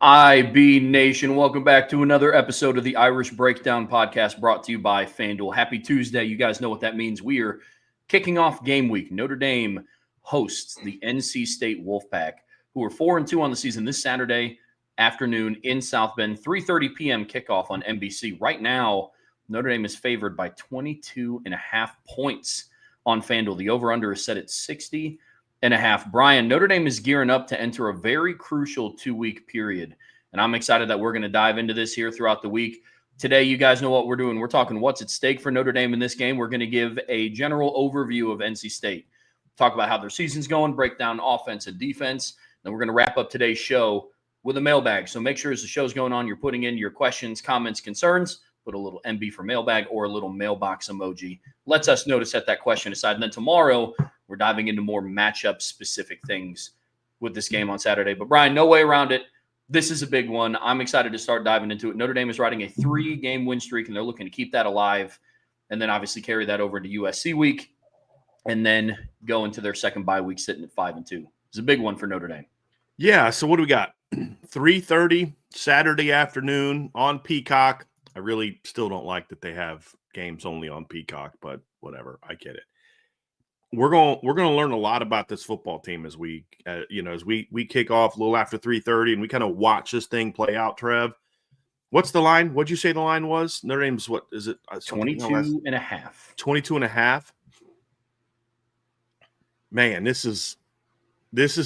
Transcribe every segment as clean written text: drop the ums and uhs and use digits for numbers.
IB Nation, welcome back to another episode of the Irish Breakdown Podcast brought to you by FanDuel. Happy Tuesday. You guys know what that means. We are kicking off game week. Notre Dame hosts the NC State Wolfpack, who are 4-2 on the season this Saturday afternoon in South Bend, 3:30 p.m. kickoff on NBC. Right now, Notre Dame is favored by 22.5 points on FanDuel. The over-under is set at 60.5. Brian, Notre Dame is gearing up to enter a very crucial 2-week period, and I'm excited that we're going to dive into this here throughout the week. Today, you guys know what we're doing. We're talking what's at stake for Notre Dame in this game. We're going to give a general overview of NC State, talk about how their season's going, break down offense and defense. Then we're going to wrap up today's show with a mailbag. So make sure as the show's going on, you're putting in your questions, comments, concerns. Put a little MB for mailbag or a little mailbox emoji. Lets us know to set that question aside. And then tomorrow, we're diving into more matchup-specific things with this game on Saturday. But, Brian, no way around it. This is a big one. I'm excited to start diving into it. Notre Dame is riding a 3-game win streak, and they're looking to keep that alive and then obviously carry that over into USC week and then go into their second bye week sitting at 5-2. It's a big one for Notre Dame. Yeah, so what do we got? 3:30 Saturday afternoon on Peacock. I really still don't like that they have games only on Peacock, but whatever. I get it. We're going to learn a lot about this football team as we kick off a little after 3:30 and we kind of watch this thing play out. Trev, what's the line? What'd you say the line was? Notre Dame's what is it? 22.5. 22.5. Man, this is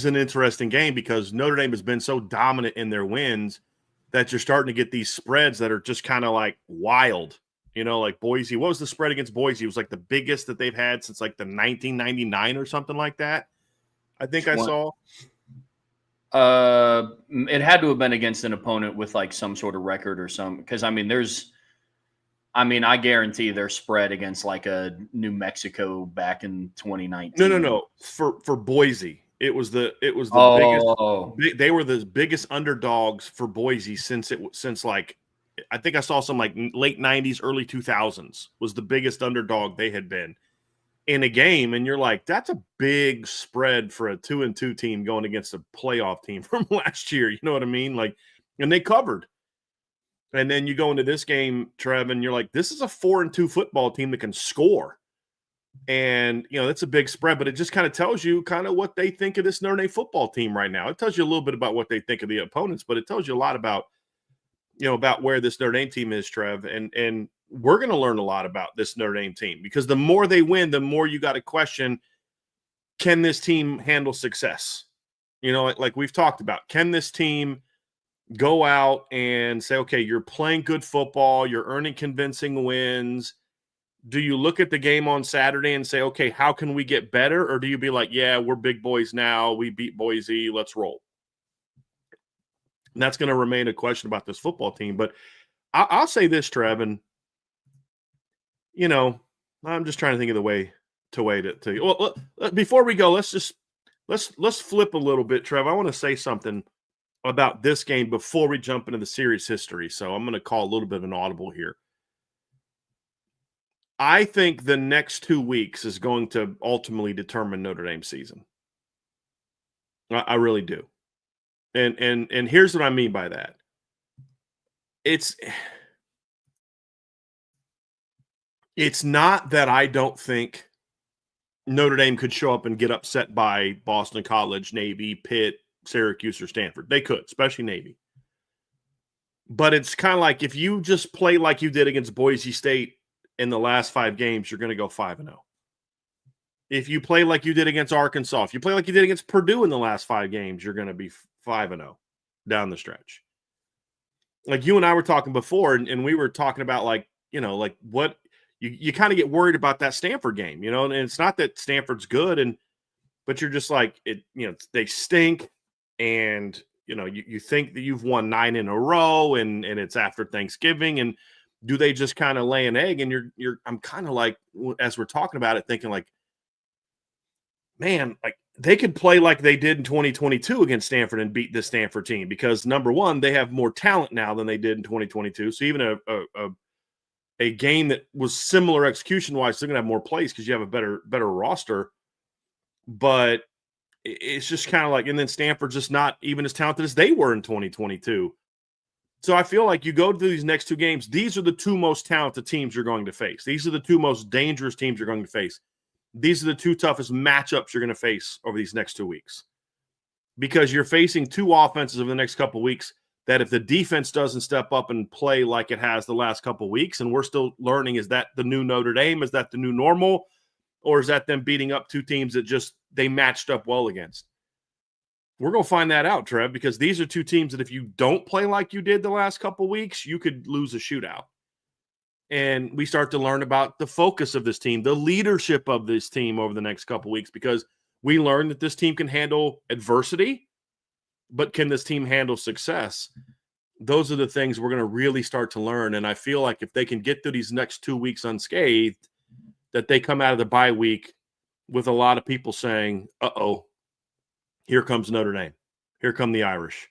an interesting game because Notre Dame has been so dominant in their wins that you're starting to get these spreads that are just kind of like wild. You know, like Boise. What was the spread against Boise? It was like the biggest that they've had since like the 1999 or something like that. I think I saw. It had to have been against an opponent with like some sort of record or some, because I guarantee their spread against like a New Mexico back in 2019. No. For Boise, it was the biggest. They were the biggest underdogs for Boise since like. I think I saw some like late 90s, early 2000s was the biggest underdog they had been in a game. And you're like, that's a big spread for a 2-2 team going against a playoff team from last year. You know what I mean? Like, and they covered. And then you go into this game, Trev, and you're like, this is a 4-2 football team that can score. And, you know, that's a big spread, but it just kind of tells you kind of what they think of this Notre Dame football team right now. It tells you a little bit about what they think of the opponents, but it tells you a lot about where this Notre Dame team is, Trev. And we're going to learn a lot about this Notre Dame team because the more they win, the more you got to question, can this team handle success? You know, like we've talked about, can this team go out and say, okay, you're playing good football, you're earning convincing wins. Do you look at the game on Saturday and say, okay, how can we get better? Or do you be like, yeah, we're big boys now. We beat Boise. Let's roll. And that's going to remain a question about this football team. But I'll say this, Trev, and, you know, I'm just trying to think of the way to well, before we go, let's flip a little bit, Trev. I want to say something about this game before we jump into the series history. So I'm going to call a little bit of an audible here. I think the next 2 weeks is going to ultimately determine Notre Dame's season. I really do. And here's what I mean by that. It's not that I don't think Notre Dame could show up and get upset by Boston College, Navy, Pitt, Syracuse, or Stanford. They could, especially Navy. But it's kind of like if you just play like you did against Boise State in the last 5 games, you're going to go 5-0. If you play like you did against Arkansas, if you play like you did against Purdue in the last 5 games, you're going to be 5-0 down the stretch. Like you and I were talking before, and we were talking about like what you kind of get worried about that Stanford game, and it's not that Stanford's good, but you're just like they stink, and you think that you've won 9 in a row, and it's after Thanksgiving, and do they just kind of lay an egg? And I'm kind of like, as we're talking about it, thinking like, man, like they could play like they did in 2022 against Stanford and beat this Stanford team because, number one, they have more talent now than they did in 2022. So even a game that was similar execution-wise, they're going to have more plays because you have a better roster. But it's just kind of like, and then Stanford's just not even as talented as they were in 2022. So I feel like you go to these next two games, these are the two most talented teams you're going to face. These are the two most dangerous teams you're going to face. These are the two toughest matchups you're going to face over these next 2 weeks. Because you're facing two offenses over the next couple of weeks that if the defense doesn't step up and play like it has the last couple of weeks, and we're still learning, is that the new Notre Dame? Is that the new normal? Or is that them beating up two teams that just they matched up well against? We're going to find that out, Trev, because these are two teams that if you don't play like you did the last couple of weeks, you could lose a shootout. And we start to learn about the focus of this team, the leadership of this team over the next couple of weeks, because we learned that this team can handle adversity, but can this team handle success? Those are the things we're going to really start to learn. And I feel like if they can get through these next 2 weeks unscathed, that they come out of the bye week with a lot of people saying, uh-oh, here comes Notre Dame. Here come the Irish.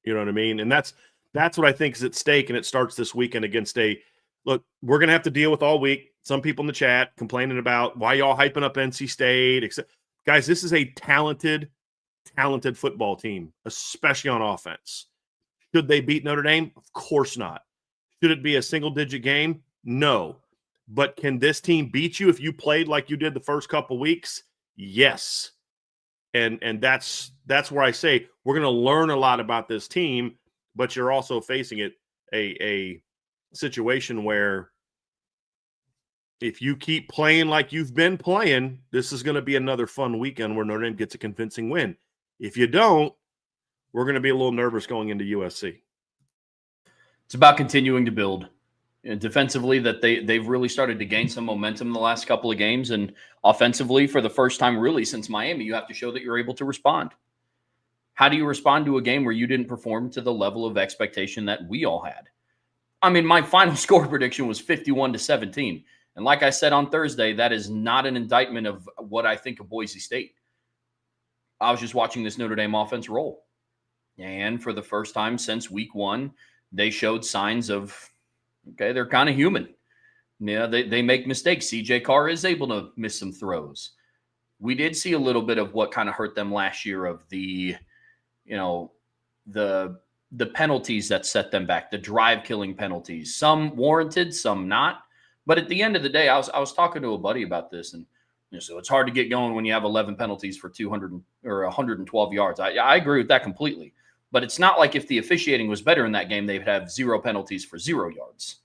You know what I mean? And that's what I think is at stake, and it starts this weekend against look, we're going to have to deal with all week. Some people in the chat complaining about why y'all hyping up NC State. Guys, this is a talented football team, especially on offense. Should they beat Notre Dame? Of course not. Should it be a single-digit game? No. But can this team beat you if you played like you did the first couple weeks? Yes. And that's where I say we're going to learn a lot about this team, but you're also facing a situation where if you keep playing like you've been playing, this is going to be another fun weekend where Notre Dame gets a convincing win. If you don't, we're going to be a little nervous going into USC. It's about continuing to build. And defensively, that they've really started to gain some momentum in the last couple of games. And offensively, for the first time really since Miami, you have to show that you're able to respond. How do you respond to a game where you didn't perform to the level of expectation that we all had? I mean, my final score prediction was 51-17. And like I said on Thursday, that is not an indictment of what I think of Boise State. I was just watching this Notre Dame offense roll. And for the first time since week one, they showed signs of, okay, they're kind of human. Yeah, they make mistakes. CJ Carr is able to miss some throws. We did see a little bit of what kind of hurt them last year of the penalties that set them back, the drive-killing penalties. Some warranted, some not. But at the end of the day, I was talking to a buddy about this, and so it's hard to get going when you have 11 penalties for 200 or 112 yards. I agree with that completely. But it's not like if the officiating was better in that game, they'd have 0 penalties for 0 yards.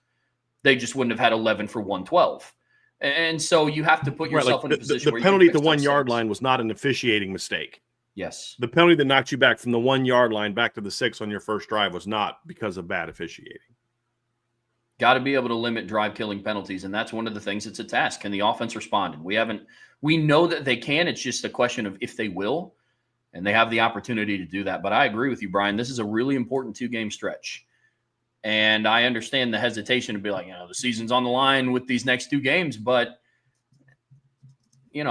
They just wouldn't have had 11 for 112. And so you have to put yourself in a position where the penalty at the 1 yard line was not an officiating mistake. Yes. The penalty that knocked you back from the 1 yard line back to the 6 on your first drive was not because of bad officiating. Got to be able to limit drive-killing penalties, and that's one of the things. It's a task. Can the offense respond? And we know that they can. It's just a question of if they will, and they have the opportunity to do that. But I agree with you, Brian. This is a really important 2-game stretch. And I understand the hesitation to be like, the season's on the line with these next 2 games. But, you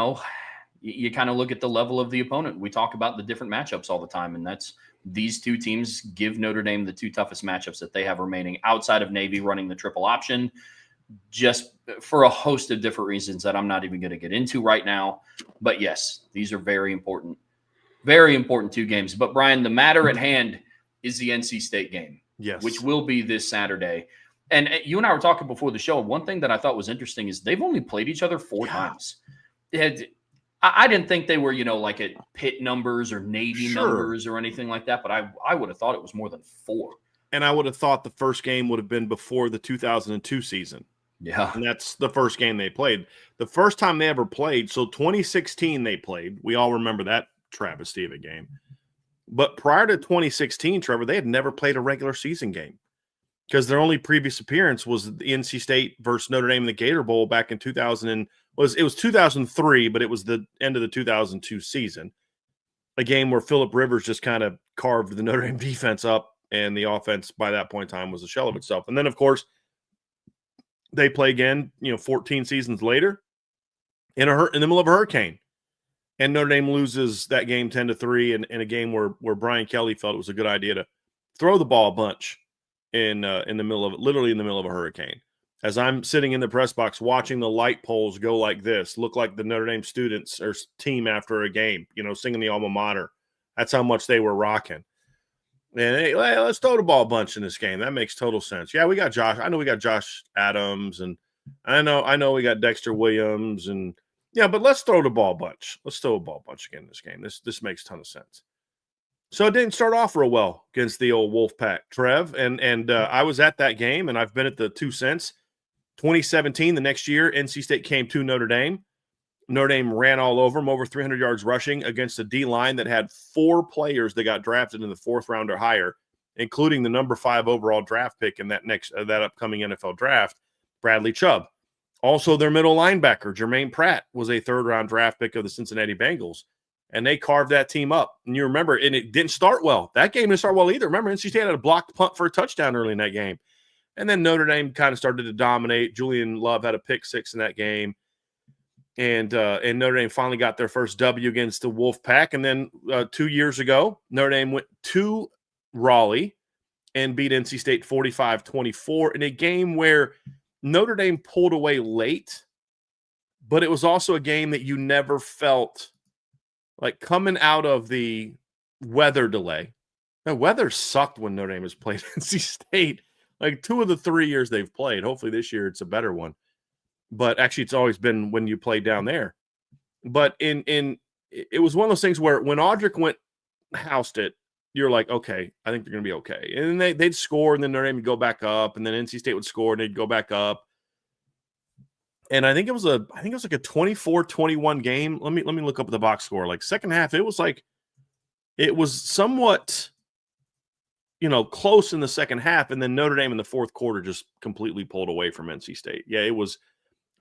kind of look at the level of the opponent. We talk about the different matchups all the time, and that's these 2 teams give Notre Dame the 2 toughest matchups that they have remaining outside of Navy running the triple option, just for a host of different reasons that I'm not even going to get into right now. But yes, these are very important 2 games. But Brian, the matter at hand is the NC State game, yes, which will be this Saturday. And you and I were talking before the show. One thing that I thought was interesting is they've only played each other 4 times. I didn't think they were, like at Pitt numbers or Navy numbers or anything like that, but I would have thought it was more than 4. And I would have thought the first game would have been before the 2002 season. Yeah. And that's the first game they played. The first time they ever played, so 2016 they played. We all remember that travesty of a game. But prior to 2016, Trevor, they had never played a regular season game because their only previous appearance was the NC State versus Notre Dame in the Gator Bowl back in 2003, but it was the end of the 2002 season. A game where Phillip Rivers just kind of carved the Notre Dame defense up, and the offense by that point in time was a shell of itself. And then, of course, they play again, 14 seasons later in the middle of a hurricane. And Notre Dame loses that game 10-3 in a game where Brian Kelly felt it was a good idea to throw the ball a bunch literally in the middle of a hurricane. as I'm sitting in the press box watching the light poles go like this, look like the Notre Dame students or team after a game, singing the alma mater. That's how much they were rocking. And hey, let's throw the ball a bunch in this game. That makes total sense. Yeah, we got Josh. I know we got Josh Adams, and I know we got Dexter Williams, and yeah, but let's throw the ball a bunch. Let's throw a ball a bunch again in this game. This makes a ton of sense. So it didn't start off real well against the old Wolfpack, Trev, and I was at that game, and I've been at the two since. 2017, the next year, NC State came to Notre Dame. Notre Dame ran all over them, over 300 yards rushing against a D-line that had 4 players that got drafted in the 4th round or higher, including the number 5 overall draft pick in that upcoming NFL draft, Bradley Chubb. Also, their middle linebacker, Jermaine Pratt, was a 3rd-round draft pick of the Cincinnati Bengals, and they carved that team up. And you remember, and it didn't start well. That game didn't start well either. Remember, NC State had a blocked punt for a touchdown early in that game. And then Notre Dame kind of started to dominate. Julian Love had a pick 6 in that game. And Notre Dame finally got their first W against the Wolfpack. And then 2 years ago, Notre Dame went to Raleigh and beat NC State 45-24 in a game where Notre Dame pulled away late, but it was also a game that you never felt like coming out of the weather delay. The weather sucked when Notre Dame has played NC State. Like 2 of the 3 years they've played. Hopefully this year it's a better one. But actually it's always been when you play down there. But it was one of those things where when Audric housed it, you're like, okay, I think they're going to be okay. And then they'd score, and then Notre Dame would go back up, and then NC State would score, and they'd go back up. And I think it was like a 24-21 game. Let me look up the box score. Like second half, it was somewhat close in the second half, and then Notre Dame in the 4th quarter just completely pulled away from NC State. Yeah, it was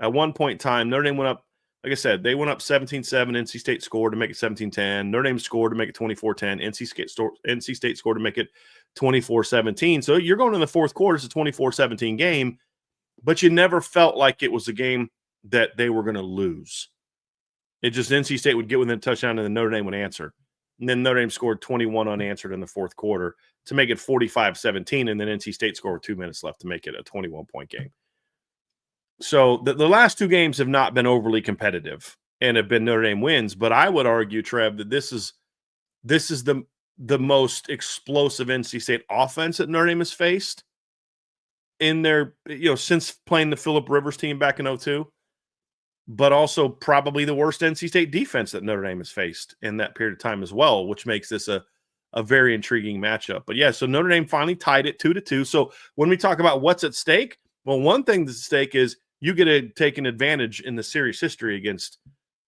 at one point in time, Notre Dame went up, like I said, they went up 17-7. NC State scored to make it 17-10. Notre Dame scored to make it 24-10. NC State scored to make it 24-17. So you're going in the 4th quarter, it's a 24-17 game, but you never felt like it was a game that they were going to lose. It just NC State would get within a touchdown, and then Notre Dame would answer. And then Notre Dame scored 21 unanswered in the 4th quarter to make it 45-17, and then NC State scored with 2 minutes left to make it a 21-point game. So the last 2 games have not been overly competitive and have been Notre Dame wins, but I would argue, Trev, that this is the most explosive NC State offense that Notre Dame has faced in their since playing the Phillip Rivers team back in 2002. But also probably the worst NC State defense that Notre Dame has faced in that period of time as well, which makes this a very intriguing matchup. But yeah, so Notre Dame finally tied it 2-2. So when we talk about what's at stake, well, one thing that's at stake is you get to take an advantage in the series history against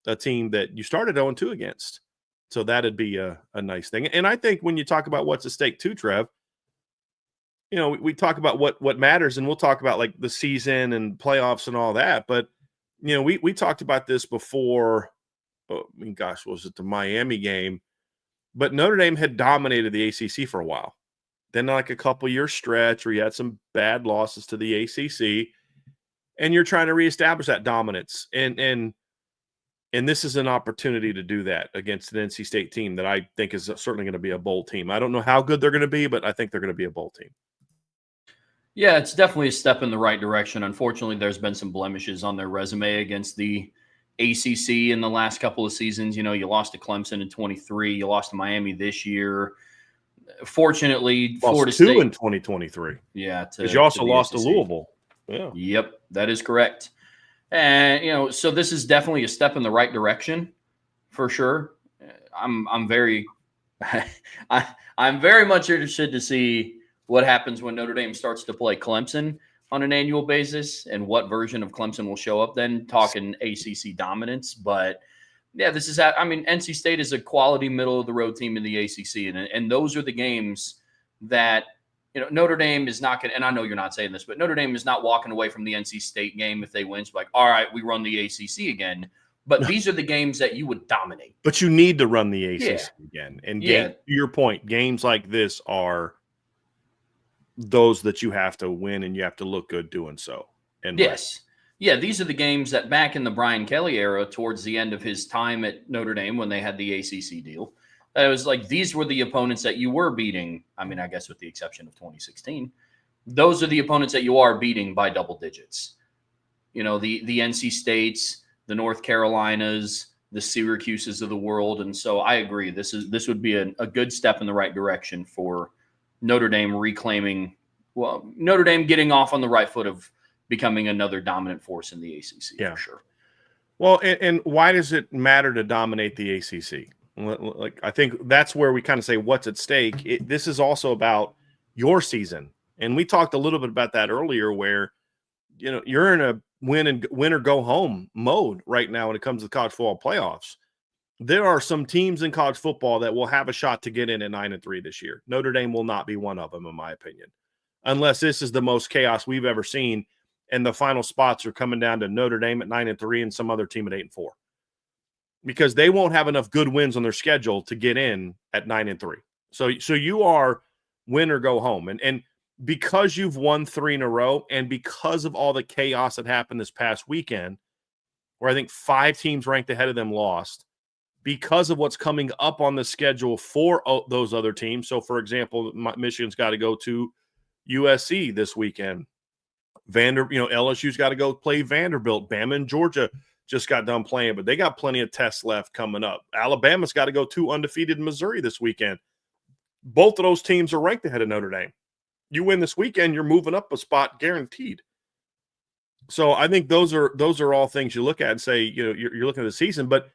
a team that you started 0-2 against. So that'd be a nice thing. And I think when you talk about what's at stake too, Trev, we talk about what matters, and we'll talk about like the season and playoffs and all that. But we talked about this before. Was it the Miami game? But Notre Dame had dominated the ACC for a while. Then like a couple year stretch where you had some bad losses to the ACC, and you're trying to reestablish that dominance. And this is an opportunity to do that against an NC State team that I think is certainly going to be a bowl team. I don't know how good they're going to be, but I think they're going to be a bowl team. Yeah, it's definitely a step in the right direction. Unfortunately, there's been some blemishes on their resume against the ACC in the last couple of seasons. You lost to Clemson in 23. You lost to Miami this year. Fortunately, Florida State 2 in 2023. Yeah, because you also lost to Louisville. Yeah. Yep, that is correct. And so this is definitely a step in the right direction for sure. I'm very I'm very much interested to see what happens when Notre Dame starts to play Clemson on an annual basis and what version of Clemson will show up then, talking ACC dominance. But yeah, NC State is a quality middle of the road team in the ACC. And those are the games that, Notre Dame is not going to, and I know you're not saying this, but Notre Dame is not walking away from the NC State game if they win. It's like, all right, we run the ACC again. But these are the games that you would dominate. But you need to run the ACC again. And to your point, games like this are those that you have to win, and you have to look good doing so. And yes. Yeah, these are the games that back in the Brian Kelly era, towards the end of his time at Notre Dame when they had the ACC deal, it was like these were the opponents that you were beating. I mean, I guess with the exception of 2016. those are the opponents that you are beating by double digits. The NC States, the North Carolinas, the Syracuses of the world. And so I agree. This would be a good step in the right direction for Notre Dame Notre Dame getting off on the right foot of becoming another dominant force in the ACC, for sure. Well, and why does it matter to dominate the ACC? Like, I think that's where we kind of say what's at stake. This is also about your season. And we talked a little bit about that earlier where, you're in a win or go home mode right now when it comes to the college football playoffs. There are some teams in college football that will have a shot to get in at 9-3 this year. Notre Dame will not be one of them, in my opinion, unless this is the most chaos we've ever seen. And the final spots are coming down to Notre Dame at 9-3 and some other team at 8-4, because they won't have enough good wins on their schedule to get in at 9-3. So you are win or go home. And because you've won 3 in a row, and because of all the chaos that happened this past weekend, where I think 5 teams ranked ahead of them lost, because of what's coming up on the schedule for those other teams. So, for example, Michigan's got to go to USC this weekend. LSU's got to go play Vanderbilt. Bama and Georgia just got done playing, but they got plenty of tests left coming up. Alabama's got to go to undefeated Missouri this weekend. Both of those teams are ranked ahead of Notre Dame. You win this weekend, you're moving up a spot guaranteed. So I think those are all things you look at and say, you're looking at the season. But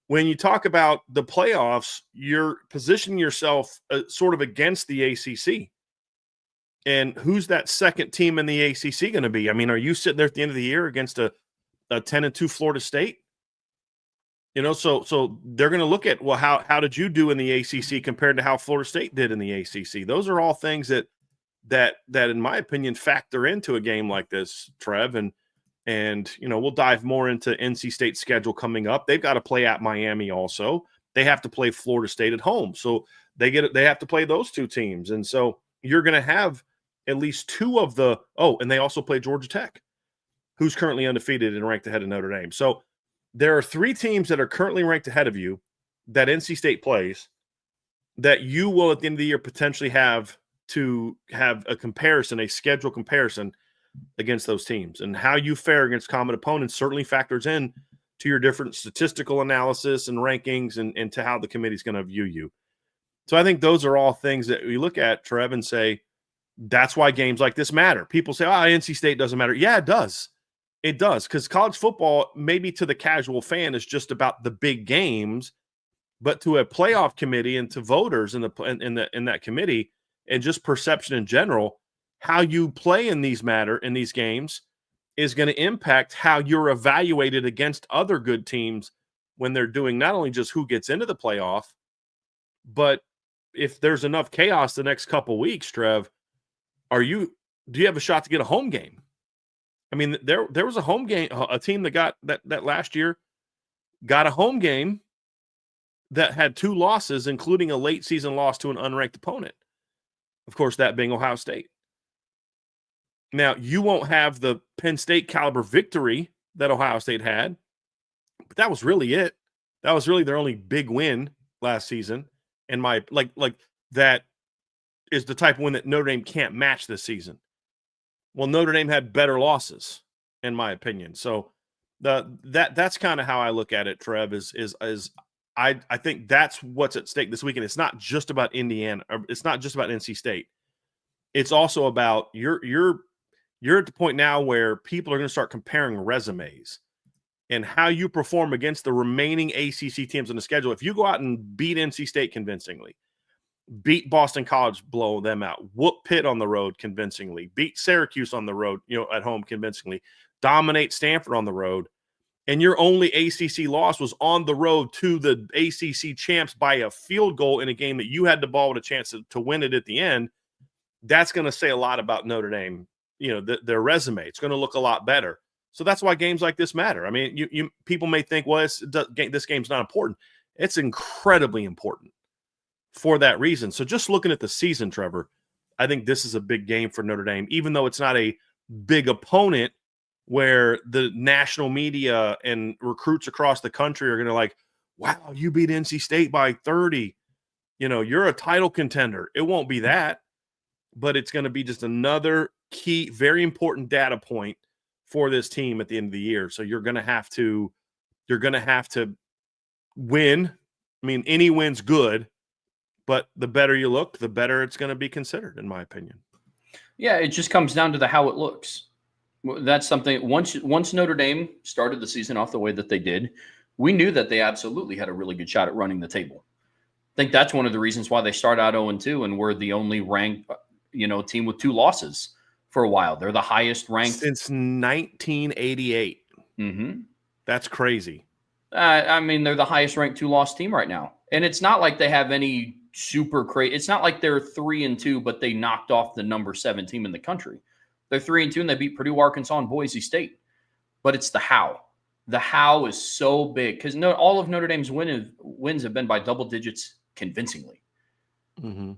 when you talk about the playoffs, you're positioning yourself sort of against the ACC. And who's that second team in the ACC going to be? I mean, are you sitting there at the end of the year against a 10-2 Florida State? So they're going to look at, well, how did you do in the ACC compared to how Florida State did in the ACC? Those are all things that in my opinion factor into a game like this, Trev. And we'll dive more into NC State's schedule coming up. They've got to play at Miami also. They have to play Florida State at home. So they have to play those 2 teams. And so you're going to have at least 2 of the – and they also play Georgia Tech, who's currently undefeated and ranked ahead of Notre Dame. So there are 3 teams that are currently ranked ahead of you that NC State plays that you will at the end of the year potentially have to have a schedule comparison against those teams. And how you fare against common opponents certainly factors in to your different statistical analysis and rankings and to how the committee's going to view you. So I think those are all things that we look at, Trev, and say, that's why games like this matter. People say, NC State doesn't matter. Yeah, it does. It does, because college football, maybe to the casual fan, is just about the big games, but to a playoff committee and to voters in that committee and just perception in general, how you play in these games is going to impact how you're evaluated against other good teams when they're doing not only just who gets into the playoff, but if there's enough chaos the next couple weeks, Trev, do you have a shot to get a home game? I mean, there was a home game, a team that got that last year got a home game that had 2 losses, including a late season loss to an unranked opponent. Of course, that being Ohio State. Now, you won't have the Penn State caliber victory that Ohio State had, but that was really it. That was really their only big win last season. And that is the type of win that Notre Dame can't match this season. Well, Notre Dame had better losses, in my opinion. So that's kind of how I look at it, Trev, I think that's what's at stake this weekend. It's not just about Indiana, or it's not just about NC State. It's also about you're at the point now where people are going to start comparing resumes and how you perform against the remaining ACC teams on the schedule. If you go out and beat NC State convincingly, beat Boston College, blow them out, whoop Pitt on the road convincingly, beat Syracuse on the road, at home convincingly, dominate Stanford on the road, and your only ACC loss was on the road to the ACC champs by a field goal in a game that you had the ball with a chance to win it at the end, that's going to say a lot about Notre Dame, their resume. It's going to look a lot better. So that's why games like this matter. I mean, you people may think, well, this game's not important. It's incredibly important for that reason. So just looking at the season, Trevor, I think this is a big game for Notre Dame, even though it's not a big opponent where the national media and recruits across the country are going to wow, you beat NC State by 30. You're a title contender. It won't be that, but it's going to be just another key, very important data point for this team at the end of the year. So you're going to have to win. I mean, any win's good, but the better you look, the better it's going to be considered, in my opinion. Yeah, it just comes down to how it looks. That's something. Once Notre Dame started the season off the way that they did, we knew that they absolutely had a really good shot at running the table. I think that's one of the reasons why they started out 0-2 and were the only ranked, team with 2 losses for a while. They're the highest ranked since 1988. Mm-hmm. That's crazy. I mean, they're the highest ranked 2-loss team right now, and it's not like they have any super crazy. It's not like they're 3-2, but they knocked off the number 7 team in the country. They're 3-2, and they beat Purdue, Arkansas, and Boise State. But it's the how. The how is so big because all of Notre Dame's wins have been by double digits convincingly. Mm-hmm.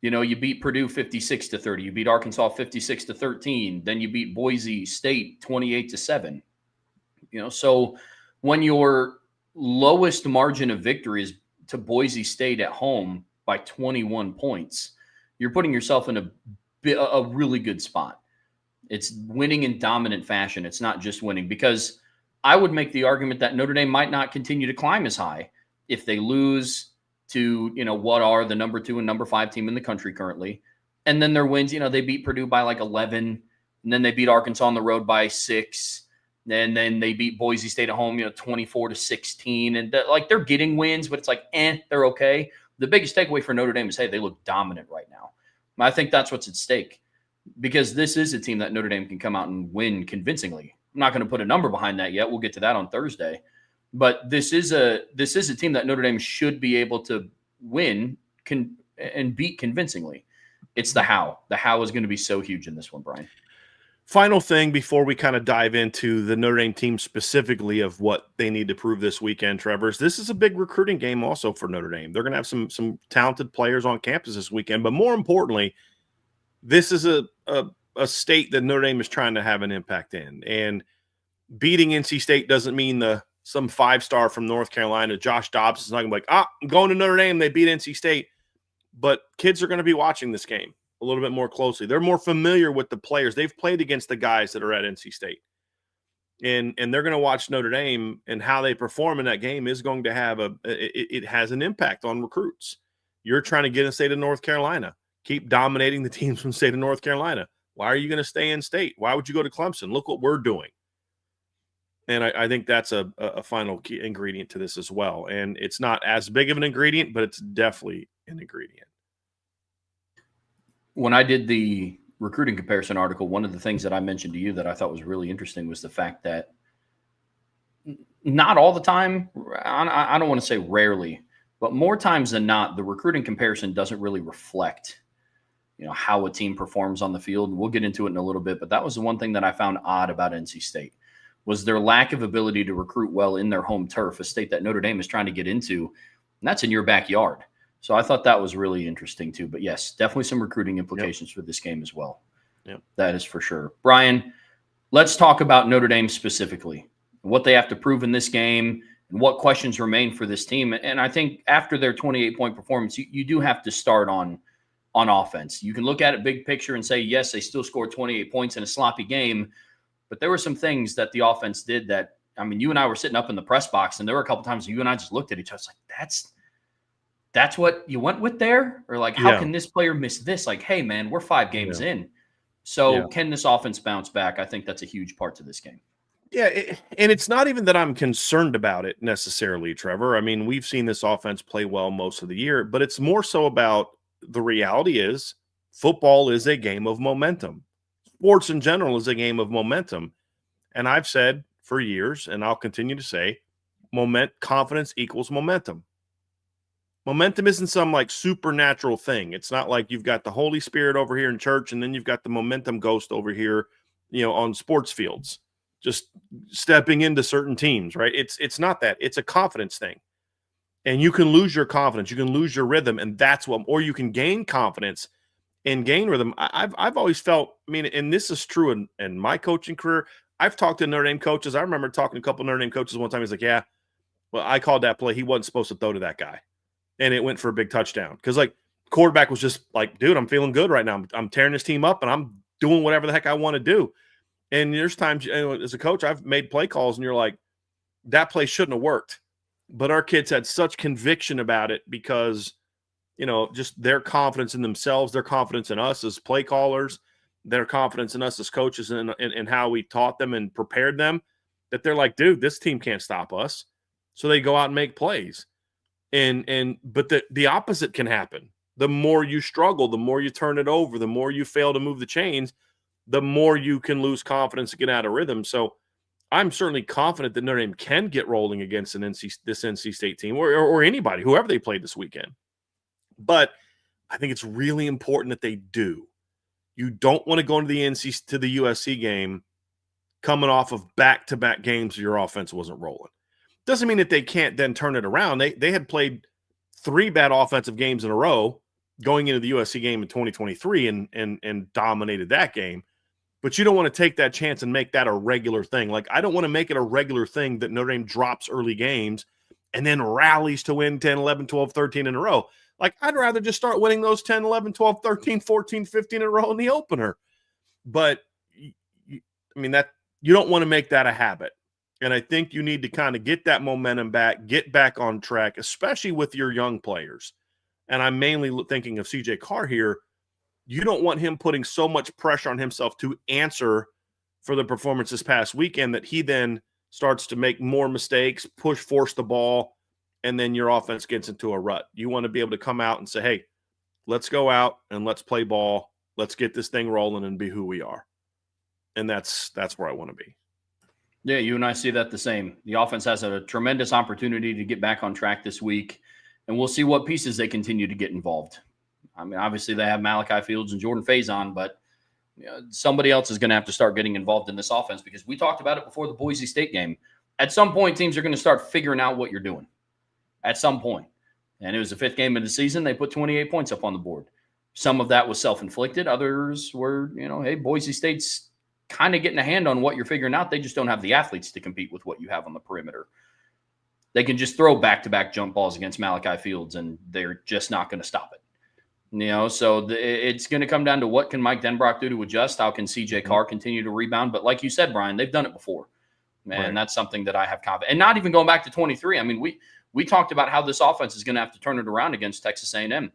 You beat Purdue 56-30. You beat Arkansas 56-13. Then you beat Boise State 28-7. So when your lowest margin of victory is to Boise State at home by 21 points, you're putting yourself in a really good spot. It's winning in dominant fashion. It's not just winning, because I would make the argument that Notre Dame might not continue to climb as high if they lose to, what are the number 2 and number 5 team in the country currently. And then their wins, they beat Purdue by like 11, and then they beat Arkansas on the road by 6. And then they beat Boise State at home, 24-16. And they're getting wins, but it's like, they're okay. The biggest takeaway for Notre Dame is, hey, they look dominant right now. I think that's what's at stake, because this is a team that Notre Dame can come out and win convincingly. I'm not going to put a number behind that yet. We'll get to that on Thursday. But this is a team that Notre Dame should be able to win and beat convincingly. It's the how. The how is going to be so huge in this one, Brian. Final thing before we kind of dive into the Notre Dame team specifically of what they need to prove this weekend, Trevor, this is a big recruiting game also for Notre Dame. They're going to have some talented players on campus this weekend, but more importantly, this is a state that Notre Dame is trying to have an impact in. And beating NC State doesn't mean some 5-star from North Carolina, Josh Dobbs, is not going to be like, I'm going to Notre Dame, they beat NC State. But kids are going to be watching this game a little bit more closely. They're more familiar with the players. They've played against the guys that are at NC State. And they're going to watch Notre Dame, and how they perform in that game is going to have it has an impact on recruits. You're trying to get in the state of North Carolina. Keep dominating the teams from the state of North Carolina. Why are you going to stay in state? Why would you go to Clemson? Look what we're doing. And I think that's a final key ingredient to this as well. And it's not as big of an ingredient, but it's definitely an ingredient. When I did the recruiting comparison article, one of the things that I mentioned to you that I thought was really interesting was the fact that not all the time, I don't want to say rarely, but more times than not, the recruiting comparison doesn't really reflect, how a team performs on the field. We'll get into it in a little bit, but that was the one thing that I found odd about NC State, was their lack of ability to recruit well in their home turf, a state that Notre Dame is trying to get into, and that's in your backyard. So I thought that was really interesting too. But yes, definitely some recruiting implications for this game as well. Yep. That is for sure. Brian, let's talk about Notre Dame specifically, what they have to prove in this game and what questions remain for this team. And I think after their 28-point performance, you do have to start on offense. You can look at it big picture and say, yes, they still scored 28 points in a sloppy game, but there were some things that the offense did that, you and I were sitting up in the press box, and there were a couple times you and I just looked at each other like, that's what you went with there? Or like, how can this player miss this? Like, hey, man, we're 5 games in. So can this offense bounce back? I think that's a huge part to this game. Yeah, and it's not even that I'm concerned about it necessarily, Trevor. We've seen this offense play well most of the year, but it's more so about the reality is football is a game of momentum. Sports in general is a game of momentum. And I've said for years, and I'll continue to say, confidence equals momentum. Momentum isn't some like supernatural thing. It's not like you've got the Holy Spirit over here in church and then you've got the momentum ghost over here, on sports fields, just stepping into certain teams, right? It's not that. It's a confidence thing. And you can lose your confidence. You can lose your rhythm. And or you can gain confidence and gain rhythm. I've always felt, and this is true in my coaching career. I've talked to Notre Dame coaches. I remember talking to a couple of Notre Dame coaches one time. He's like, yeah, well, I called that play. He wasn't supposed to throw to that guy. And it went for a big touchdown. Because, quarterback was just like, dude, I'm feeling good right now. I'm tearing this team up, and I'm doing whatever the heck I want to do. And there's times, you know, as a coach, I've made play calls and you're like, that play shouldn't have worked. But our kids had such conviction about it because, you know, just their confidence in themselves, their confidence in us as play callers, their confidence in us as coaches and how we taught them and prepared them, that they're like, dude, this team can't stop us. So they go out and make plays. But the opposite can happen. The more you struggle, the more you turn it over, the more you fail to move the chains, the more you can lose confidence and get out of rhythm. So I'm certainly confident that Notre Dame can get rolling against this NC State team or anybody, whoever they played this weekend. But I think it's really important that they do. You don't want to go into the USC game coming off of back-to-back games where your offense wasn't rolling. Doesn't mean that they can't then turn it around. They had played 3 bad offensive games in a row going into the USC game in 2023 and dominated that game. But you don't want to take that chance and make that a regular thing. Like, I don't want to make it a regular thing that Notre Dame drops early games and then rallies to win 10, 11, 12, 13 in a row. Like, I'd rather just start winning those 10, 11, 12, 13, 14, 15 in a row in the opener. But, I mean, that you don't want to make that a habit. And I think you need to kind of get that momentum back, get back on track, especially with your young players. And I'm mainly thinking of CJ Carr here. You don't want him putting so much pressure on himself to answer for the performance this past weekend that he then starts to make more mistakes, force the ball, and then your offense gets into a rut. You want to be able to come out and say, hey, let's go out and let's play ball. Let's get this thing rolling and be who we are. And that's where I want to be. Yeah, you and I see that the same. The offense has a tremendous opportunity to get back on track this week, and we'll see what pieces they continue to get involved. I mean, obviously they have Malachi Fields and Jordan Faison, but somebody else is going to have to start getting involved in this offense because we talked about it before the Boise State game. At some point, teams are going to start figuring out what you're doing. At some point. And it was the 5th game of the season. They put 28 points up on the board. Some of that was self-inflicted. Others were, hey, Boise State's kind of getting a hand on what you're figuring out. They just don't have the athletes to compete with what you have on the perimeter. They can just throw back-to-back jump balls against Malachi Fields, and they're just not going to stop it. So it's going to come down to what can Mike Denbrock do to adjust? How can CJ Carr continue to rebound? But like you said, Brian, they've done it before. And that's something that I have confidence. And not even going back to 23. I mean, we talked about how this offense is going to have to turn it around against Texas A&M.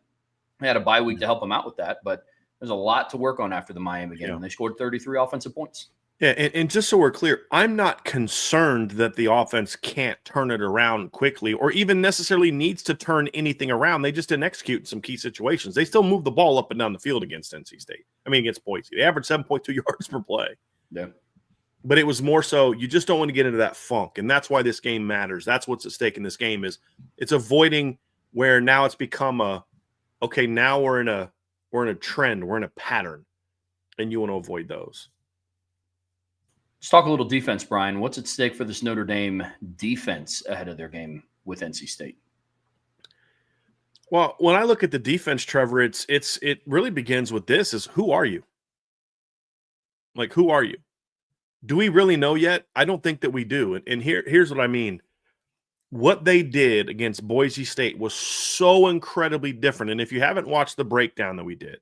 They had a bye week to help them out with that, but there's a lot to work on after the Miami game. And they scored 33 offensive points. Yeah, and just so we're clear, I'm not concerned that the offense can't turn it around quickly or even necessarily needs to turn anything around. They just didn't execute in some key situations. They still moved the ball up and down the field against NC State. Against Boise. They averaged 7.2 yards per play. Yeah. But it was more so you just don't want to get into that funk, and that's why this game matters. That's what's at stake in this game is it's avoiding where now it's become now we're in a trend, we're in a pattern, and you want to avoid those. Let's talk a little defense, Brian. What's at stake for this Notre Dame defense ahead of their game with NC State? Well, when I look at the defense, Trevor, it really begins with this: is who are you? Like, who are you? Do we really know yet? I don't think that we do. And here's what I mean. What they did against Boise State was so incredibly different. And if you haven't watched the breakdown that we did,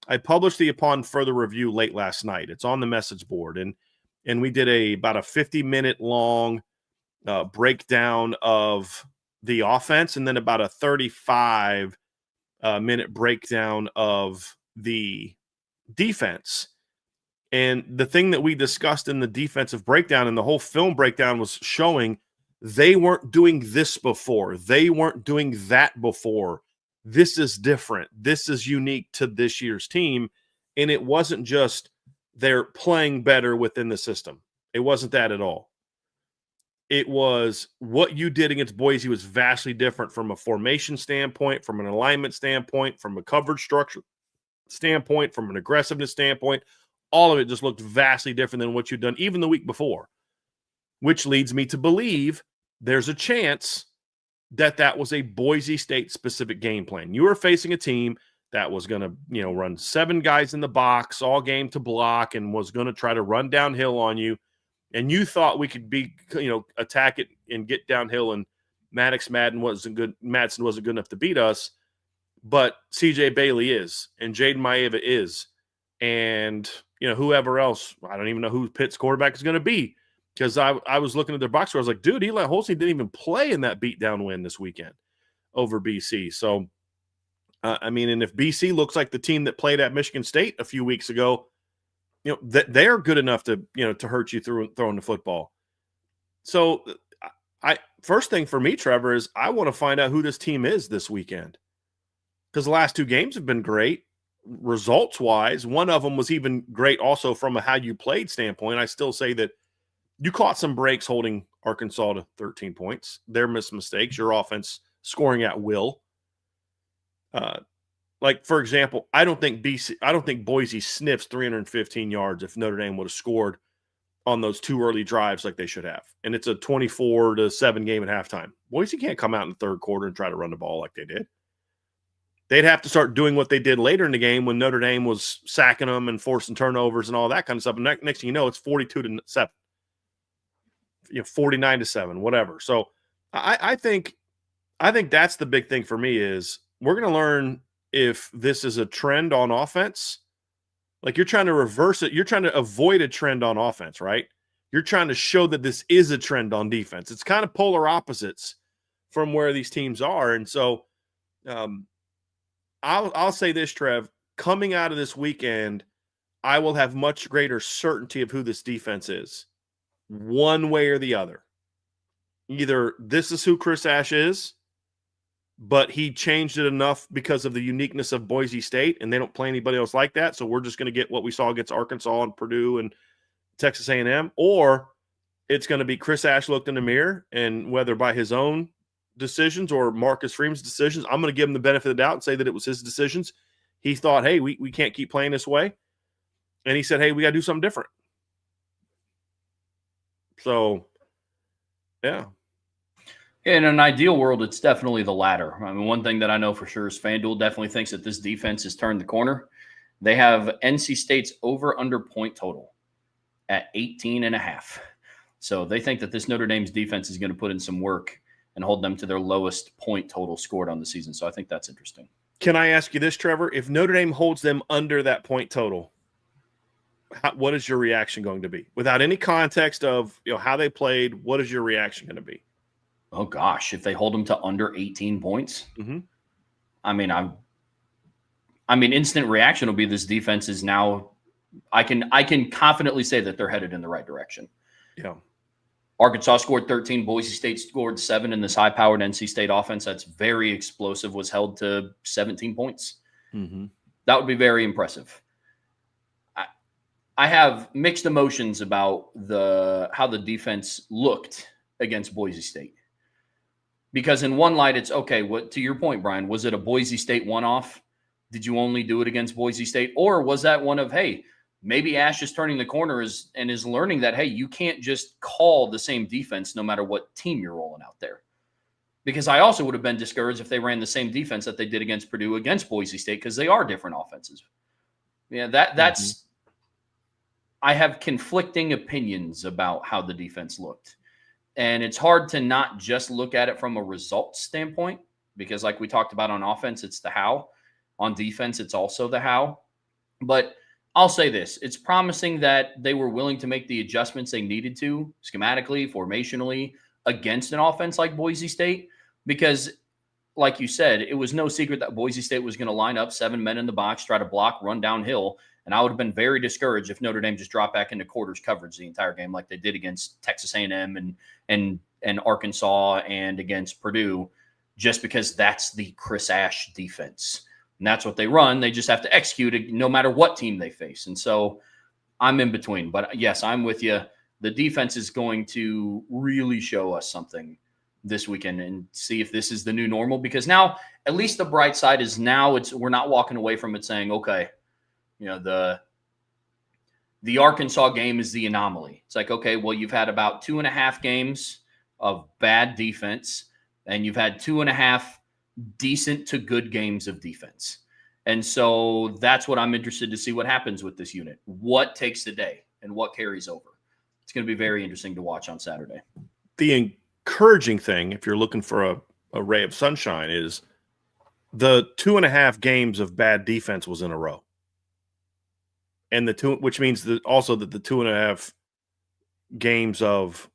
I published the Upon Further Review late last night. It's on the message board. And we did about a 50-minute long breakdown of the offense and then about a 35-minute breakdown of the defense. And the thing that we discussed in the defensive breakdown and the whole film breakdown was showing they weren't doing this before. They weren't doing that before. This is different. This is unique to this year's team. And it wasn't just they're playing better within the system. It wasn't that at all. It was what you did against Boise was vastly different from a formation standpoint, from an alignment standpoint, from a coverage structure standpoint, from an aggressiveness standpoint. All of it just looked vastly different than what you'd done even the week before, which leads me to believe there's a chance that was a Boise State-specific game plan. You were facing a team that was going to, run 7 guys in the box all game to block and was going to try to run downhill on you, and you thought we could attack it and get downhill, and Madsen wasn't good enough to beat us, but CJ Bailey is, and Jaden Maeva is. And whoever else. I don't even know who Pitt's quarterback is going to be, because I was looking at their box score. I was like, dude, Eli Holstein didn't even play in that beatdown win this weekend over BC. So, and if BC looks like the team that played at Michigan State a few weeks ago, that they are good enough to hurt you throwing the football. So, first thing for me, Trevor, is I want to find out who this team is this weekend, because the last two games have been great results-wise. One of them was even great also from a how you played standpoint. I still say that you caught some breaks holding Arkansas to 13 points. Their missed mistakes, your offense scoring at will. Like, for example, I don't think Boise sniffs 315 yards if Notre Dame would have scored on those two early drives like they should have. And it's a 24-7 game at halftime. Boise can't come out in the third quarter and try to run the ball like they did. They'd have to start doing what they did later in the game when Notre Dame was sacking them and forcing turnovers and all that kind of stuff. And next thing you know, it's 42-7, 49-7, whatever. So I think that's the big thing for me is we're going to learn if this is a trend on offense. Like, you're trying to reverse it. You're trying to avoid a trend on offense, right? You're trying to show that this is a trend on defense. It's kind of polar opposites from where these teams are. And so, I'll say this, Trev, coming out of this weekend, I will have much greater certainty of who this defense is, one way or the other. Either this is who Chris Ash is, but he changed it enough because of the uniqueness of Boise State, and they don't play anybody else like that, so we're just going to get what we saw against Arkansas and Purdue and Texas A&M, or it's going to be Chris Ash looked in the mirror, and whether by his own decisions or Marcus Freeman's decisions, I'm going to give him the benefit of the doubt and say that it was his decisions. He thought, hey, we can't keep playing this way. And he said, hey, we got to do something different. So, yeah. In an ideal world, it's definitely the latter. I mean, one thing that I know for sure is FanDuel definitely thinks that this defense has turned the corner. They have NC State's over-under point total at 18.5. So they think that this Notre Dame's defense is going to put in some work and hold them to their lowest point total scored on the season. So I think that's interesting. Can I ask you this, Trevor? If Notre Dame holds them under that point total, what is your reaction going to be? Without any context of how they played, what is your reaction going to be? Oh, gosh, if they hold them to under 18 points, I mean, instant reaction will be this defense is now – I can confidently say that they're headed in the right direction. Yeah. Arkansas scored 13. Boise State scored 7 in this high-powered NC State offense that's very explosive, was held to 17 points. That would be very impressive. I have mixed emotions about how the defense looked against Boise State. Because in one light, it's okay. To your point, Brian, was it a Boise State one-off? Did you only do it against Boise State? Or was that one of, hey, maybe Ash is turning the corner and is learning that, hey, you can't just call the same defense no matter what team you're rolling out there. Because I also would have been discouraged if they ran the same defense that they did against Purdue against Boise State, because they are different offenses. Yeah, that's I have conflicting opinions about how the defense looked. And it's hard to not just look at it from a results standpoint, because like we talked about on offense, it's the how. On defense, it's also the how. But I'll say this. It's promising that they were willing to make the adjustments they needed to, schematically, formationally, against an offense like Boise State. Because, like you said, it was no secret that Boise State was going to line up 7 men in the box, try to block, run downhill. And I would have been very discouraged if Notre Dame just dropped back into quarters coverage the entire game like they did against Texas A&M and Arkansas and against Purdue, just because that's the Chris Ash defense. And that's what they run. They just have to execute it no matter what team they face. And so I'm in between. But, yes, I'm with you. The defense is going to really show us something this weekend and see if this is the new normal. Because now, at least the bright side is now we're not walking away from it saying, okay, the Arkansas game is the anomaly. It's like, okay, well, you've had about 2.5 games of bad defense, and you've had 2.5 decent to good games of defense. And so that's what I'm interested to see what happens with this unit. What takes the day and what carries over? It's going to be very interesting to watch on Saturday. The encouraging thing, if you're looking for a ray of sunshine, is the 2.5 games of bad defense was in a row. and which means that also that the 2.5 games of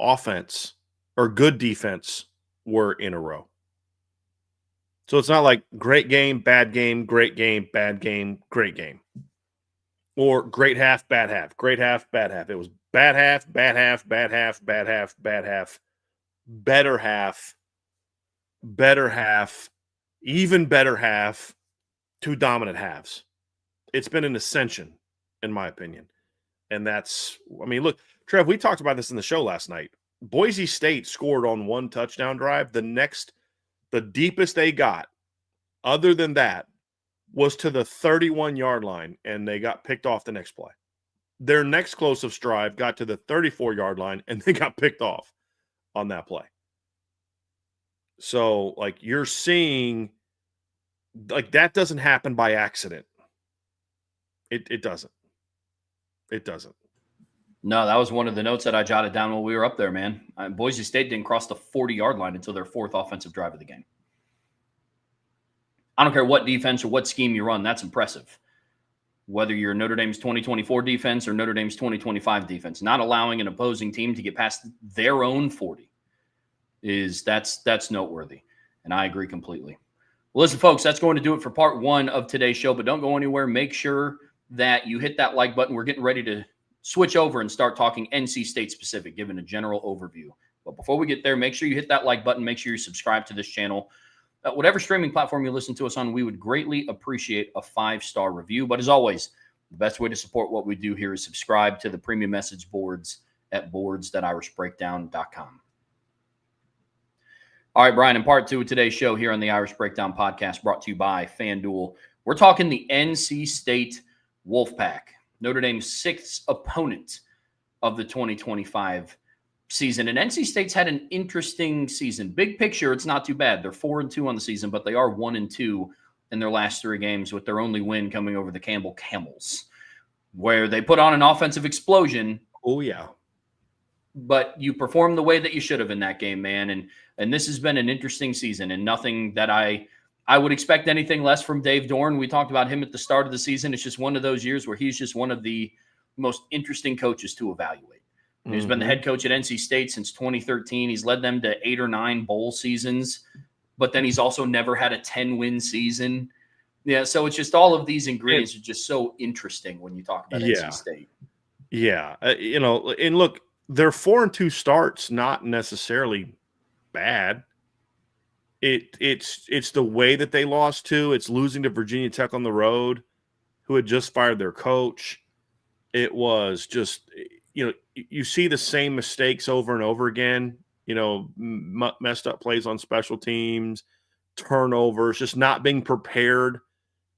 offense or good defense were in a row. So it's not like great game, great game, bad game, great game. Or great half, bad half, great half, bad half. It was bad half, bad half, bad half, bad half, bad half, better half, even better half, 2 dominant halves. It's been an ascension, in my opinion. And that's, I mean, look, Trev, we talked about this in the show last night. Boise State scored on 1 touchdown drive. The deepest they got, other than that, was to the 31-yard line, and they got picked off the next play. Their next closest drive got to the 34-yard line, and they got picked off on that play. So, like, you're seeing, like, that doesn't happen by accident. It doesn't. It doesn't. No, that was one of the notes that I jotted down while we were up there, man. Boise State didn't cross the 40-yard line until their 4th offensive drive of the game. I don't care what defense or what scheme you run. That's impressive. Whether you're Notre Dame's 2024 defense or Notre Dame's 2025 defense, not allowing an opposing team to get past their own 40 that's noteworthy. And I agree completely. Well, listen, folks, that's going to do it for part 1 of today's show, but don't go anywhere. Make sure that you hit that like button. We're getting ready to switch over and start talking NC State specific, giving a general overview. But before we get there, make sure you hit that like button. Make sure you subscribe to this channel. Whatever streaming platform you listen to us on, we would greatly appreciate a 5-star review. But as always, the best way to support what we do here is subscribe to the premium message boards at boards.irishbreakdown.com. All right, Brian, in part 2 of today's show here on the Irish Breakdown podcast, brought to you by FanDuel, we're talking the NC State Wolfpack, Notre Dame's 6th opponent of the 2025 season. And NC State's had an interesting season. Big picture, it's not too bad. They're 4-2 on the season, but they are 1-2 in their last 3 games, with their only win coming over the Campbell Camels, where they put on an offensive explosion. Oh, yeah. But you performed the way that you should have in that game, man. And this has been an interesting season, and nothing that I would expect anything less from Dave Dorn. We talked about him at the start of the season. It's just one of those years where he's just one of the most interesting coaches to evaluate. He's been the head coach at NC State since 2013. He's led them to 8 or 9 bowl seasons, but then he's also never had a 10-win season. Yeah, so it's just all of these ingredients are just so interesting when you talk about NC State. Yeah, and look, their 4-2 starts not necessarily bad. It's the way that they lost to. It's losing to Virginia Tech on the road, who had just fired their coach. It was just, you see the same mistakes over and over again, messed up plays on special teams, turnovers, just not being prepared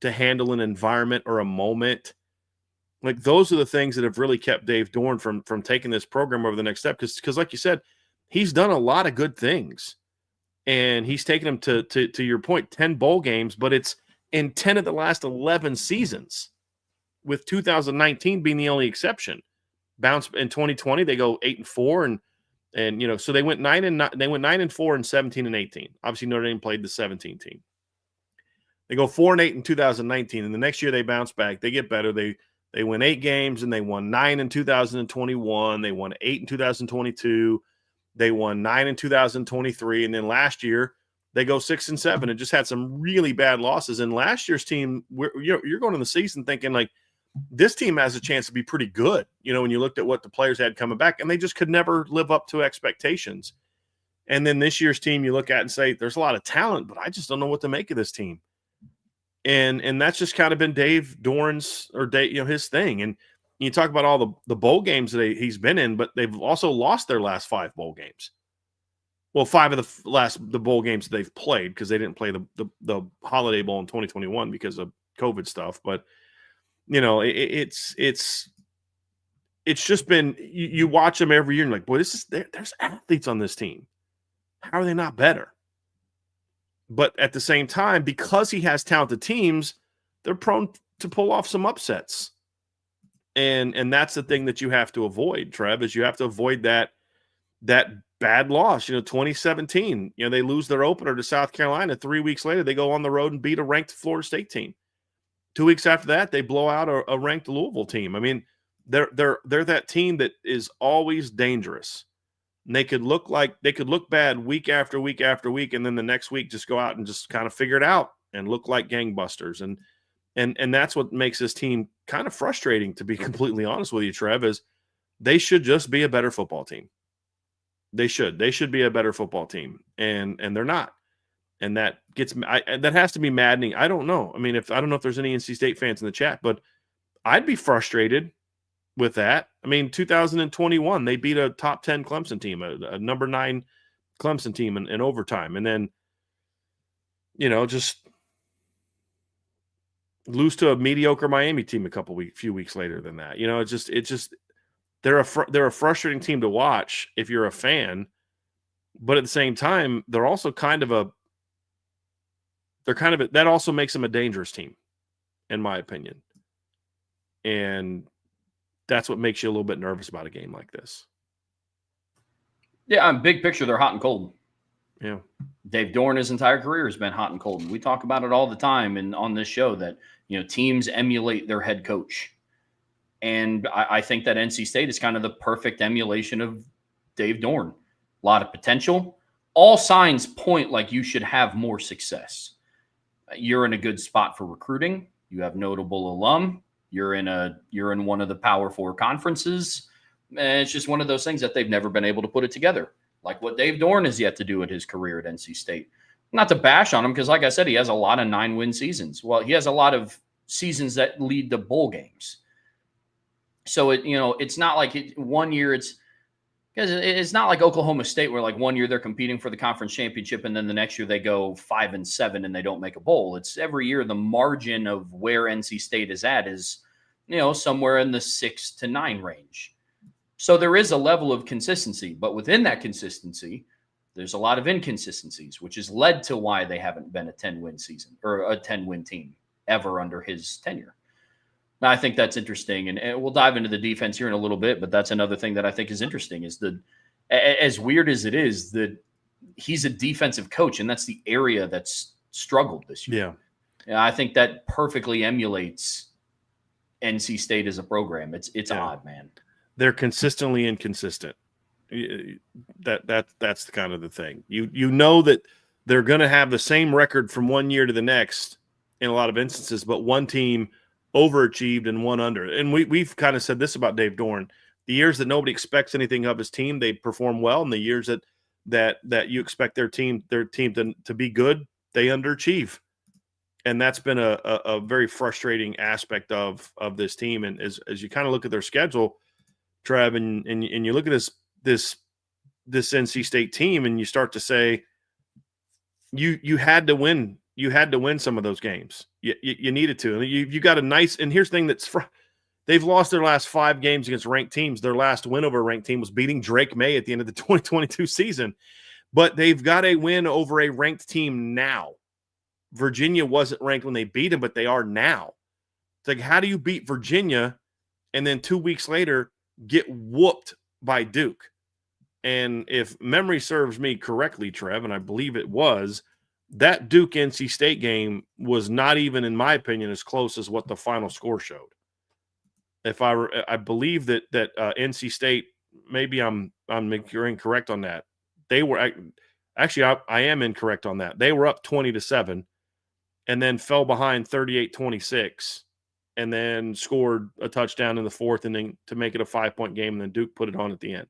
to handle an environment or a moment. Like, those are the things that have really kept Dave Dorn from taking this program over the next step. Because like you said, he's done a lot of good things. And he's taken them to your point, 10 bowl games, but it's in 10 of the last 11 seasons, with 2019 being the only exception. Bounce in 2020, they go 8-4, and so they went 9-4 in 17 and 18. Obviously, Notre Dame played the 17 team. They go 4-8 in 2019, and the next year they bounce back. They get better. They win 8 games, and they won 9 in 2021. They won 8 in 2022. They won 9 in 2023, and then last year they go 6-7 and just had some really bad losses. And last year's team, you're going in the season thinking, like, this team has a chance to be pretty good, when you looked at what the players had coming back, and they just could never live up to expectations. And then this year's team, you look at and say, there's a lot of talent, but I just don't know what to make of this team. And that's just kind of been Dave Dorn's his thing. And you talk about all the bowl games that he's been in, but they've also lost their last 5 bowl games. Well, 5 of the bowl games they've played, because they didn't play the Holiday Bowl in 2021 because of COVID stuff. But it's just been, you watch them every year and like, boy, there's athletes on this team. How are they not better? But at the same time, because he has talented teams, they're prone to pull off some upsets. And that's the thing that you have to avoid, Trev, is you have to avoid that bad loss. 2017, they lose their opener to South Carolina. 3 weeks later, they go on the road and beat a ranked Florida State team 2 weeks after that, they blow out a ranked Louisville team. I mean, they're that team that is always dangerous. And they could look bad week after week after week, and then the next week just go out and just kind of figure it out and look like gangbusters. And that's what makes this team kind of frustrating, to be completely honest with you, Trev, is they should just be a better football team. They should be a better football team, and they're not. And that that has to be maddening. I don't know. I mean, I don't know if there's any NC State fans in the chat, but I'd be frustrated with that. I mean, 2021, they beat a top 10 Clemson team, a number 9 Clemson team in overtime. And then, just lose to a mediocre Miami team a few weeks later than that. It's just they're a frustrating team to watch if you're a fan, but at the same time, they're also that also makes them a dangerous team, in my opinion. And that's what makes you a little bit nervous about a game like this. Yeah, big picture, they're hot and cold. Yeah. Dave Dorn, his entire career, has been hot and cold. And we talk about it all the time and on this show that, teams emulate their head coach. And I think that NC State is kind of the perfect emulation of Dave Dorn. A lot of potential. All signs point like you should have more success. You're in a good spot for recruiting. You have notable alum. You're in one of the Power 4 conferences. And it's just one of those things that they've never been able to put it together, like what Dave Dorn has yet to do at his career at NC State. Not to bash on him, because like I said, he has a lot of 9-win seasons. Well, he has a lot of seasons that lead to bowl games. So it's not like 1 year because it's not like Oklahoma State where like 1 year they're competing for the conference championship and then the next year they go 5-7 and they don't make a bowl. It's every year the margin of where NC State is at is, somewhere in the 6 to 9 range. So there is a level of consistency, but within that consistency, there's a lot of inconsistencies, which has led to why they haven't been a 10-win season or a 10-win team ever under his tenure. Now, I think that's interesting, and we'll dive into the defense here in a little bit, but that's another thing that I think is interesting is as weird as it is, that he's a defensive coach, and that's the area that's struggled this year. Yeah. I think that perfectly emulates NC State as a program. It's odd, man. They're consistently inconsistent. That's the kind of the thing. You know that they're going to have the same record from 1 year to the next in a lot of instances, but one team overachieved and one under. And we've kind of said this about Dave Dorn. The years that nobody expects anything of his team, they perform well. And the years that you expect their team to be good, they underachieve. And that's been a very frustrating aspect of this team. And as you kind of look at their schedule, Trev, and you look at this NC State team, and you start to say, you had to win. You had to win some of those games. You needed to. You got a nice – and here's the thing they've lost their last 5 games against ranked teams. Their last win over a ranked team was beating Drake May at the end of the 2022 season. But they've got a win over a ranked team now. Virginia wasn't ranked when they beat them, but they are now. It's like, how do you beat Virginia and then 2 weeks later get whooped by Duke? And if memory serves me correctly, Trev, and I believe it was, that Duke NC State game was not even, in my opinion, as close as what the final score showed. If I believe that NC State, maybe I'm incorrect on that. They were actually I am incorrect on that. They were up 20-7, and then fell behind 38-26, and then scored a touchdown in the fourth inning to make it a 5-point game, and then Duke put it on at the end.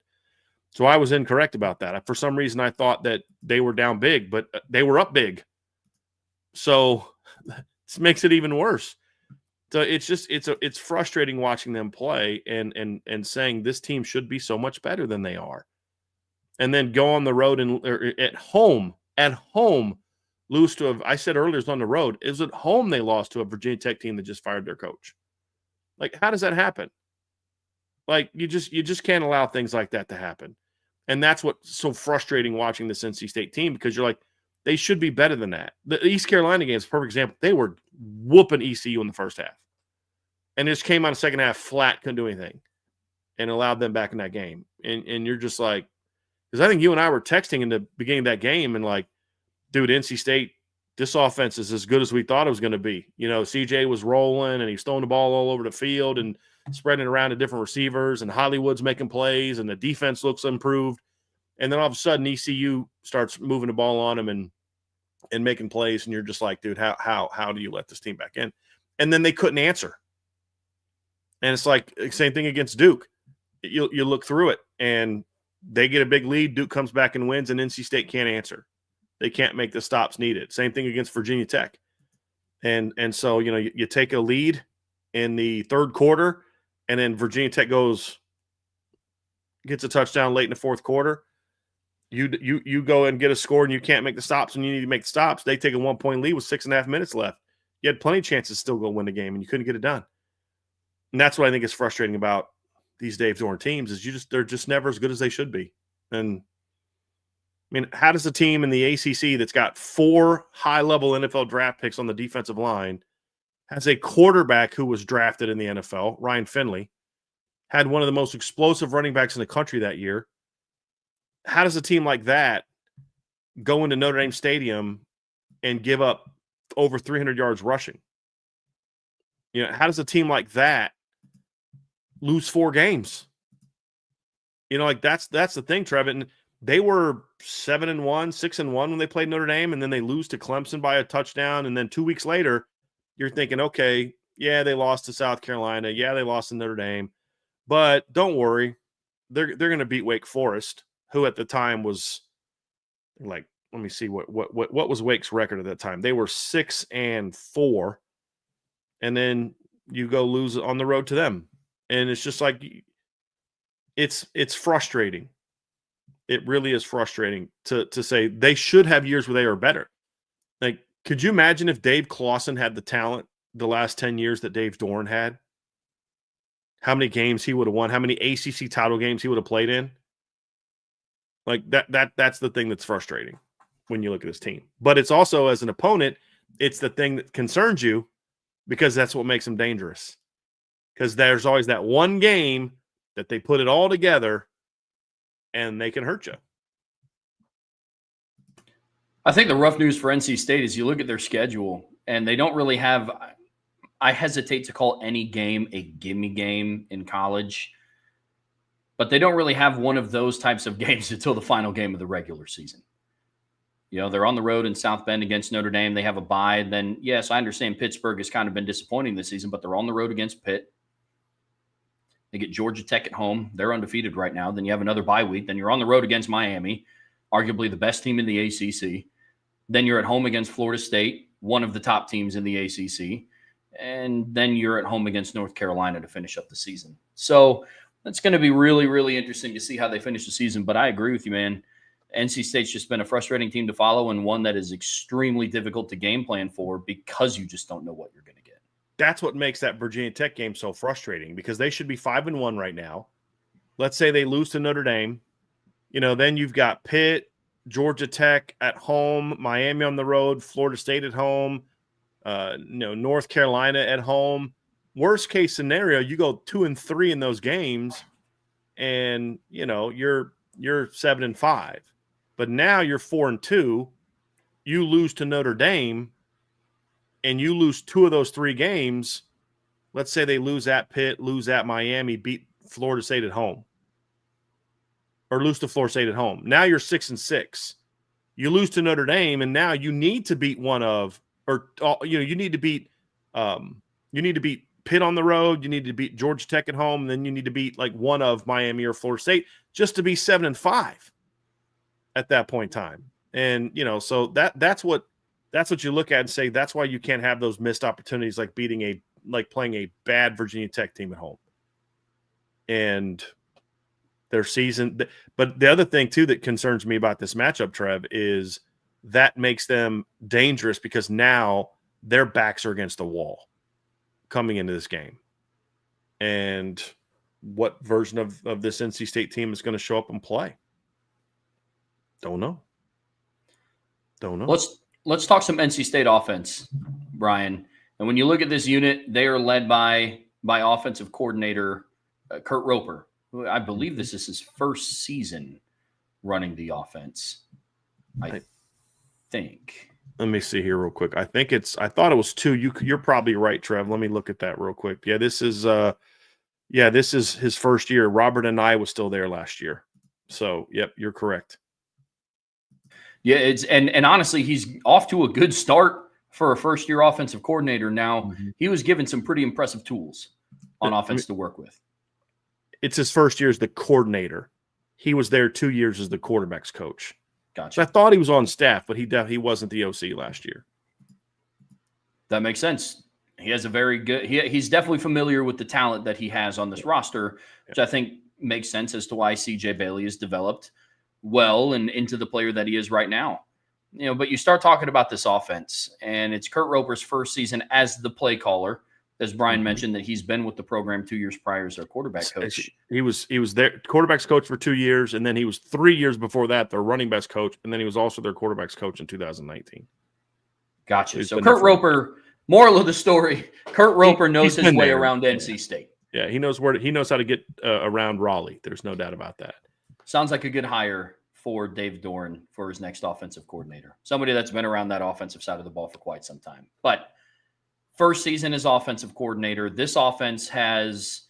So I was incorrect about that. For some reason, I thought that they were down big, but they were up big. So this makes it even worse. So it's frustrating watching them play and saying this team should be so much better than they are, and then go on the road and at home lose to I said earlier it's on the road. It was at home they lost to a Virginia Tech team that just fired their coach. Like, how does that happen? Like, you just can't allow things like that to happen. And that's what's so frustrating watching this NC State team, because you're like, they should be better than that. The East Carolina game is a perfect example. They were whooping ECU in the first half. And just came out of the second half flat, couldn't do anything, and allowed them back in that game. And you're just like, because I think you and I were texting in the beginning of that game and like, dude, NC State this offense is as good as we thought it was going to be. CJ was rolling and he's throwing the ball all over the field and spreading it around to different receivers, and Hollywood's making plays, and the defense looks improved. And then all of a sudden ECU starts moving the ball on them and making plays, and you're just like, dude, how do you let this team back in? And then they couldn't answer. And it's like same thing against Duke. You look through it, and they get a big lead. Duke comes back and wins, and NC State can't answer. They can't make the stops needed. Same thing against Virginia Tech. And so, you take a lead in the third quarter, and then Virginia Tech gets a touchdown late in the fourth quarter. You go and get a score, and you can't make the stops, and you need to make the stops. They take a 1-point lead with 6.5 minutes left. You had plenty of chances to still go win the game, and you couldn't get it done. And that's what I think is frustrating about these Dave Doran teams is they're just never as good as they should be. And how does a team in the ACC that's got 4 high-level NFL draft picks on the defensive line, has a quarterback who was drafted in the NFL, Ryan Finley, had one of the most explosive running backs in the country that year? How does a team like that go into Notre Dame Stadium and give up over 300 yards rushing? How does a team like that lose 4 games? That's the thing, Trev. And they were 7-1, 6-1 when they played Notre Dame, and then they lose to Clemson by a touchdown. And then 2 weeks later, you're thinking, okay, yeah, they lost to South Carolina. Yeah, they lost to Notre Dame. But don't worry, they're going to beat Wake Forest, who at the time was like, let me see what was Wake's record at that time. They were 6-4, and then you go lose on the road to them, and it's just like it's frustrating. It really is frustrating to say they should have years where they are better. Like, could you imagine if Dave Clawson had the talent the last 10 years that Dave Doran had? How many games he would have won? How many ACC title games he would have played in? Like that's the thing that's frustrating when you look at his team. But it's also, as an opponent, it's the thing that concerns you because that's what makes them dangerous. Because there's always that one game that they put it all together and they can hurt you. I think the rough news for NC State is you look at their schedule and they don't really have – I hesitate to call any game a gimme game in college, but they don't really have one of those types of games until the final game of the regular season. They're on the road in South Bend against Notre Dame. They have a bye. Then, yes, I understand Pittsburgh has kind of been disappointing this season, but they're on the road against Pitt. They get Georgia Tech at home. They're undefeated right now. Then you have another bye week. Then you're on the road against Miami, arguably the best team in the ACC. Then you're at home against Florida State, one of the top teams in the ACC. And then you're at home against North Carolina to finish up the season. So it's going to be really, really interesting to see how they finish the season. But I agree with you, man. NC State's just been a frustrating team to follow and one that is extremely difficult to game plan for because you just don't know what you're going to get. That's what makes that Virginia Tech game so frustrating because they should be 5-1 right now. Let's say they lose to Notre Dame. Then you've got Pitt, Georgia Tech at home, Miami on the road, Florida State at home, North Carolina at home. Worst case scenario, you go 2-3 in those games, and you're 7-5. But now you're 4-2. You lose to Notre Dame, and you lose 2 of those 3 games. Let's say they lose at Pitt, lose at Miami, beat Florida State at home, or lose to Florida State at home. Now you're 6-6. You lose to Notre Dame, and now you need to beat you need to beat Pitt on the road. You need to beat Georgia Tech at home, and then you need to beat like one of Miami or Florida State just to be 7-5 at that point in time. And so that's what you look at and say that's why you can't have those missed opportunities like playing a bad Virginia Tech team at home. And their season, but the other thing too that concerns me about this matchup, Trev, is that makes them dangerous because now their backs are against the wall coming into this game. And what version of this NC State team is going to show up and play? Don't know. Let's talk some NC State offense, Brian. And when you look at this unit, they are led by offensive coordinator Kurt Roper, who I believe this is his first season running the offense. I think. Let me see here real quick. I thought it was 2. You're probably right, Trev. Let me look at that real quick. Yeah, this is his first year. Robert and I was still there last year. So, yep, you're correct. Yeah, and honestly, he's off to a good start for a first-year offensive coordinator. Now, he was given some pretty impressive tools on offense to work with. It's his first year as the coordinator. He was there 2 years as the quarterback's coach. Gotcha. So I thought he was on staff, but he wasn't the OC last year. That makes sense. He has a very good. He's definitely familiar with the talent that he has on this roster, which I think makes sense as to why CJ Bailey has developed well and into the player that he is right now. But you start talking about this offense, and it's Kurt Roper's first season as the play caller. As Brian mentioned, that he's been with the program 2 years prior as their quarterback coach. He was their quarterback's coach for 2 years, and then he was 3 years before that their running backs coach, and then he was also their quarterback's coach in 2019. Gotcha. So Kurt Roper, moral of the story, Kurt Roper knows his way around NC State. Yeah, he knows how to get around Raleigh. There's no doubt about that. Sounds like a good hire for Dave Doran for his next offensive coordinator. Somebody that's been around that offensive side of the ball for quite some time. But first season as offensive coordinator, this offense has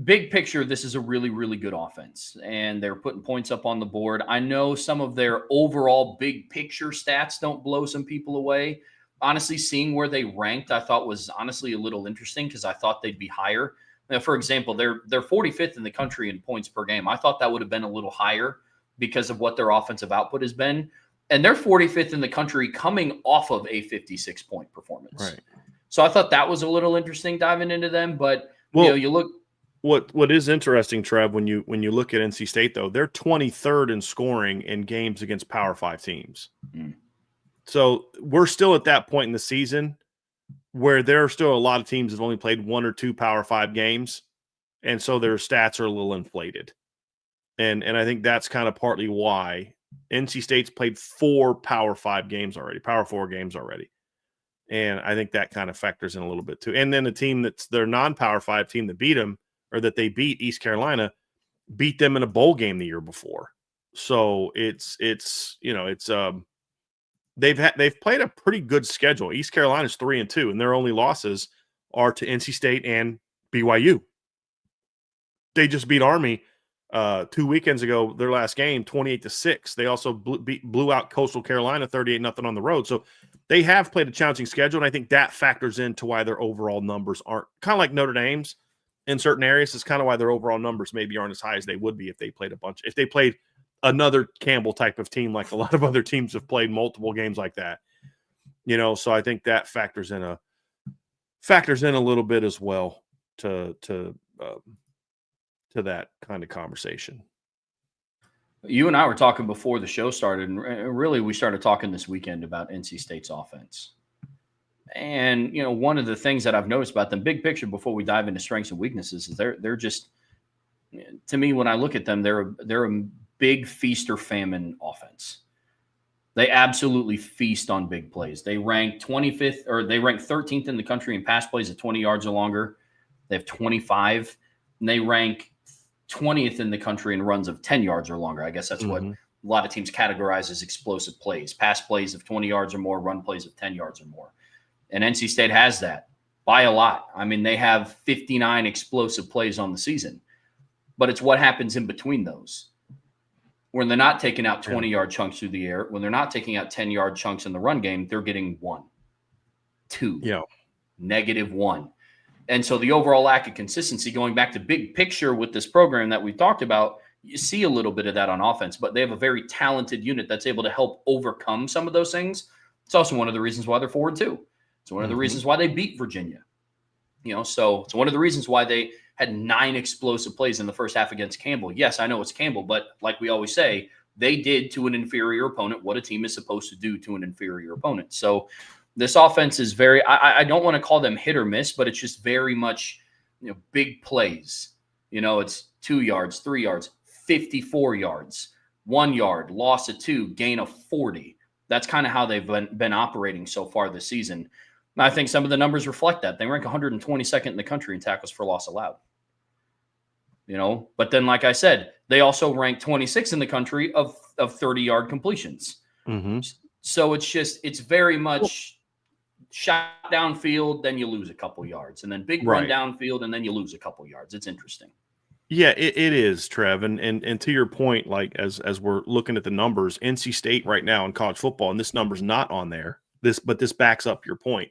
big picture. This is a really, really good offense, and they're putting points up on the board. I know some of their overall big picture stats don't blow some people away. Honestly, seeing where they ranked, I thought was honestly a little interesting because I thought they'd be higher. Now, for example, they're 45th in the country in points per game. I thought that would have been a little higher because of what their offensive output has been. And they're 45th in the country coming off of a 56-point performance. Right. So I thought that was a little interesting diving into them. But, you look. What is interesting, Trev, when you look at NC State, though, they're 23rd in scoring in games against Power 5 teams. So we're still at that point in the season where there are still a lot of teams that have only played 1 or 2 Power 5 games. And so their stats are a little inflated. And I think that's kind of partly why NC State's played 4 Power 5 games already, Power 4 games already. And I think that kind of factors in a little bit too. And then the team that's their non-Power 5 team that beat them, or that they beat, East Carolina, beat them in a bowl game the year before. So they've played a pretty good schedule. East Carolina's 3-2, and their only losses are to NC State and BYU. They just beat Army 2 weekends ago, their last game, 28-6. They also blew out Coastal Carolina 38-0 on the road. So they have played a challenging schedule, and I think that factors into why their overall numbers aren't kind of like Notre Dame's in certain areas. It's kind of why their overall numbers maybe aren't as high as they would be if they played another Campbell type of team, like a lot of other teams have played multiple games like that. So I think that factors in a little bit as well to that kind of conversation. You and I were talking before the show started, and really we started talking this weekend about NC State's offense. And, one of the things that I've noticed about them, big picture, before we dive into strengths and weaknesses, is they're just, to me, when I look at them, they're a big feast or famine offense. They absolutely feast on big plays. They rank 25th, or they rank 13th in the country in pass plays at 20 yards or longer. They have 25, and they rank 20th in the country in runs of 10 yards or longer. I guess that's what a lot of teams categorize as explosive plays. Pass plays of 20 yards or more, run plays of 10 yards or more. And NC State has that by a lot. I mean, they have 59 explosive plays on the season. But it's what happens in between those. When they're not taking out 20-yard chunks through the air, when they're not taking out 10-yard chunks in the run game, they're getting 1, 2, -1. And so the overall lack of consistency, going back to big picture with this program that we've talked about, you see a little bit of that on offense, but they have a very talented unit that's able to help overcome some of those things. It's also one of the reasons why they're 4-2. It's one of the reasons why they beat Virginia. So it's one of the reasons why they had 9 explosive plays in the first half against Campbell. Yes, I know it's Campbell, but like we always say, they did to an inferior opponent what a team is supposed to do to an inferior opponent. So this offense is very, I don't want to call them hit or miss, but it's just very much, big plays. It's 2 yards, 3 yards, 54 yards, 1 yard, loss of 2, gain of 40. That's kind of how they've been operating so far this season. And I think some of the numbers reflect that. They rank 122nd in the country in tackles for loss allowed. But then, like I said, they also rank 26th in the country of 30-yard completions. So it's very much shot downfield, then you lose a couple yards, and then big run downfield, and then you lose a couple yards. It's interesting. Yeah, it is, Trev. And to your point, like as we're looking at the numbers, NC State right now in college football, and this number's not on there, but this backs up your point.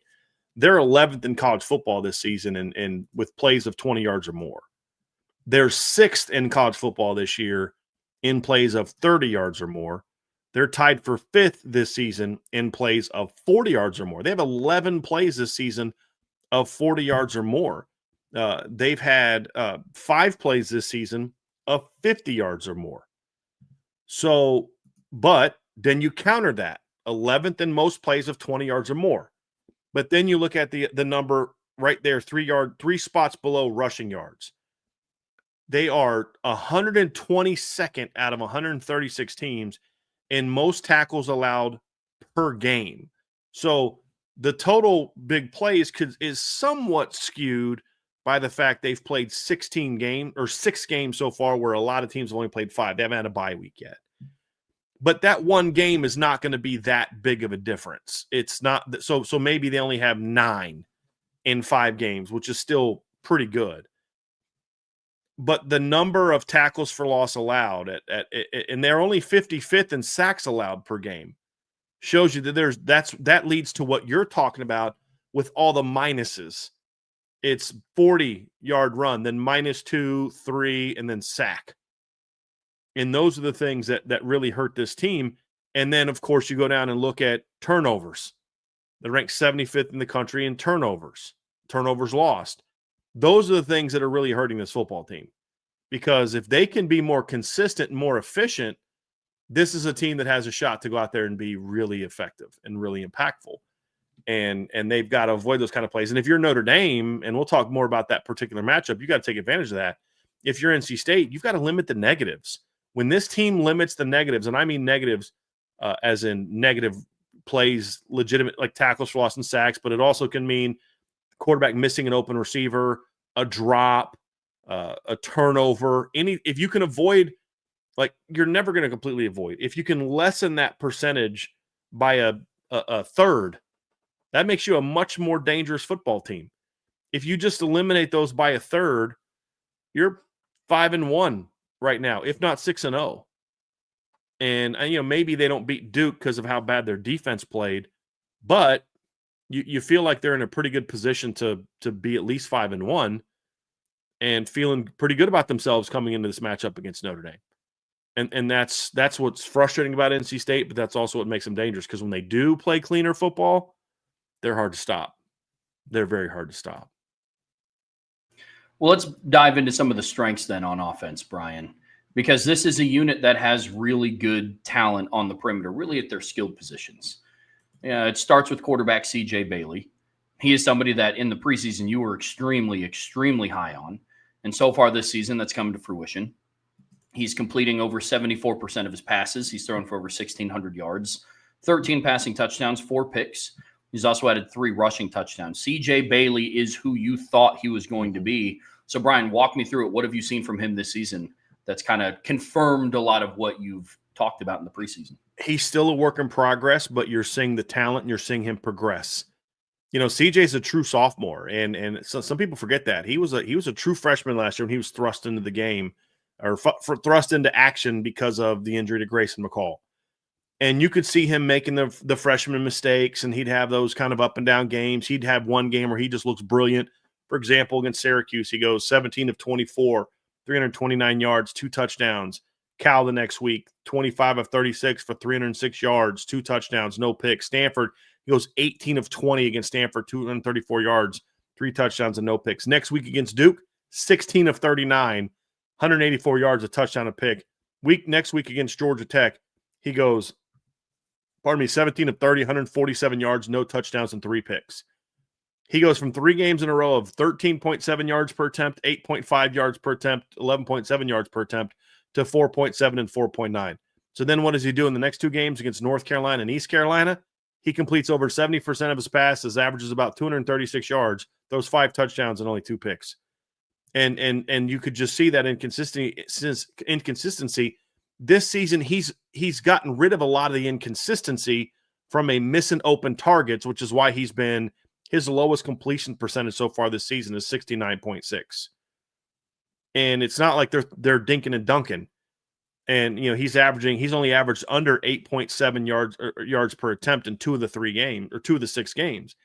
They're 11th in college football this season and with plays of 20 yards or more. They're 6th in college football this year in plays of 30 yards or more. They're tied for 5th this season in plays of 40 yards or more. They have 11 plays this season of 40 yards or more. They've had 5 plays this season of 50 yards or more. So, but then you counter that 11th in most plays of 20 yards or more. But then you look at the number right there, 3 spots below rushing yards. They are 122nd out of 136 teams in most tackles allowed per game. So the total big plays is somewhat skewed by the fact they've played 6 games so far, where a lot of teams have only played 5. They haven't had a bye week yet. But that one game is not going to be that big of a difference. It's not so maybe they only have 9 in 5 games, which is still pretty good. But the number of tackles for loss allowed and they're only 55th in sacks allowed per game shows you that that leads to what you're talking about with all the minuses. It's 40-yard run, then -2, 3, and then sack. And those are the things that really hurt this team. And then, of course, you go down and look at turnovers. They're ranked 75th in the country in turnovers lost. Those are the things that are really hurting this football team. Because if they can be more consistent and more efficient, this is a team that has a shot to go out there and be really effective and really impactful. And they've got to avoid those kind of plays. And if you're Notre Dame, and we'll talk more about that particular matchup, you got to take advantage of that. If you're NC State, you've got to limit the negatives. When this team limits the negatives, and I mean negatives as in negative plays, legitimate like tackles for loss and sacks, but it also can mean quarterback missing an open receiver, a drop, a turnover. If you can avoid, like, you're never going to completely avoid. If you can lessen that percentage by a third, that makes you a much more dangerous football team. If you just eliminate those by a third, you're 5-1 right now, if not 6-0. And maybe they don't beat Duke because of how bad their defense played, but you feel like they're in a pretty good position to be at least 5-1 and feeling pretty good about themselves coming into this matchup against Notre Dame. And that's what's frustrating about NC State, but that's also what makes them dangerous, because when they do play cleaner football, they're hard to stop. They're very hard to stop. Well, let's dive into some of the strengths then on offense, Brian, because this is a unit that has really good talent on the perimeter, really at their skilled positions. It starts with quarterback CJ Bailey. He is somebody that in the preseason you were extremely, extremely high on. And so far this season, that's come to fruition. He's completing over 74% of his passes. He's thrown for over 1,600 yards, 13 passing touchdowns, 4 picks. He's also added 3 rushing touchdowns. CJ Bailey is who you thought he was going to be. So, Brian, walk me through it. What have you seen from him this season that's kind of confirmed a lot of what you've talked about in the preseason? He's still a work in progress, but you're seeing the talent and you're seeing him progress. CJ's a true sophomore, and so some people forget that. He was a true freshman last year when he was thrust into the game, or thrust into action because of the injury to Grayson McCall. And you could see him making the freshman mistakes, and he'd have those kind of up and down games. He'd have one game where he just looks brilliant. For example, against Syracuse, he goes 17 of 24, 329 yards, 2 touchdowns. Cal the next week, 25 of 36 for 306 yards, 2 touchdowns, no picks. Stanford, he goes 18 of 20 against Stanford, 234 yards, 3 touchdowns and no picks. Next week against Duke, 16 of 39, 184 yards, a touchdown, a pick. Next week against Georgia Tech, he goes 17 of 30, 147 yards, no touchdowns, and 3 picks. He goes from 3 games in a row of 13.7 yards per attempt, 8.5 yards per attempt, 11.7 yards per attempt, to 4.7 and 4.9. So then what does he do in the next 2 games against North Carolina and East Carolina? He completes over 70% of his passes, averages about 236 yards, throws 5 touchdowns and only 2 picks. And you could just see that inconsistency. This season, he's gotten rid of a lot of the inconsistency from a missing open targets, which is why his lowest completion percentage so far this season is 69.6. And it's not like they're dinking and dunking. And he's only averaged under 8.7 yards per attempt in 2 of the 6 games.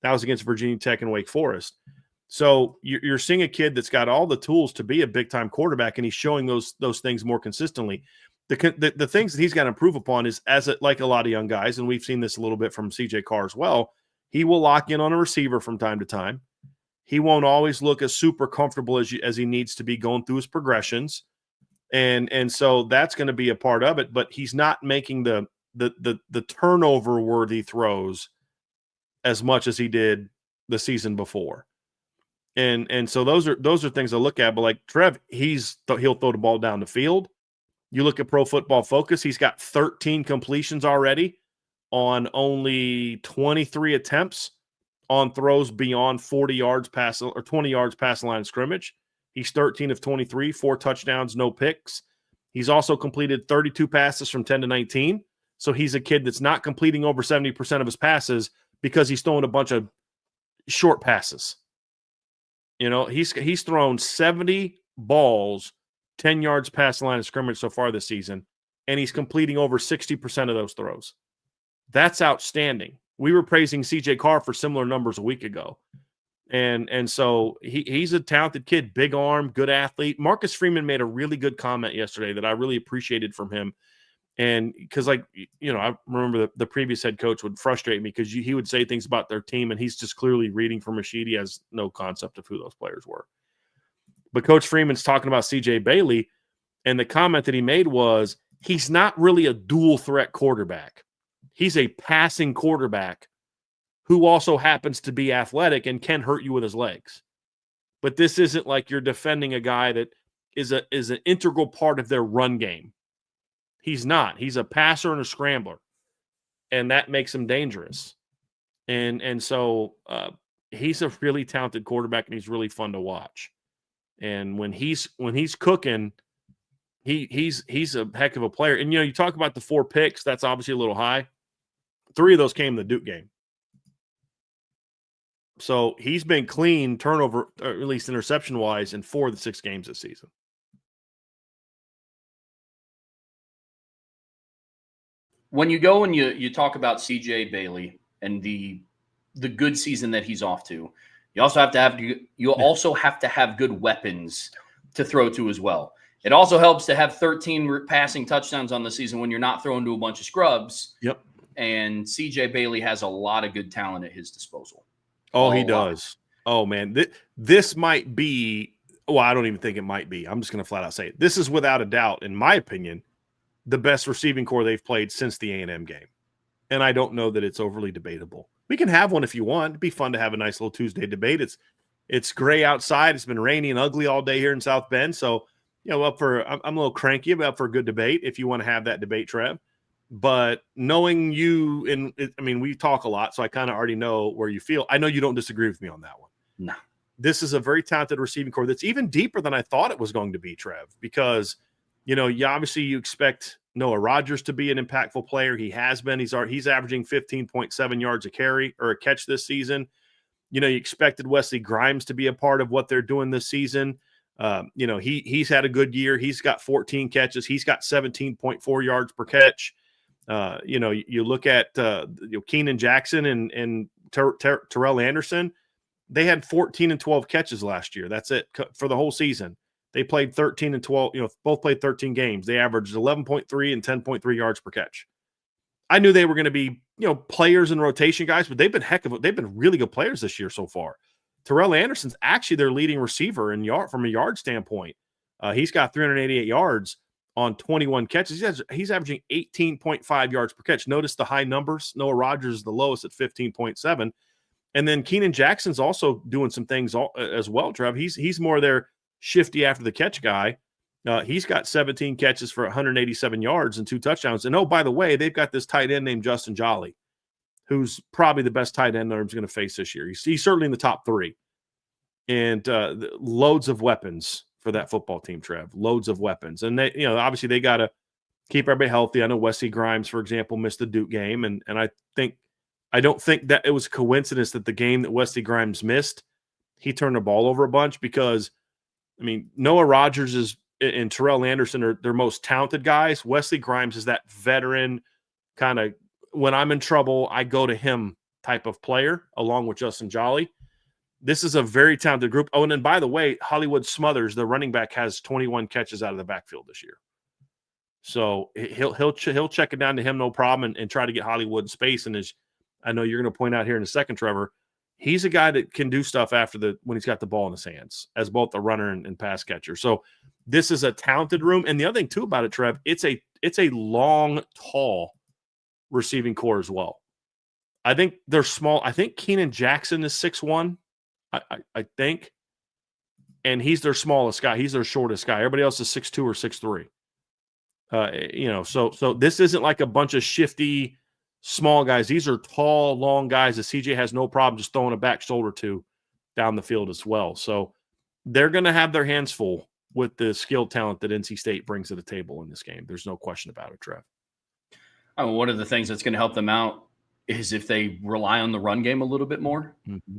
That was against Virginia Tech and Wake Forest. So you're seeing a kid that's got all the tools to be a big time quarterback, and he's showing those things more consistently. The things that he's got to improve upon is, like a lot of young guys, and we've seen this a little bit from CJ Carr as well, he will lock in on a receiver from time to time. He won't always look as super comfortable as he needs to be going through his progressions. And so that's going to be a part of it, but he's not making the turnover worthy throws as much as he did the season before. And so those are things I look at, but like Trev, he'll throw the ball down the field. You look at Pro Football Focus, he's got 13 completions already on only 23 attempts on throws beyond 40 yards past or 20 yards past the line of scrimmage. He's 13 of 23, 4 touchdowns, no picks. He's also completed 32 passes from 10 to 19. So he's a kid that's not completing over 70% of his passes because he's throwing a bunch of short passes. He's thrown 70 balls 10 yards past the line of scrimmage so far this season, and he's completing over 60% of those throws. That's outstanding. We were praising CJ Carr for similar numbers a week ago. And so he's a talented kid, big arm, good athlete. Marcus Freeman made a really good comment yesterday that I really appreciated from him. And because, I remember the previous head coach would frustrate me because he would say things about their team, and he's just clearly reading from a sheet. He has no concept of who those players were. But Coach Freeman's talking about CJ Bailey, and the comment that he made was he's not really a dual threat quarterback. He's a passing quarterback who also happens to be athletic and can hurt you with his legs. But this isn't like you're defending a guy that is an integral part of their run game. He's not. He's a passer and a scrambler, and that makes him dangerous. And so he's a really talented quarterback, and he's really fun to watch. And when he's cooking, he's a heck of a player. And you talk about the 4 picks, that's obviously a little high. 3 of those came in the Duke game. So he's been clean turnover, or at least interception-wise, in 4 of the 6 games this season. When you go and you talk about CJ Bailey and the good season that he's off to, you also have to have good weapons to throw to as well. It also helps to have 13 passing touchdowns on the season when you're not throwing to a bunch of scrubs. Yep. And CJ Bailey has a lot of good talent at his disposal. Oh, he does. Oh, man. This might be – well, I don't even think it might be. I'm just going to flat out say it. This is without a doubt, in my opinion, the best receiving core they've played since the A&M game. And I don't know that it's overly debatable. We can have one if you want. It'd be fun to have a nice little Tuesday debate. It's gray outside. It's been rainy and ugly all day here in South Bend. So, I'm a little cranky, but up for a good debate if you want to have that debate, Trev. But knowing you, we talk a lot, so I kind of already know where you feel. I know you don't disagree with me on that one. No. This is a very talented receiving core that's even deeper than I thought it was going to be, Trev, because, you expect Noah Rogers to be an impactful player. He has been. He's averaging 15.7 yards a carry or a catch this season. You expected Wesley Grimes to be a part of what they're doing this season. He's had a good year. He's got 14 catches. He's got 17.4 yards per catch. You look at Keenan Jackson and Terrell Anderson. They had 14 and 12 catches last year. That's it for the whole season. They played 13 and 12. Both played 13 games. They averaged 11.3 and 10.3 yards per catch. I knew they were going to be players in rotation guys, but they've been really good players this year so far. Terrell Anderson's actually their leading receiver from a yard standpoint. He's got 388 yards on 21 catches. He's averaging 18.5 yards per catch. Notice the high numbers. Noah Rogers is the lowest at 15.7. And then Keenan Jackson's also doing some things as well, Trev. He's more their shifty after the catch guy. He's got 17 catches for 187 yards and 2 touchdowns. And, oh, by the way, they've got this tight end named Justin Jolly, who's probably the best tight end Notre Dame's going to face this year. He's certainly in the top 3. And loads of weapons for that football team, Trev. Loads of weapons. And they, obviously they got to keep everybody healthy. I know Wesley Grimes, for example, missed the Duke game, and I don't think that it was a coincidence that the game that Wesley Grimes missed, he turned the ball over a bunch because, I mean, Noah Rogers and Terrell Anderson are their most talented guys. Wesley Grimes is that veteran kind of, when I'm in trouble, I go to him type of player, along with Justin Jolly. This is a very talented group. Oh, and then by the way, Hollywood Smothers, the running back, has 21 catches out of the backfield this year. So he'll check it down to him, no problem, and try to get Hollywood in space. And as I know you're going to point out here in a second, Trevor, he's a guy that can do stuff when he's got the ball in his hands as both a runner and pass catcher. So this is a talented room. And the other thing too about it, Trev, it's a long, tall receiving core as well. I think they're small. I think Keenan Jackson is 6'1", I think. And he's their smallest guy. He's their shortest guy. Everybody else is 6'2" or 6'3". So this isn't like a bunch of shifty small guys. These are tall, long guys that CJ has no problem just throwing a back shoulder to down the field as well. So they're going to have their hands full with the skilled talent that NC State brings to the table in this game. There's no question about it, Trev. One of the things that's going to help them out is if they rely on the run game a little bit more. Mm-hmm.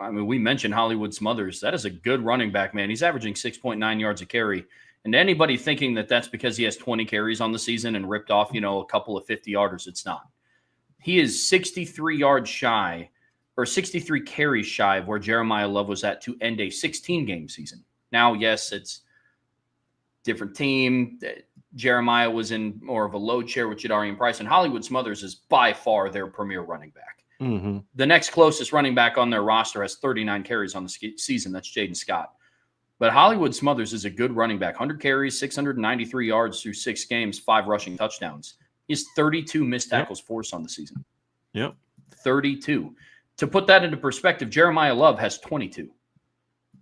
I mean, we mentioned Hollywood Smothers. That is a good running back, man. He's averaging 6.9 yards a carry. And anybody thinking that that's because he has 20 carries on the season and ripped off, a couple of 50-yarders, it's not. He is 63 yards shy, or 63 carries shy of where Jeremiah Love was at to end a 16-game season. Now, yes, it's different team. Jeremiah was in more of a load share with Jadarian Price, and Hollywood Smothers is by far their premier running back. Mm-hmm. The next closest running back on their roster has 39 carries on the season. That's Jaden Scott. But Hollywood Smothers is a good running back. 100 carries, 693 yards through 6 games, 5 rushing touchdowns. He has 32 missed tackles forced on the season. Yep. 32. To put that into perspective, Jeremiah Love has 22.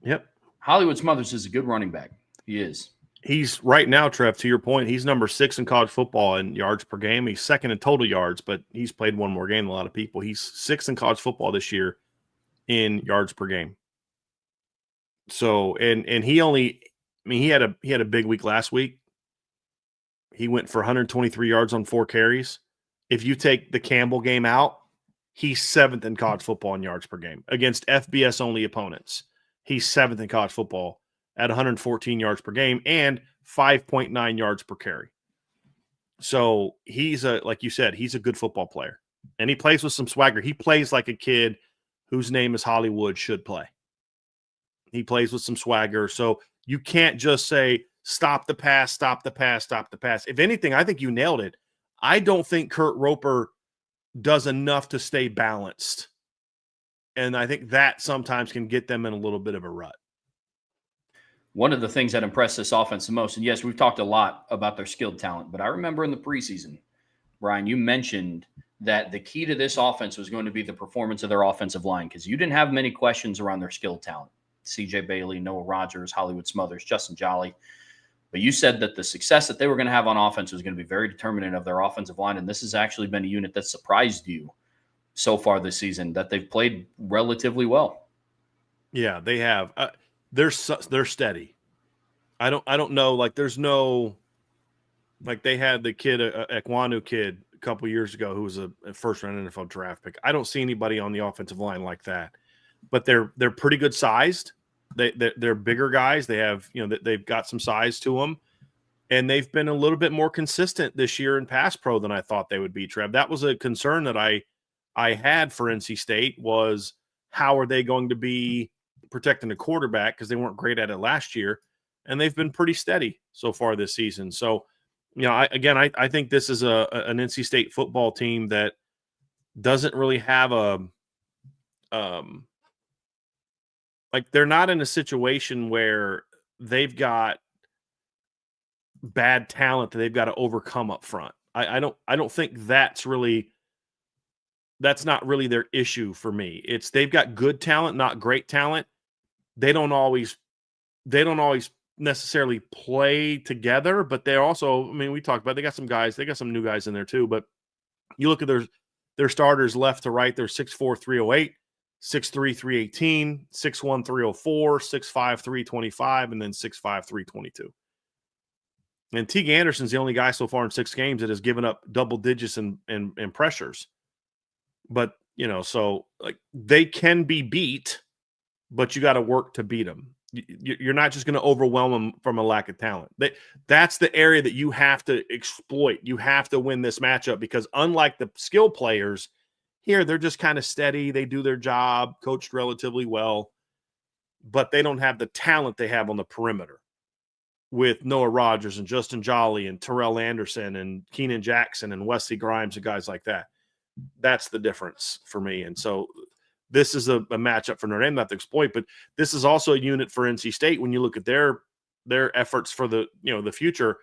Yep. Hollywood Smothers is a good running back. He is. He's right now, Trev, to your point, he's number 6 in college football in yards per game. He's second in total yards, but he's played one more game than a lot of people. He's 6th in college football this year in yards per game. So, and he had a big week last week. He went for 123 yards on 4 carries. If you take the Campbell game out, he's 7th in college football in yards per game against FBS only opponents. He's 7th in college football at 114 yards per game and 5.9 yards per carry. So like you said, he's a good football player, and he plays with some swagger. He plays like a kid whose name is Hollywood should play. He plays with some swagger. So you can't just say, stop the pass, stop the pass, stop the pass. If anything, I think you nailed it. I don't think Kurt Roper does enough to stay balanced. And I think that sometimes can get them in a little bit of a rut. One of the things that impressed this offense the most, and yes, we've talked a lot about their skilled talent, but I remember in the preseason, Brian, you mentioned that the key to this offense was going to be the performance of their offensive line, because you didn't have many questions around their skilled talent. CJ Bailey, Noah Rogers, Hollywood Smothers, Justin Jolly. But you said that the success that they were going to have on offense was going to be very determinant of their offensive line, and this has actually been a unit that surprised you so far this season, that they've played relatively well. Yeah, they have. They're steady. I don't know. Like, there's no, like, they had the kid, Ekwonu kid, a couple years ago who was a first-round NFL draft pick. I don't see anybody on the offensive line like that. But they're pretty good sized. They're bigger guys. They have, they've got some size to them, and they've been a little bit more consistent this year in pass pro than I thought they would be, Trev. That was a concern that I had for NC State, was how are they going to be protecting the quarterback, because they weren't great at it last year, and they've been pretty steady so far this season. So, I think this is an NC State football team that doesn't really have like, they're not in a situation where they've got bad talent that they've got to overcome up front. I don't think that's not really their issue for me. It's they've got good talent, not great talent. They don't always necessarily play together, but they're also, we talked about, they got some new guys in there too, but you look at their starters left to right, they're 6'4", 308. 6'3", 318, 6'1", 304, 6'5", 325, and then 6'5", 322. And Teague Anderson's the only guy so far in 6 games that has given up double digits in pressures. But, so like they can be beat, but you got to work to beat them. You're not just going to overwhelm them from a lack of talent. That's the area that you have to exploit. You have to win this matchup because unlike the skill players here, they're just kind of steady. They do their job, coached relatively well, but they don't have the talent they have on the perimeter with Noah Rogers and Justin Jolly and Terrell Anderson and Keenan Jackson and Wesley Grimes and guys like that. That's the difference for me. And so this is a matchup for Notre Dame not to exploit, but this is also a unit for NC State. When you look at their efforts for the future,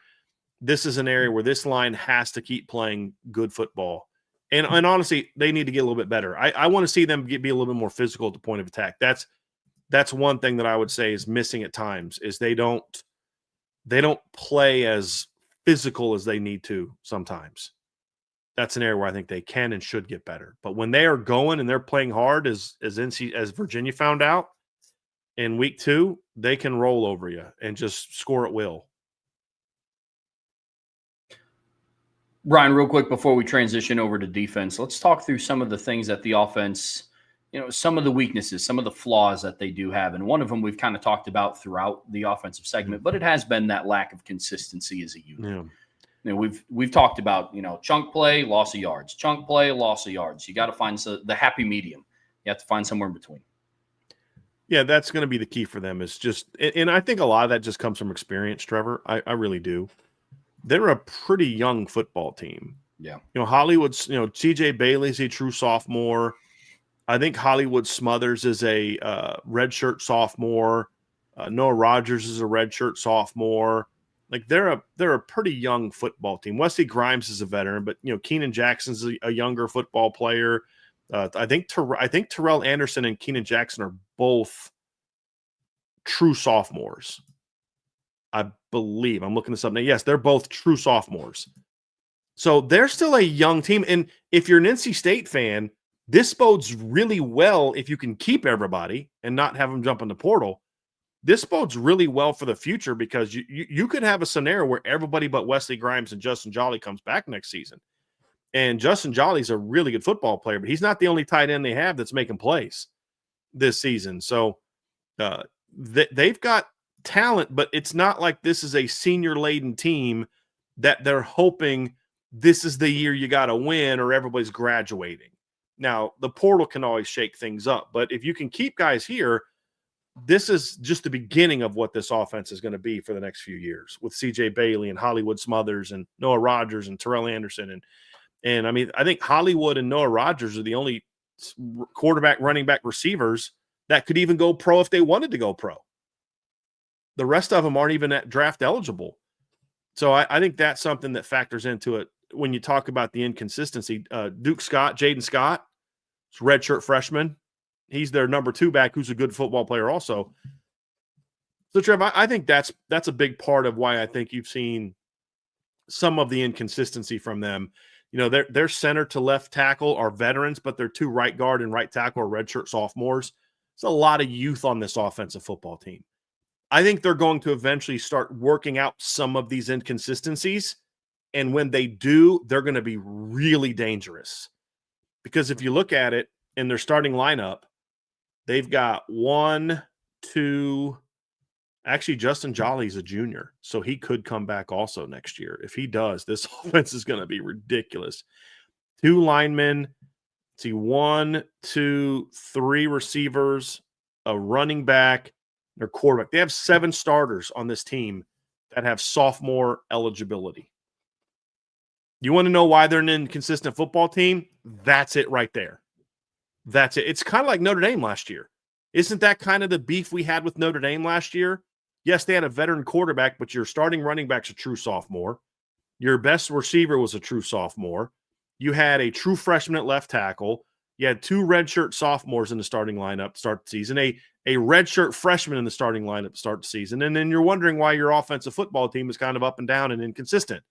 this is an area where this line has to keep playing good football. And honestly, they need to get a little bit better. I want to see them be a little bit more physical at the point of attack. That's one thing that I would say is missing at times is they don't play as physical as they need to sometimes. That's an area where I think they can and should get better. But when they are going and they're playing hard, as Virginia found out in week 2, they can roll over you and just score at will. Brian, real quick before we transition over to defense, let's talk through some of the things that the offense, some of the weaknesses, some of the flaws that they do have. And one of them we've kind of talked about throughout the offensive segment, but it has been that lack of consistency as a unit. Yeah. We've talked about, chunk play, loss of yards, chunk play, loss of yards. You got to find the happy medium. You have to find somewhere in between. Yeah, that's going to be the key for them is just, and I think a lot of that just comes from experience, Trevor. I really do. They're a pretty young football team. Yeah. Hollywood's, TJ Bailey's a true sophomore. I think Hollywood Smothers is a redshirt sophomore. Noah Rogers is a redshirt sophomore. Like they're a pretty young football team. Wesley Grimes is a veteran, but Keenan Jackson's a younger football player. I think Terrell Anderson and Keenan Jackson are both true sophomores. I believe I'm looking this up now. Yes, they're both true sophomores. So they're still a young team. And if you're an NC State fan, this bodes really well if you can keep everybody and not have them jump in the portal. This bodes really well for the future because you could have a scenario where everybody but Wesley Grimes and Justin Jolly comes back next season. And Justin Jolly's a really good football player, but he's not the only tight end they have that's making plays this season. So they've got talent, but it's not like this is a senior-laden team that they're hoping this is the year you got to win or everybody's graduating. Now, the portal can always shake things up, but if you can keep guys here, this is just the beginning of what this offense is going to be for the next few years with CJ Bailey and Hollywood Smothers and Noah Rogers and Terrell Anderson. And I mean, I think Hollywood and Noah Rogers are the only quarterback, running back, receivers that could even go pro if they wanted to go pro. The rest of them aren't even at draft eligible. So I think that's something that factors into it when you talk about the inconsistency. Jaden Scott, redshirt freshman. He's their number 2 back who's a good football player also. So, Trev, I think that's a big part of why I think you've seen some of the inconsistency from them. Their center to left tackle are veterans, but their 2 right guard and right tackle are redshirt sophomores. There's a lot of youth on this offensive football team. I think they're going to eventually start working out some of these inconsistencies. And when they do, they're going to be really dangerous. Because if you look at it in their starting lineup, they've got 1, 2, actually Justin Jolly's a junior, so he could come back also next year. If he does, this offense is going to be ridiculous. 2 linemen, 1, 2, 3 receivers, a running back, their quarterback. They have 7 starters on this team that have sophomore eligibility. You want to know why they're an inconsistent football team? That's it right there. That's it. It's kind of like Notre Dame last year. Isn't that kind of the beef we had with Notre Dame last year? Yes, they had a veteran quarterback, but your starting running back's a true sophomore. Your best receiver was a true sophomore. You had a true freshman at left tackle. You had 2 redshirt sophomores in the starting lineup to start the season, a redshirt freshman in the starting lineup to start the season, and then you're wondering why your offensive football team is kind of up and down and inconsistent.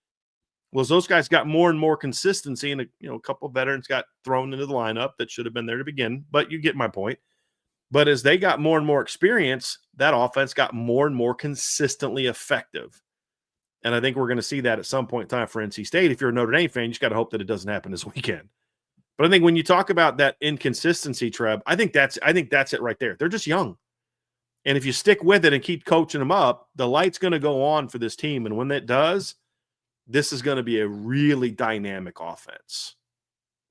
Well, those guys got more and more consistency, and a couple of veterans got thrown into the lineup that should have been there to begin, but you get my point. But as they got more and more experience, that offense got more and more consistently effective. And I think we're going to see that at some point in time for NC State. If you're a Notre Dame fan, you just got to hope that it doesn't happen this weekend. But I think when you talk about that inconsistency, Trev, I think that's it right there. They're just young. And if you stick with it and keep coaching them up, the light's going to go on for this team. And when that does, this is going to be a really dynamic offense.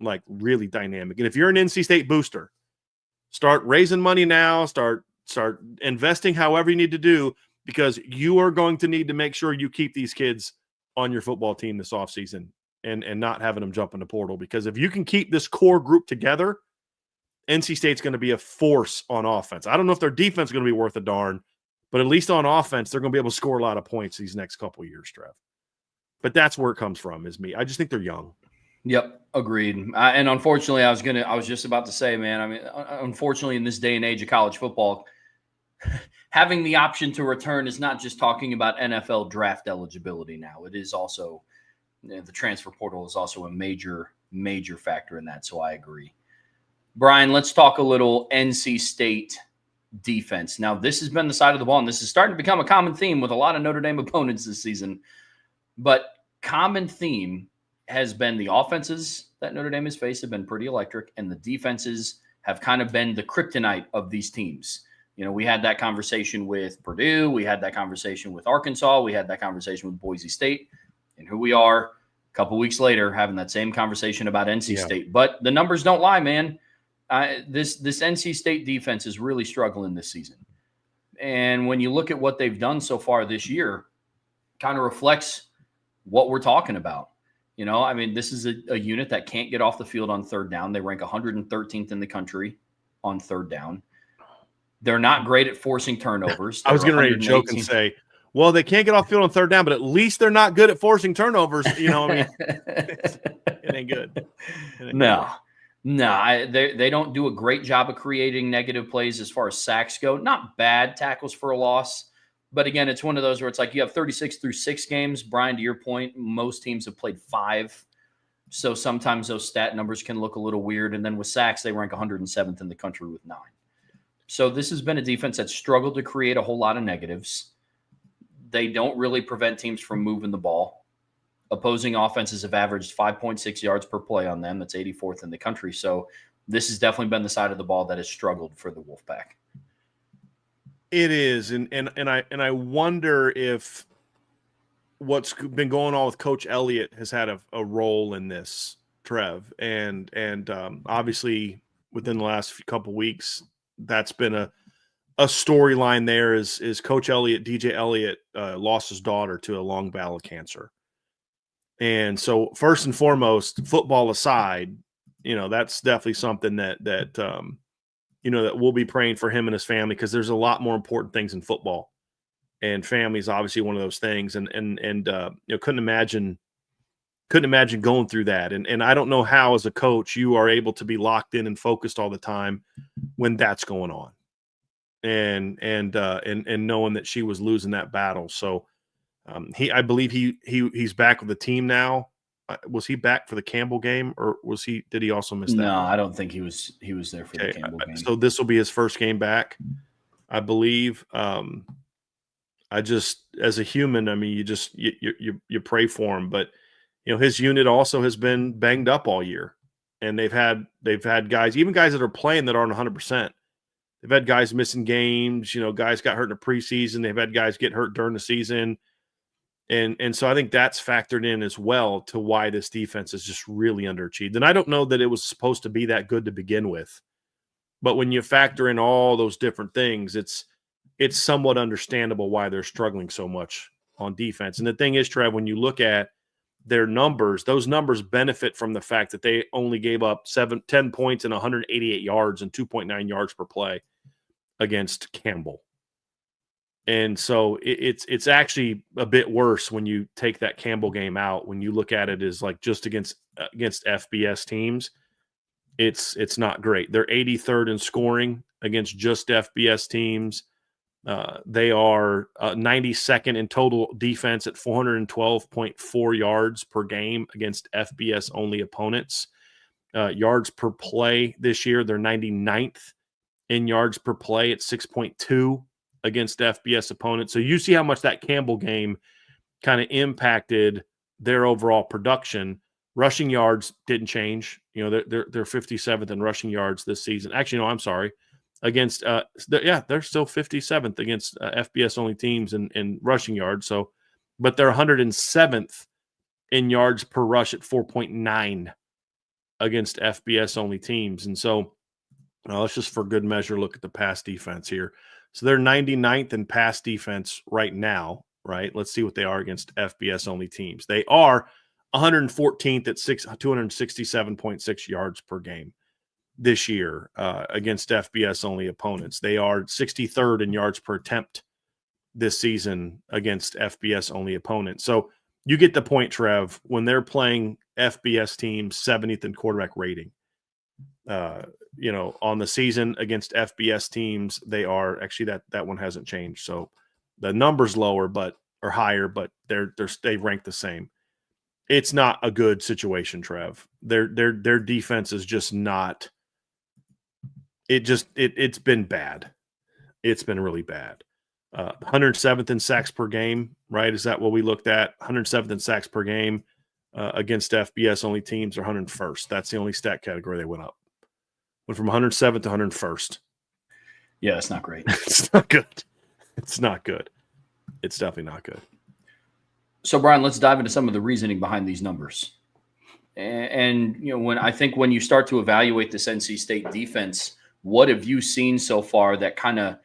Like really dynamic. And if you're an NC State booster, start raising money now, start investing however you need to do, because you are going to need to make sure you keep these kids on your football team this offseason and not having them jump in the portal. Because if you can keep this core group together, NC State's going to be a force on offense. I don't know if their defense is going to be worth a darn, but at least on offense, they're going to be able to score a lot of points these next couple of years, Trev. But that's where it comes from, is me. I just think they're young. Yep, agreed. And unfortunately, I was just about to say, man, I mean, unfortunately, in this day and age of college football, having the option to return is not just talking about NFL draft eligibility now. It is also, the transfer portal is also a major, major factor in that. So I agree. Brian, let's talk a little NC State defense. Now, this has been the side of the ball, and this is starting to become a common theme with a lot of Notre Dame opponents this season. But common theme has been the offenses that Notre Dame has faced have been pretty electric, and the defenses have kind of been the kryptonite of these teams. You know, we had that conversation with Purdue. We had that conversation with Arkansas. We had that conversation with Boise State. And who we are a couple weeks later having that same conversation about NC State. But the numbers don't lie, man. This NC State defense is really struggling this season. And when you look at what they've done so far this year, kind of reflects what we're talking about. You know, I mean, this is a unit that can't get off the field on third down. They rank 113th in the country on third down. They're not great at forcing turnovers. I was getting ready to joke and say, well, they can't get off the field on third down, but at least they're not good at forcing turnovers. You know what I mean? It ain't good. No, they don't do a great job of creating negative plays as far as sacks go. Not bad tackles for a loss. But again, it's one of those where it's like you have 36 through 6 games. Brian, to your point, most teams have played 5. So sometimes those stat numbers can look a little weird. And then with sacks, they rank 107th in the country with 9. So this has been a defense that struggled to create a whole lot of negatives. They don't really prevent teams from moving the ball. Opposing offenses have averaged 5.6 yards per play on them. That's 84th in the country. So this has definitely been the side of the ball that has struggled for the Wolfpack. It is, and I wonder if what's been going on with Coach Elliott has had a role in this, Trev, and obviously within the last couple weeks, that's been a storyline. There is Coach Elliott, DJ Elliott, lost his daughter to a long battle of cancer, and so first and foremost, football aside, you know, that's definitely something that you know, that we'll be praying for him and his family, because there's a lot more important things in football, and family is obviously one of those things. And you know, couldn't imagine going through that. And I don't know how, as a coach, you are able to be locked in and focused all the time when that's going on, and knowing that she was losing that battle. So I believe he's back with the team now. Was he back for the Campbell game, or did he also miss that? No, I don't think he was there for the Campbell game. So this will be his first game back, I believe. I just, as a human, I mean, you pray for him, but you know, his unit also has been banged up all year, and they've had guys, even guys that are playing, that aren't 100%. They've had guys missing games, you know, guys got hurt in the preseason. They've had guys get hurt during the season. And so I think that's factored in as well to why this defense is just really underachieved. And I don't know that it was supposed to be that good to begin with, but when you factor in all those different things, it's somewhat understandable why they're struggling so much on defense. And the thing is, Trev, when you look at their numbers, those numbers benefit from the fact that they only gave up 10 points and 188 yards and 2.9 yards per play against Campbell. And so it's actually a bit worse when you take that Campbell game out. When you look at it as like just against FBS teams, it's not great. They're 83rd in scoring against just FBS teams. They are 92nd in total defense at 412.4 yards per game against FBS only opponents. Yards per play this year, they're 99th in yards per play at 6.2 against FBS opponents. So you see how much that Campbell game kind of impacted their overall production. Rushing yards didn't change. They're 57th in rushing yards this season. Actually, no, I'm sorry. Against they're still 57th against FBS only teams in rushing yards. So, but they're 107th in yards per rush at 4.9 against FBS only teams. And so, let's just for good measure look at the pass defense here. So they're 99th in pass defense right now. Right? Let's see what they are against FBS only teams. They are 114th at 267.6 yards per game this year against FBS only opponents. They are 63rd in yards per attempt this season against FBS only opponents. So you get the point, Trev, when they're playing FBS teams, 70th in quarterback rating. On the season against FBS teams, they are actually that one hasn't changed. So the number's lower, or higher, but they rank the same. It's not a good situation, Trev. Their defense is just not. It's been bad. It's been really bad. 107th in sacks per game, right? Is that what we looked at? 107th in sacks per game against FBS only teams, or 101st. That's the only stat category they went up. Went from 107th to 101st. Yeah, that's not great. It's not good. It's not good. It's definitely not good. So, Brian, let's dive into some of the reasoning behind these numbers. And when you start to evaluate this NC State defense, what have you seen so far that kind of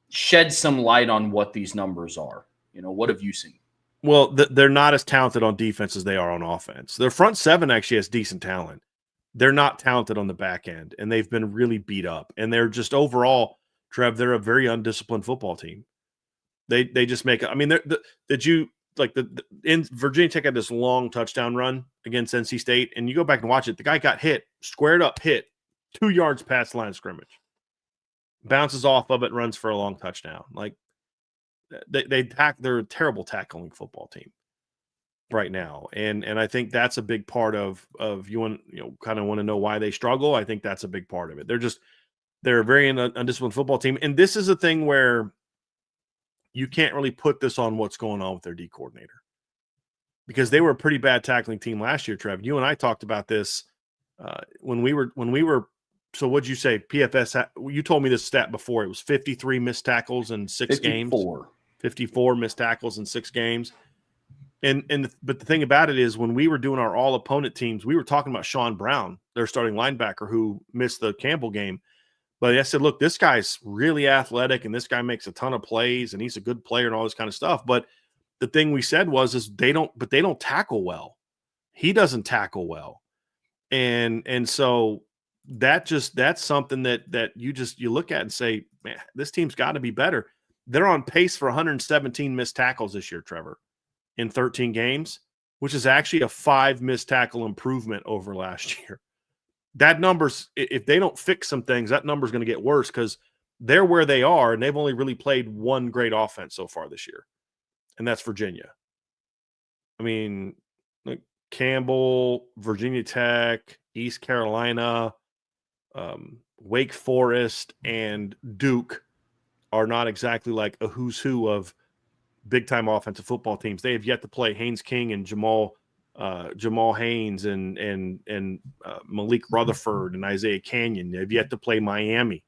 sheds some light on what these numbers are? What have you seen? Well, they're not as talented on defense as they are on offense. Their front seven actually has decent talent. They're not talented on the back end, and they've been really beat up. And they're just overall, Trev, they're a very undisciplined football team. They just make – I mean, in Virginia Tech had this long touchdown run against NC State, and you go back and watch it. The guy got hit, squared up, hit 2 yards past the line of scrimmage, bounces off of it, runs for a long touchdown. Like they're a terrible tackling football team right now, and I think that's a big part of kind of want to know why they struggle. I think that's a big part of it. They're a very undisciplined football team, and this is a thing where you can't really put this on what's going on with their D coordinator, because they were a pretty bad tackling team last year, Trev. You and I talked about this when we were. So what'd you say? PFS, you told me this stat before. It was 53 missed tackles in 6 games. 54 missed tackles in 6 games. But the thing about it is, when we were doing our all opponent teams, we were talking about Sean Brown, their starting linebacker, who missed the Campbell game. But I said, look, this guy's really athletic, and this guy makes a ton of plays, and he's a good player and all this kind of stuff. But the thing we said is they don't tackle well. He doesn't tackle well. And so that's something that you look at and say, man, this team's got to be better. They're on pace for 117 missed tackles this year, Trevor, in 13 games, which is actually a 5 missed tackle improvement over last year. That number's, if they don't fix some things, that number's going to get worse, because they're where they are, and they've only really played one great offense so far this year, and that's Virginia. I mean, like Campbell, Virginia Tech, East Carolina, Wake Forest, and Duke are not exactly like a who's who of big-time offensive football teams. They have yet to play Haynes King and Jamal Haynes and Malik Rutherford and Isaiah Canyon. They've yet to play Miami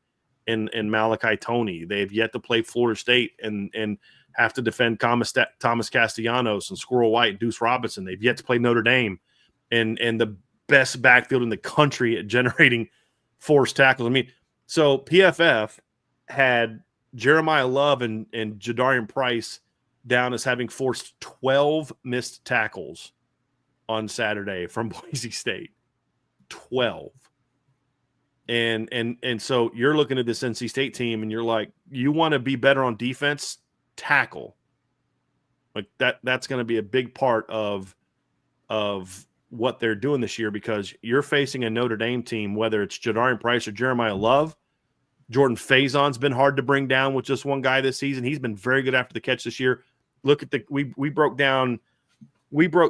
and Malachi Toney. They've yet to play Florida State and have to defend Thomas Castellanos and Squirrel White and Deuce Robinson. They've yet to play Notre Dame and the best backfield in the country at generating forced tackles. I mean, so PFF had Jeremiah Love and Jadarian Price down as having forced 12 missed tackles on Saturday from Boise State. 12. And so you're looking at this NC State team and you're like, you want to be better on defense, tackle. Like that's going to be a big part of what they're doing this year, because you're facing a Notre Dame team, whether it's Jadarian Price or Jeremiah Love. Jordan Faison's been hard to bring down with just one guy this season. He's been very good after the catch this year. Look at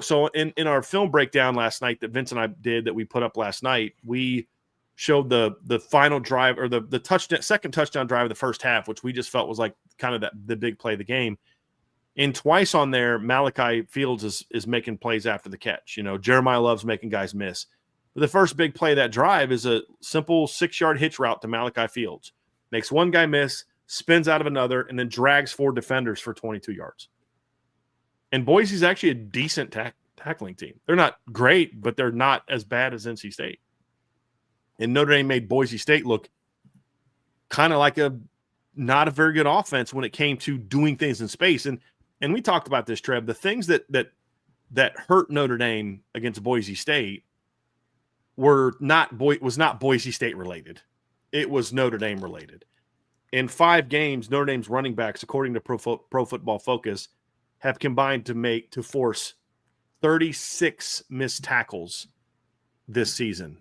so in our film breakdown last night that Vince and I did, that we put up last night, we showed the final drive, or the second touchdown drive of the first half, which we just felt was like kind of the big play of the game. And twice on there, Malachi Fields is making plays after the catch. Jeremiah loves making guys miss. But the first big play of that drive is a simple 6-yard hitch route to Malachi Fields. Makes one guy miss, spins out of another, and then drags 4 defenders for 22 yards. And Boise's actually a decent tackling team. They're not great, but they're not as bad as NC State. And Notre Dame made Boise State look kind of like not a very good offense when it came to doing things in space. And we talked about this, Trev. The things that hurt Notre Dame against Boise State was not Boise State related. It was Notre Dame related. In 5 games, Notre Dame's running backs, according to Pro Football Focus, have combined to force 36 missed tackles this season.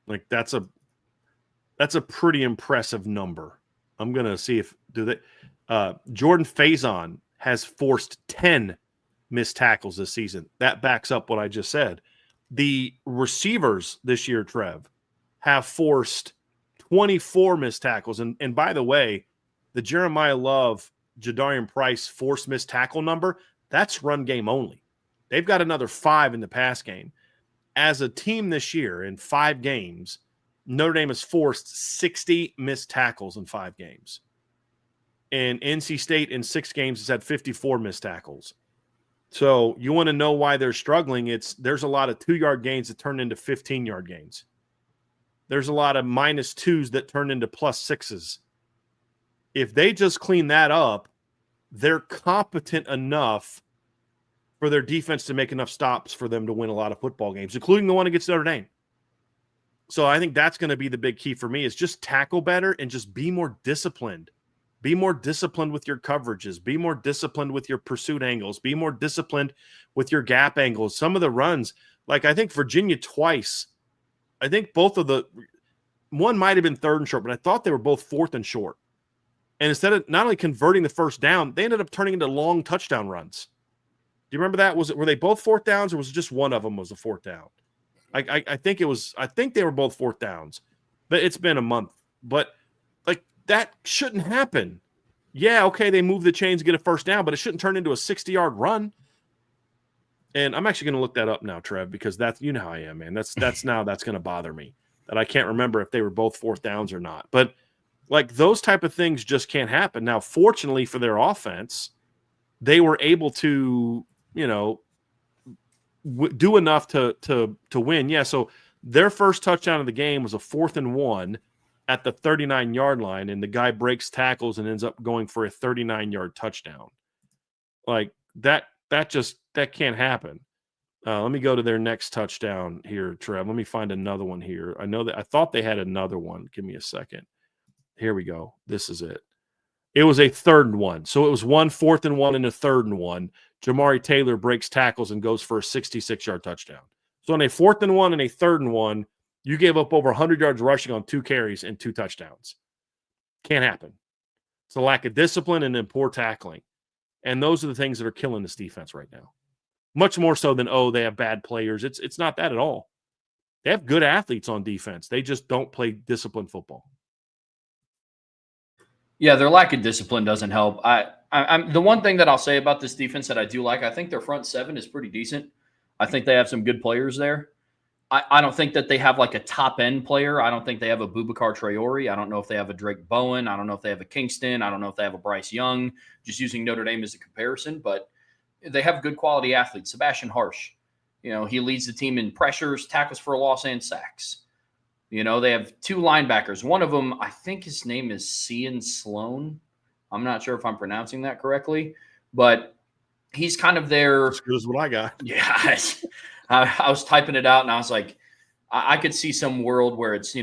Like that's a pretty impressive number. I'm gonna see if Jordan Faison has forced 10 missed tackles this season. That backs up what I just said. The receivers this year, Trev, have forced 24 missed tackles. And by the way, the Jeremiah Love, Jadarian Price forced missed tackle number, that's run game only. They've got another 5 in the pass game. As a team this year in 5 games, Notre Dame has forced 60 missed tackles in 5 games. And NC State in 6 games has had 54 missed tackles. So you want to know why they're struggling. There's a lot of 2-yard gains that turn into 15-yard gains. There's a lot of -2s that turn into +6s. If they just clean that up, they're competent enough for their defense to make enough stops for them to win a lot of football games, including the one against Notre Dame. So I think that's going to be the big key for me is just tackle better and just be more disciplined. Be more disciplined with your coverages. Be more disciplined with your pursuit angles. Be more disciplined with your gap angles. Some of the runs, like I think Virginia twice, I think one might have been 3rd and short, but I thought they were both 4th and short. And instead of not only converting the first down, they ended up turning into long touchdown runs. Do you remember that? Were they both 4th downs or was it just one of them was a 4th down? I think they were both 4th downs, but it's been a month. But like that shouldn't happen. Yeah, okay, they move the chains to get a first down, but it shouldn't turn into a 60-yard run. And I'm actually going to look that up now, Trev, because that's how I am, man. That's going to bother me that I can't remember if they were both 4th downs or not. But like those type of things just can't happen. Now, fortunately for their offense, they were able to, do enough to win. Yeah, so their first touchdown of the game was a 4th and 1 at the 39-yard line, and the guy breaks tackles and ends up going for a 39-yard touchdown. Like that can't happen. Let me go to their next touchdown here, Trev. Let me find another one here. I thought they had another one. Give me a second. Here we go. This is it. It was a 3rd and 1. So it was 4th and 1 and a 3rd and 1. Jamari Taylor breaks tackles and goes for a 66-yard touchdown. So on a 4th and 1 and a 3rd and 1, you gave up over 100 yards rushing on 2 carries and 2 touchdowns. Can't happen. It's a lack of discipline and then poor tackling. And those are the things that are killing this defense right now. Much more so than, they have bad players. It's not that at all. They have good athletes on defense. They just don't play disciplined football. Yeah, their lack of discipline doesn't help. I'm the one thing that I'll say about this defense that I do like, I think their front 7 is pretty decent. I think they have some good players there. I don't think that they have like a top-end player. I don't think they have a Boubacar Traore. I don't know if they have a Drake Bowen. I don't know if they have a Kingston. I don't know if they have a Bryce Young, just using Notre Dame as a comparison. But they have good quality athletes. Sebastian Harsh, he leads the team in pressures, tackles for a loss, and sacks. They have 2 linebackers. One of them, I think his name is Cian Sloan. I'm not sure if I'm pronouncing that correctly, but he's kind of their – As good as what I got. Yeah. I was typing it out, and I was like, I could see some world where it's,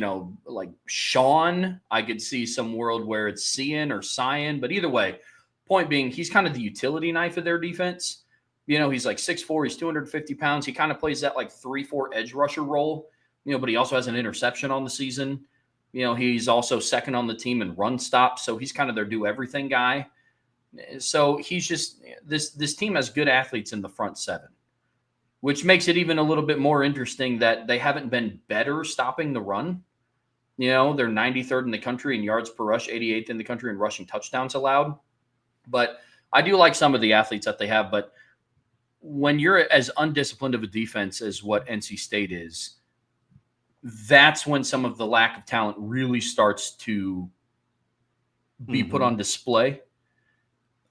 like Sean. I could see some world where it's Cian or Cyan. But either way, point being, he's kind of the utility knife of their defense. He's like 6'4", he's 250 pounds. He kind of plays that like 3-4 edge rusher role. But he also has an interception on the season. He's also second on the team in run stops, so he's kind of their do-everything guy. So he's just this team has good athletes in the front 7, which makes it even a little bit more interesting that they haven't been better stopping the run. They're 93rd in the country in yards per rush, 88th in the country in rushing touchdowns allowed. But I do like some of the athletes that they have, but when you're as undisciplined of a defense as what NC State is, that's when some of the lack of talent really starts to be put on display.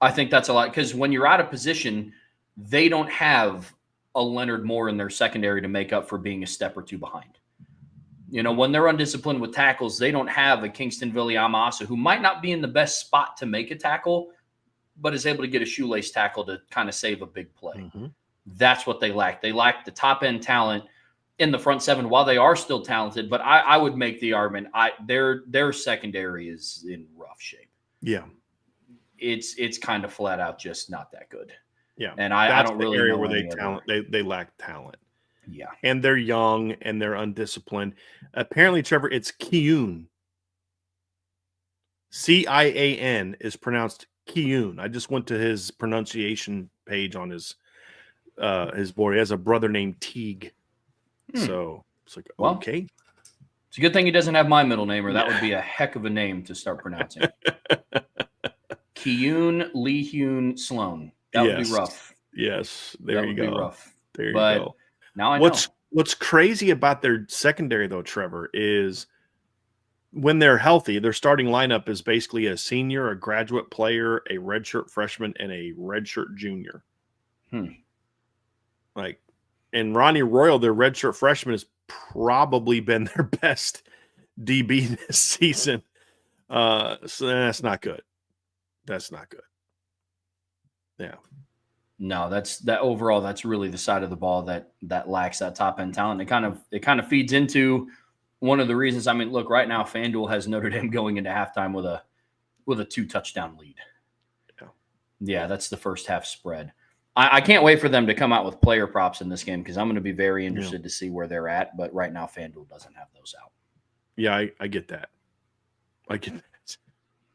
I think that's a lot because when you're out of position, they don't have a Leonard Moore in their secondary to make up for being a step or two behind. When they're undisciplined with tackles, they don't have a Kingston Viliamasa who might not be in the best spot to make a tackle, but is able to get a shoelace tackle to kind of save a big play. That's what they lack. They lack the top-end talent in the front seven while they are still talented, but I would make the argument their secondary is in rough shape. Yeah. It's kind of flat out just not that good. Yeah. And I don't really know where they lack talent. Yeah. And they're young and they're undisciplined. Apparently, Trevor, it's Kiun. Cian is pronounced Kiun. I just went to his pronunciation page on his board. He has a brother named Teague. So it's like, okay. It's a good thing he doesn't have my middle name, or that would be a heck of a name to start pronouncing. Kiun Lee Hyun Sloan. That would be rough. Yes, there you go. That would be rough. There you go. Now I know. What's crazy about their secondary, though, Trevor, is when they're healthy, their starting lineup is basically a senior, a graduate player, a redshirt freshman, and a redshirt junior. And Ronnie Royal, their redshirt freshman, has probably been their best DB this season. So that's not good. That's not good. Yeah. No, overall, that's really the side of the ball that lacks that top end talent. It kind of feeds into one of the reasons. I mean, look, right now FanDuel has Notre Dame going into halftime with a 2-touchdown lead. Yeah, that's the first half spread. I can't wait for them to come out with player props in this game because I'm going to be very interested to see where they're at. But right now, FanDuel doesn't have those out. Yeah, I get that. I get that.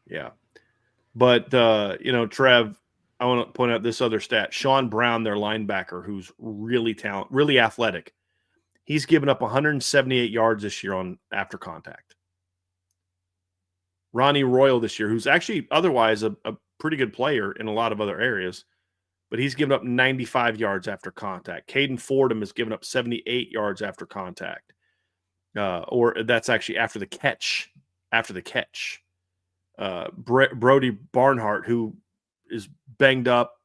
Yeah. But, Trev, I want to point out this other stat. Sean Brown, their linebacker, who's really really athletic. He's given up 178 yards this year after contact. Ronnie Royal this year, who's actually otherwise a pretty good player in a lot of other areas, but he's given up 95 yards after contact. Caden Fordham has given up 78 yards after contact. Or that's actually after the catch. Brody Barnhart, who is banged up,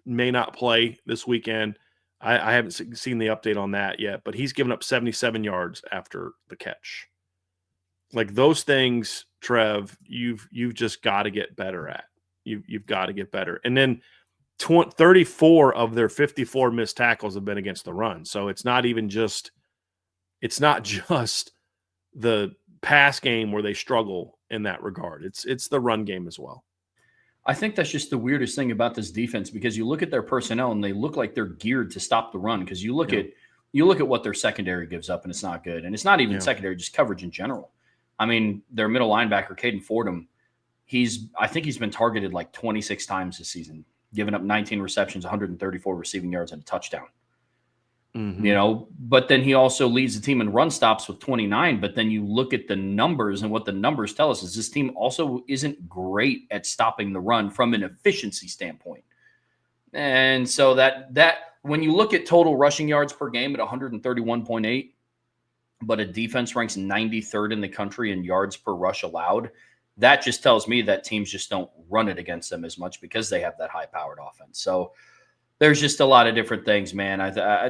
may not play this weekend. I haven't seen the update on that yet, but he's given up 77 yards after the catch. Like those things, Trev, you've just got to get better at. You've got to get better. And then 34 of their 54 missed tackles have been against the run. So it's not just the pass game where they struggle in that regard. It's the run game as well. I think that's just the weirdest thing about this defense because you look at their personnel and they look like they're geared to stop the run because you look at what their secondary gives up and it's not good. And it's not even secondary, just coverage in general. I mean, their middle linebacker, Caden Fordham, I think he's been targeted like 26 times this season, giving up 19 receptions, 134 receiving yards, and a touchdown. But then he also leads the team in run stops with 29. But then you look at the numbers, and what the numbers tell us is this team also isn't great at stopping the run from an efficiency standpoint. And so that when you look at total rushing yards per game at 131.8, but a defense ranks 93rd in the country in yards per rush allowed, that just tells me that teams just don't run it against them as much because they have that high-powered offense. So there's just a lot of different things, man.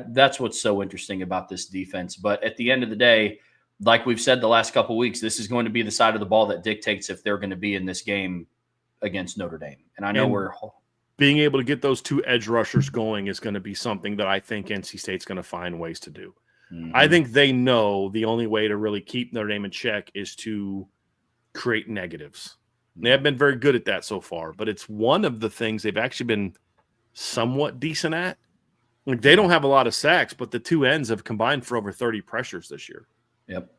That's what's so interesting about this defense. But at the end of the day, like we've said the last couple of weeks, this is going to be the side of the ball that dictates if they're going to be in this game against Notre Dame. And I know being able to get those two edge rushers going is going to be something that I think NC State's going to find ways to do. I think they know the only way to really keep Notre Dame in check is to create negatives. They have been very good at that so far, but it's one of the things they've actually been somewhat decent at. Like they don't have a lot of sacks, but the two ends have combined for over 30 pressures this year. Yep.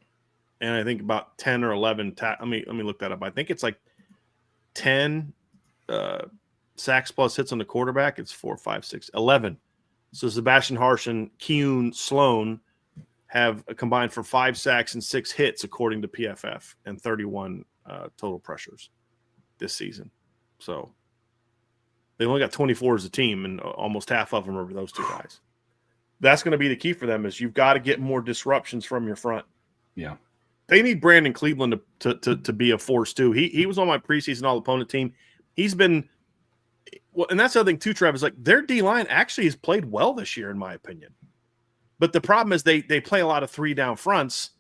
And I think about 10 or 11 let me look that up. I think it's like 10 sacks plus hits on the quarterback. It's 4, 5, 6, 11. So Sebastian Harsh and Keun Sloan have combined for 5 sacks and 6 hits according to PFF and 31 total pressures this season. So They only got 24 as a team, and almost half of them are those two guys. That's going to be the key for them is you've got to get more disruptions from your front. Yeah. They need Brandon Cleveland to be a force too. He was on my preseason all-opponent team. He's been well, and that's the other thing too, Travis. Like their D-line actually has played well this year, in my opinion. But the problem is they play a lot of 3 down fronts,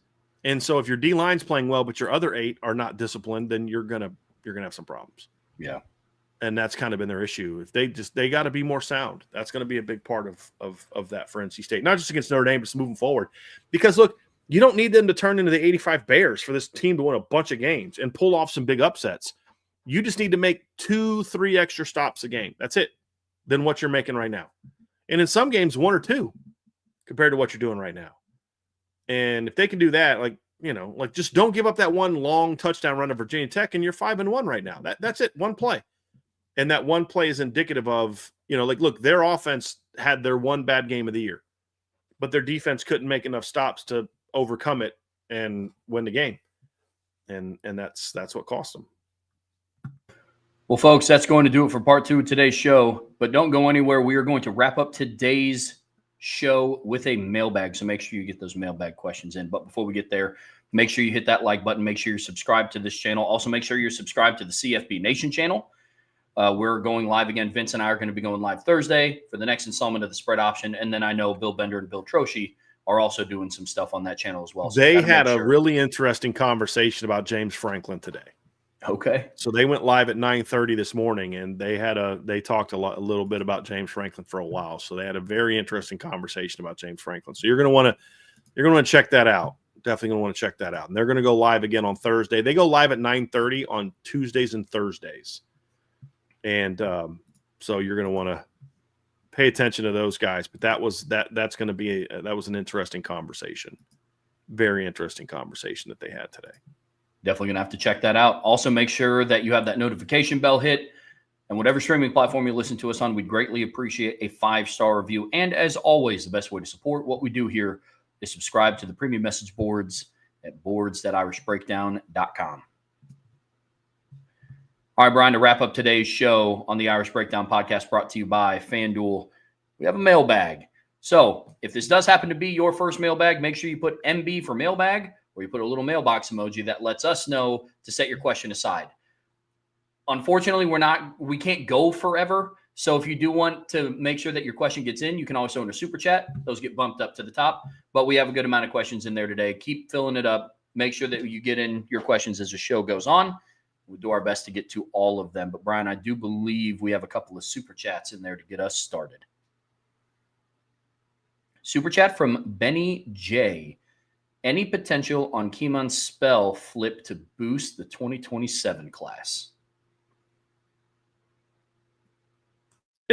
and so if your D-line's playing well, but your other 8 are not disciplined, then you're gonna have some problems. Yeah. And that's kind of been their issue. If they got to be more sound. That's going to be a big part of that for NC State, not just against Notre Dame, but just moving forward. Because look, you don't need them to turn into the 85 Bears for this team to win a bunch of games and pull off some big upsets. You just need to make 2-3 extra stops a game. That's it. Than what you're making right now, and in some games 1 or 2 compared to what you're doing right now. And if they can do that, like just don't give up that one long touchdown run to Virginia Tech, and you're 5-1 right now. That's it. One play. And that one play is indicative of, look, their offense had their one bad game of the year, but their defense couldn't make enough stops to overcome it and win the game. And that's what cost them. Well, folks, that's going to do it for part 2 of today's show, but don't go anywhere. We are going to wrap up today's show with a mailbag. So make sure you get those mailbag questions in. But before we get there, make sure you hit that like button. Make sure you're subscribed to this channel. Also, make sure you're subscribed to the CFB Nation channel. We're going live again. Vince and I are going to be going live Thursday for the next installment of the Spread Option. And then I know Bill Bender and Bill Troshi are also doing some stuff on that channel as well. So they had a really interesting conversation about James Franklin today. Okay. So they went live at 9:30 this morning, and they talked a little bit about James Franklin for a while. So they had a very interesting conversation about James Franklin. So you're going to want to check that out. Definitely going to want to check that out. And they're going to go live again on Thursday. They go live at 9:30 on Tuesdays and Thursdays. And so you're going to want to pay attention to those guys. But that's going to be that was an interesting conversation. Very interesting conversation that they had today. Definitely going to have to check that out. Also, make sure that you have that notification bell hit. And whatever streaming platform you listen to us on, we'd greatly appreciate a 5-star review. And as always, the best way to support what we do here is subscribe to the premium message boards at boards.irishbreakdown.com. All right, Brian, to wrap up today's show on the Irish Breakdown podcast brought to you by FanDuel, we have a mailbag. So if this does happen to be your first mailbag, make sure you put MB for mailbag, or you put a little mailbox emoji that lets us know to set your question aside. Unfortunately, we can't go forever. So if you do want to make sure that your question gets in, you can always throw in a super chat. Those get bumped up to the top, but we have a good amount of questions in there today. Keep filling it up. Make sure that you get in your questions as the show goes on. We'll do our best to get to all of them. But, Brian, I do believe we have a couple of super chats in there to get us started. Super chat from Benny J. Any potential on Kemon Spell flip to boost the 2027 class?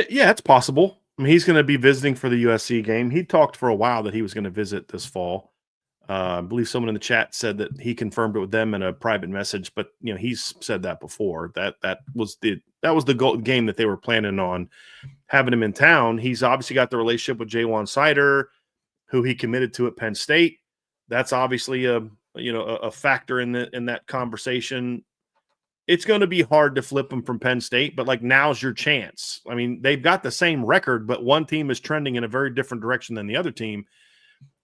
Yeah, it's possible. I mean, he's going to be visiting for the USC game. He talked for a while that he was going to visit this fall. I believe someone in the chat said that he confirmed it with them in a private message, but he's said that before. That was the game that they were planning on having him in town. He's obviously got the relationship with Jaywan Sider, who he committed to at Penn State. That's obviously a factor in that conversation. It's going to be hard to flip him from Penn State, but now's your chance. I mean, they've got the same record, but one team is trending in a very different direction than the other team.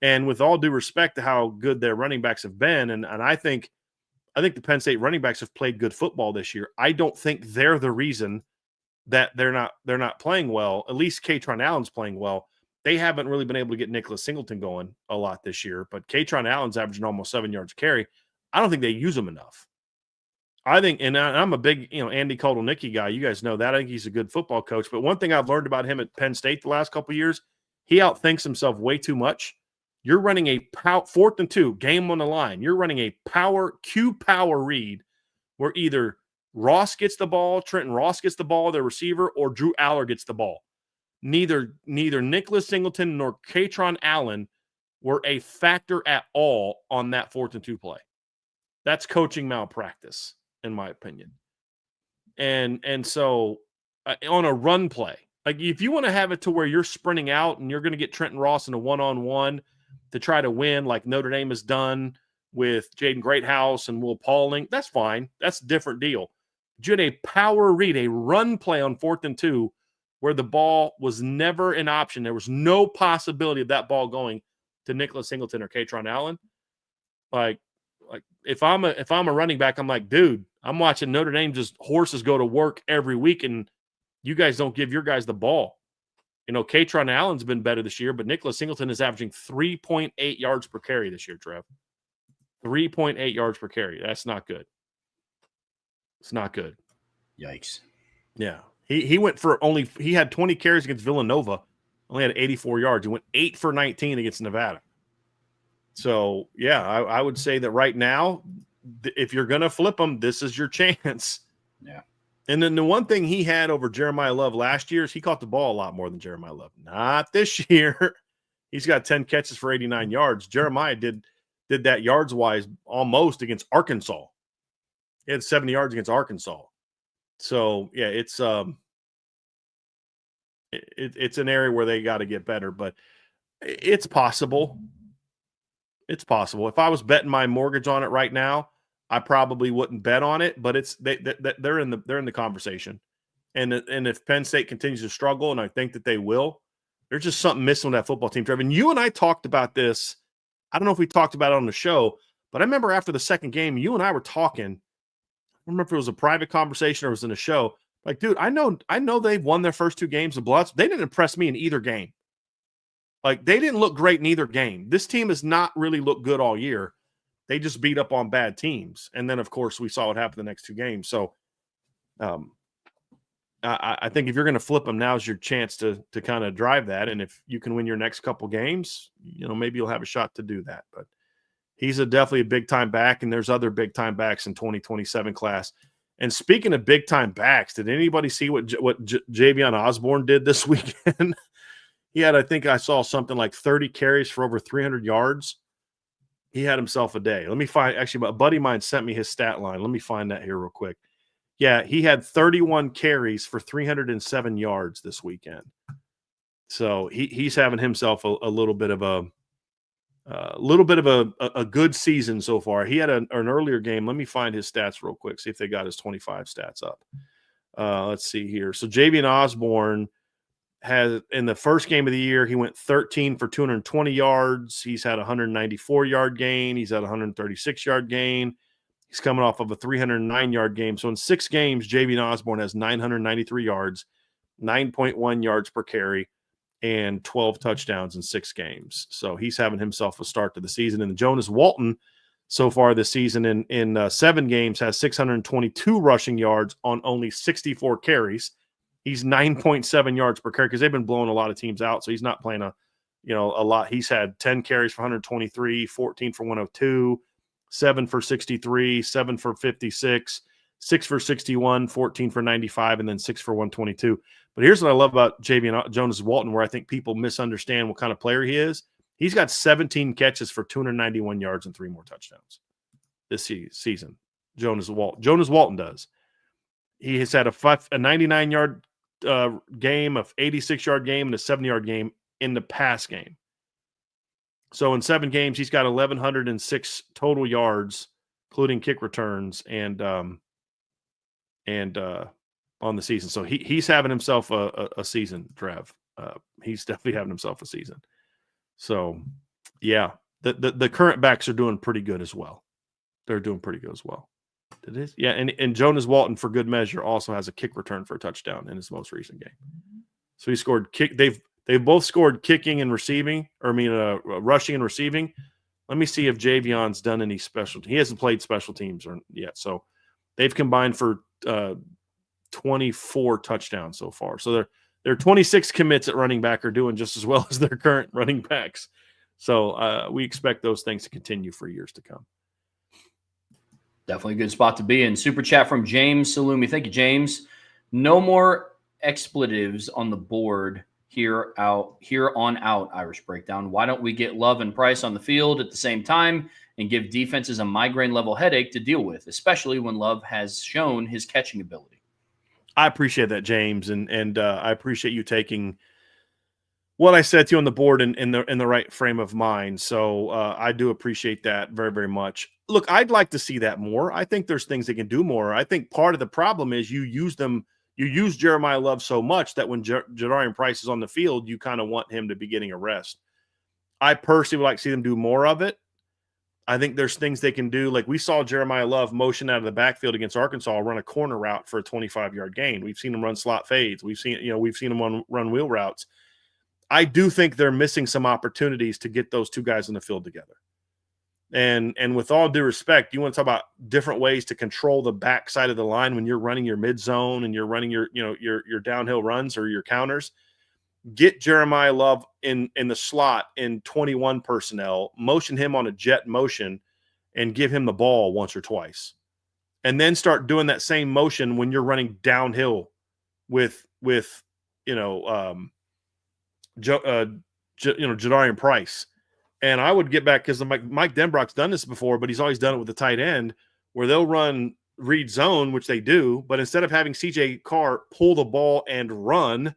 And with all due respect to how good their running backs have been, and I think the Penn State running backs have played good football this year. I don't think they're the reason that they're not playing well. At least Katron Allen's playing well. They haven't really been able to get Nicholas Singleton going a lot this year, but Katron Allen's averaging almost 7 yards a carry. I don't think they use him enough. I think, and I'm a big Andy Kotelnicki guy. You guys know that. I think he's a good football coach. But one thing I've learned about him at Penn State the last couple of years, he outthinks himself way too much. You're running a 4th and 2, game on the line. You're running a Q power read where either Ross gets the ball, Trenton Ross gets the ball, their receiver, or Drew Aller gets the ball. Neither Nicholas Singleton nor Katron Allen were a factor at all on that 4th and 2 play. That's coaching malpractice, in my opinion. And so on a run play, if you want to have it to where you're sprinting out and you're going to get Trenton Ross in a one-on-one to try to win like Notre Dame has done with Jaden Greathouse and Will Pauling, that's fine. That's a different deal. You had a power read, a run play on 4th and 2 where the ball was never an option. There was no possibility of that ball going to Nicholas Singleton or Katron Allen. Like if I'm a running back, I'm like, dude, I'm watching Notre Dame just horses go to work every week, and you guys don't give your guys the ball. Katron Allen's been better this year, but Nicholas Singleton is averaging 3.8 yards per carry this year, Trev. 3.8 yards per carry. That's not good. It's not good. Yikes. Yeah. He went for he had 20 carries against Villanova, only had 84 yards. He went 8 for 19 against Nevada. So, yeah, I would say that right now, if you're going to flip him, this is your chance. Yeah. And then the one thing he had over Jeremiah Love last year is he caught the ball a lot more than Jeremiah Love. Not this year. He's got 10 catches for 89 yards. Jeremiah did that yards-wise almost against Arkansas. He had 70 yards against Arkansas. So, yeah, it's an area where they got to get better, but it's possible. It's possible. If I was betting my mortgage on it right now, I probably wouldn't bet on it, but they're in the conversation. And if Penn State continues to struggle, and I think that they will, there's just something missing on that football team, Trevor. And you and I talked about this. I don't know if we talked about it on the show, but I remember after the second game, you and I were talking. I don't remember if it was a private conversation or it was in a show. Like, dude, I know they've won their first 2 games of Bloods. They didn't impress me in either game. Like, they didn't look great in either game. This team has not really looked good all year. They just beat up on bad teams. And then, of course, we saw what happened the next 2 games. So I think if you're going to flip them, now's your chance to kind of drive that. And if you can win your next couple games, maybe you'll have a shot to do that. But he's definitely a big-time back, and there's other big-time backs in 2027 class. And speaking of big-time backs, did anybody see what Javion Osborne did this weekend? He had, I think I saw something like 30 carries for over 300 yards. He had himself a day. Let me find – actually, a buddy of mine sent me his stat line. Let me find that here real quick. Yeah, he had 31 carries for 307 yards this weekend. So he's having himself a little bit of a good season so far. He had an earlier game. Let me find his stats real quick, see if they got his 25 stats up. Let's see here. So Javion Osborne has, in the first game of the year, he went 13 for 220 yards. He's had a 194-yard gain. He's had a 136-yard gain. He's coming off of a 309-yard game. So in 6 games, Javion Osborne has 993 yards, 9.1 yards per carry, and 12 touchdowns in 6 games. So he's having himself a start to the season. And Jonas Walton, so far this season in 7 games, has 622 rushing yards on only 64 carries. He's 9.7 yards per carry because they've been blowing a lot of teams out. So he's not playing a lot. He's had 10 carries for 123, 14 for 102, 7 for 63, 7 for 56, 6 for 61, 14 for 95, and then 6 for 122. But here's what I love about Jonas Walton, where I think people misunderstand what kind of player he is. He's got 17 catches for 291 yards and 3 more touchdowns this season. Jonas Walton does. He has had a 99-yard game, a 86-yard game, and a 70-yard game in the pass game. So in 7 games, he's got 1,106 total yards, including kick returns, and on the season. So he's having himself a season, Trev. He's definitely having himself a season. So, yeah, the current backs are doing pretty good as well. They're doing pretty good as well. It is, yeah, and Jonas Walton, for good measure, also has a kick return for a touchdown in his most recent game. So he scored kick. They've both scored kicking and receiving, rushing and receiving. Let me see if Javion's done any special. He hasn't played special teams yet, so they've combined for 24 touchdowns so far. So their 26 commits at running back are doing just as well as their current running backs. So we expect those things to continue for years to come. Definitely a good spot to be in. Super chat from James Salumi. Thank you, James. No more expletives on the board here on out, Irish Breakdown. Why don't we get Love and Price on the field at the same time and give defenses a migraine-level headache to deal with, especially when Love has shown his catching ability? I appreciate that, James, and I appreciate you taking what I said to you on the board in the right frame of mind. So I do appreciate that very, very much. look, I'd like to see that more. I think there's things they can do more. I think part of the problem is you use Jeremiah Love so much that when Jadarian Price is on the field, you kind of want him to be getting a rest. I personally would like to see them do more of it. I think there's things they can do. Like we saw Jeremiah Love motion out of the backfield against Arkansas, run a corner route for a 25-yard gain. We've seen him run slot fades. We've seen him run wheel routes. I do think they're missing some opportunities to get those two guys in the field together. And with all due respect, you want to talk about different ways to control the backside of the line when you're running your mid zone and you're running your downhill runs or your counters. Get Jeremiah Love in the slot in 21 personnel, motion him on a jet motion, and give him the ball once or twice. And then start doing that same motion when you're running downhill with Jadarian Price. And I would get back because Mike Denbrock's done this before, but he's always done it with the tight end where they'll run read zone, which they do. But instead of having CJ Carr pull the ball and run,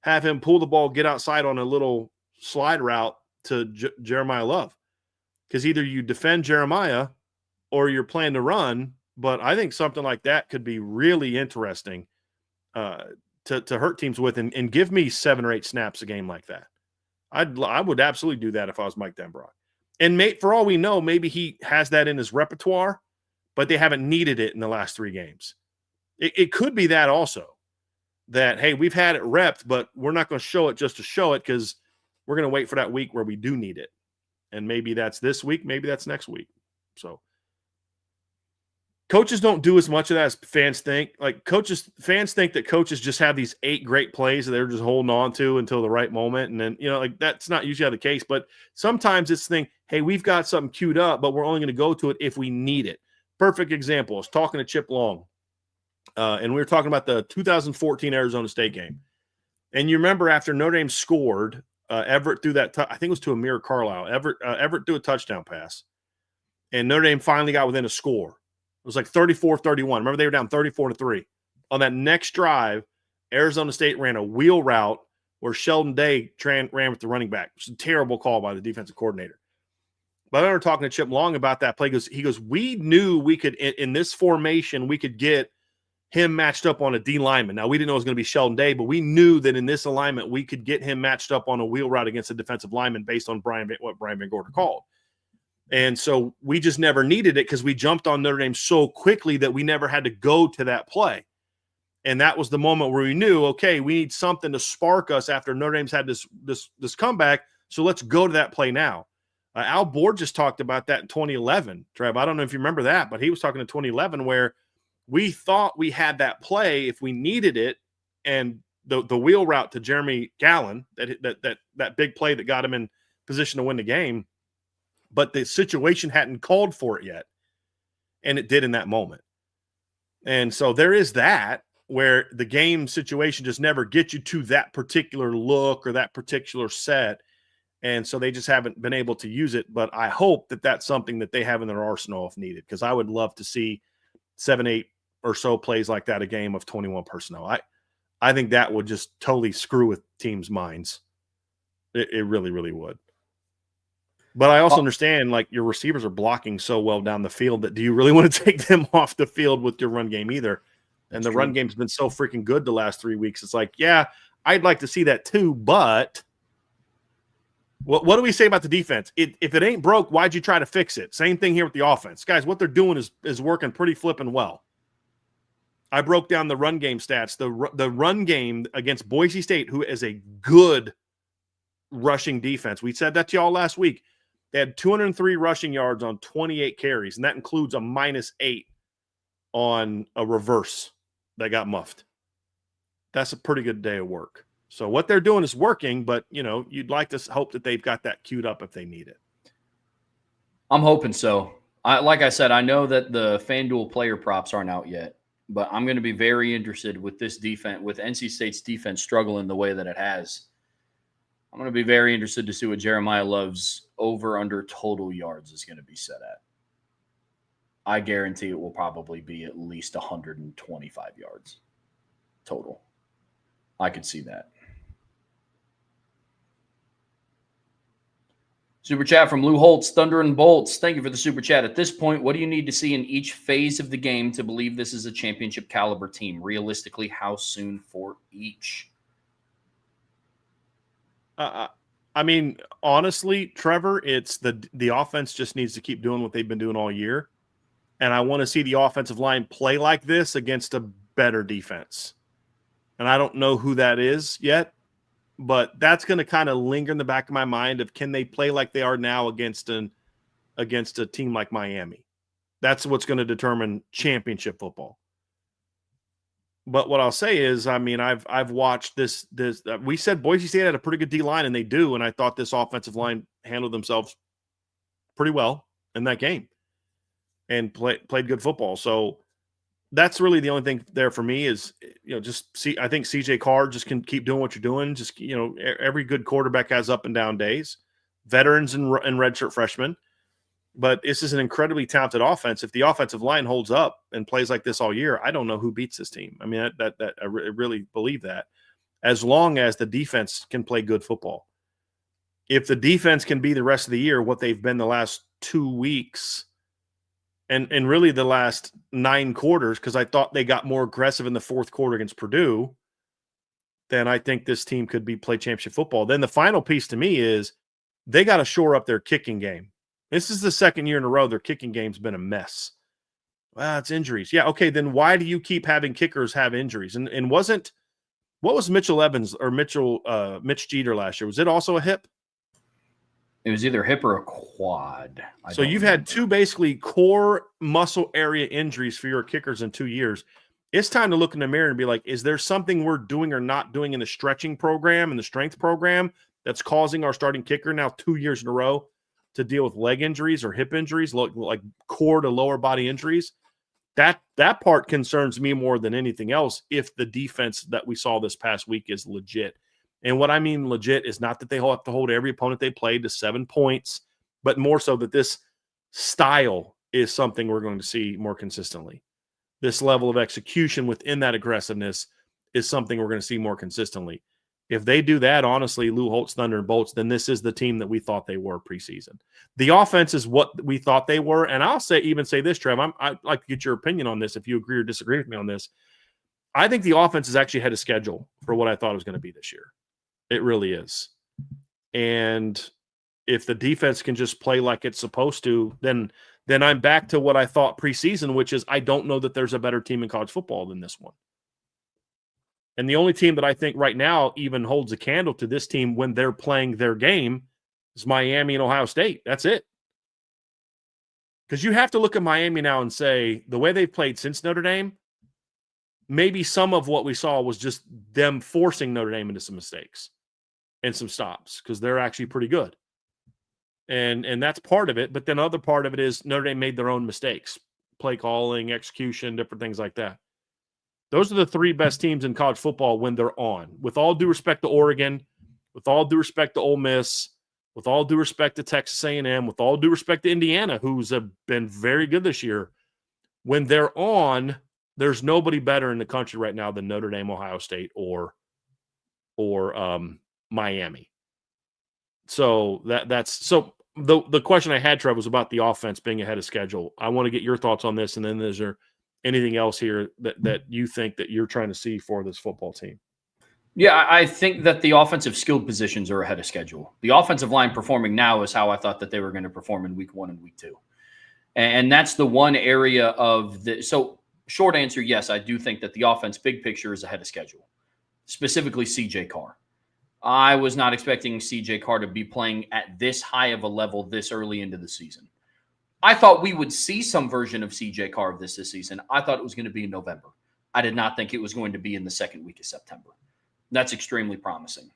have him pull the ball, get outside on a little slide route to Jeremiah Love. Because either you defend Jeremiah or you're playing to run. But I think something like that could be really interesting to hurt teams with and give me 7 or 8 snaps a game like that. I would absolutely do that if I was Mike Denbrock. And for all we know, maybe he has that in his repertoire, but they haven't needed it in the last 3 games. It could be that also. That, hey, we've had it repped, but we're not going to show it just to show it because we're going to wait for that week where we do need it. And maybe that's this week, maybe that's next week. So coaches don't do as much of that as fans think. Fans think that coaches just have these 8 great plays that they're just holding on to until the right moment. And then, that's not usually the case. But sometimes it's hey, we've got something queued up, but we're only going to go to it if we need it. Perfect example. I was talking to Chip Long. And we were talking about the 2014 Arizona State game. And you remember after Notre Dame scored, Everett threw that, I think it was to Amir Carlisle. Everett threw a touchdown pass. And Notre Dame finally got within a score. It was like 34-31. Remember, they were down 34-3. On that next drive, Arizona State ran a wheel route where Sheldon Day ran with the running back. It was a terrible call by the defensive coordinator. But I remember talking to Chip Long about that play. He goes, we knew we could, in this formation, we could get him matched up on a D lineman. Now, we didn't know it was going to be Sheldon Day, but we knew that in this alignment, we could get him matched up on a wheel route against a defensive lineman based on what Brian Van Gorder called. And so we just never needed it because we jumped on Notre Dame so quickly that we never had to go to that play. And that was the moment where we knew, okay, we need something to spark us after Notre Dame's had this comeback. So let's go to that play now. Al Board just talked about that in 2011. Trev, I don't know if you remember that, but he was talking in 2011 where we thought we had that play if we needed it, and the wheel route to Jeremy Gallen, that big play that got him in position to win the game, but the situation hadn't called for it yet, and it did in that moment. And so there is that where the game situation just never gets you to that particular look or that particular set, and so they just haven't been able to use it. But I hope that that's something that they have in their arsenal if needed, because I would love to see 7, 8 or so plays like that a game of 21 personnel. I think that would just totally screw with teams' minds. It really, really would. But I also understand, like, your receivers are blocking so well down the field that do you really want to take them off the field with your run game either? And the run game's been so freaking good the last 3 weeks. It's like, yeah, I'd like to see that too, but what do we say about the defense? If it ain't broke, why'd you try to fix it? Same thing here with the offense. Guys, what they're doing is working pretty flipping well. I broke down the run game stats. The run game against Boise State, who is a good rushing defense. We said that to y'all last week. They had 203 rushing yards on 28 carries, and that includes a -8 on a reverse that got muffed. That's a pretty good day of work. So what they're doing is working, but, you'd like to hope that they've got that queued up if they need it. I'm hoping so. Like I said, I know that the FanDuel player props aren't out yet, but I'm going to be very interested with this defense, with NC State's defense struggling the way that it has. I'm going to be very interested to see what Jeremiah Love's over-under total yards is going to be set at. I guarantee it will probably be at least 125 yards total. I could see that. Super chat from Lou Holtz, Thunder and Bolts. Thank you for the super chat. At this point, what do you need to see in each phase of the game to believe this is a championship caliber team? Realistically, how soon for each? I mean, honestly, Trevor, it's the offense just needs to keep doing what they've been doing all year. And I want to see the offensive line play like this against a better defense. And I don't know who that is yet, but that's going to kind of linger in the back of my mind of can they play like they are now against a team like Miami? That's what's going to determine championship football. But what I'll say is, I mean, I've watched this. We said Boise State had a pretty good D-line, and they do. And I thought this offensive line handled themselves pretty well in that game and played good football. So that's really the only thing there for me is, just see. I think CJ Carr just can keep doing what you're doing. Just, every good quarterback has up and down days, veterans and redshirt freshmen. But this is an incredibly talented offense. If the offensive line holds up and plays like this all year, I don't know who beats this team. I mean, I really believe that, as long as the defense can play good football. If the defense can be the rest of the year what they've been the last 2 weeks and really the last 9 quarters, because I thought they got more aggressive in the fourth quarter against Purdue, then I think this team could play championship football. Then the final piece to me is they got to shore up their kicking game. This is the second year in a row their kicking game's been a mess. Well, it's injuries. Yeah, okay, then why do you keep having kickers have injuries? And what was Mitchell Evans or Mitch Jeter last year? Was it also a hip? It was either hip or a quad. So you've had 2 basically core muscle area injuries for your kickers in 2 years. It's time to look in the mirror and be like, is there something we're doing or not doing in the stretching program and the strength program that's causing our starting kicker now 2 years in a row to deal with leg injuries or hip injuries, like core to lower body injuries? That part concerns me more than anything else if the defense that we saw this past week is legit. And what I mean legit is not that they have to hold every opponent they played to 7 points, but more so that this style is something we're going to see more consistently. This level of execution within that aggressiveness is something we're going to see more consistently. If they do that, honestly, Lou Holtz, Thunder and Bolts, then this is the team that we thought they were preseason. The offense is what we thought they were. And I'll even say this, Trev, I'd like to get your opinion on this if you agree or disagree with me on this. I think the offense is actually ahead of schedule for what I thought it was going to be this year. It really is. And if the defense can just play like it's supposed to, then I'm back to what I thought preseason, which is I don't know that there's a better team in college football than this one. And the only team that I think right now even holds a candle to this team when they're playing their game is Miami and Ohio State. That's it. Because you have to look at Miami now and say the way they've played since Notre Dame, maybe some of what we saw was just them forcing Notre Dame into some mistakes and some stops because they're actually pretty good. And that's part of it. But then other part of it is Notre Dame made their own mistakes, play calling, execution, different things like that. Those are the 3 best teams in college football when they're on. With all due respect to Oregon, with all due respect to Ole Miss, with all due respect to Texas A&M, with all due respect to Indiana, who's been very good this year, when they're on, there's nobody better in the country right now than Notre Dame, Ohio State, or Miami. So the question I had, Trev, was about the offense being ahead of schedule. I want to get your thoughts on this, and then is there anything else here that you think that you're trying to see for this football team? Yeah, I think that the offensive skilled positions are ahead of schedule. The offensive line performing now is how I thought that they were going to perform in week 1 and week 2. And that's the one area of the – so short answer, yes, I do think that the offense big picture is ahead of schedule, specifically CJ Carr. I was not expecting CJ Carr to be playing at this high of a level this early into the season. I thought we would see some version of CJ Carr of this season. I thought it was going to be in November. I did not think it was going to be in the second week of September. That's extremely promising.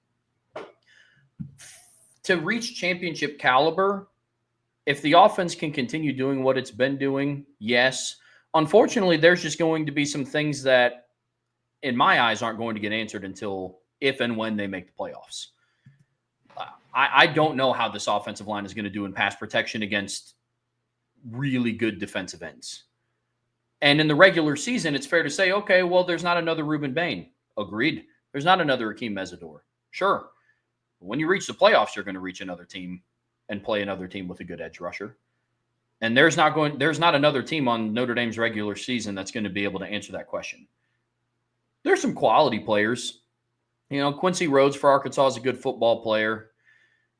To reach championship caliber, if the offense can continue doing what it's been doing, yes. Unfortunately, there's just going to be some things that, in my eyes, aren't going to get answered until if and when they make the playoffs. I don't know how this offensive line is going to do in pass protection against really good defensive ends. And in the regular season, it's fair to say, okay, well, there's not another Reuben Bain. Agreed. There's not another Akeem Mesidor. Sure. When you reach the playoffs, you're going to reach another team and play another team with a good edge rusher. And there's not another team on Notre Dame's regular season that's going to be able to answer that question. There's some quality players. Quincy Rhodes for Arkansas is a good football player.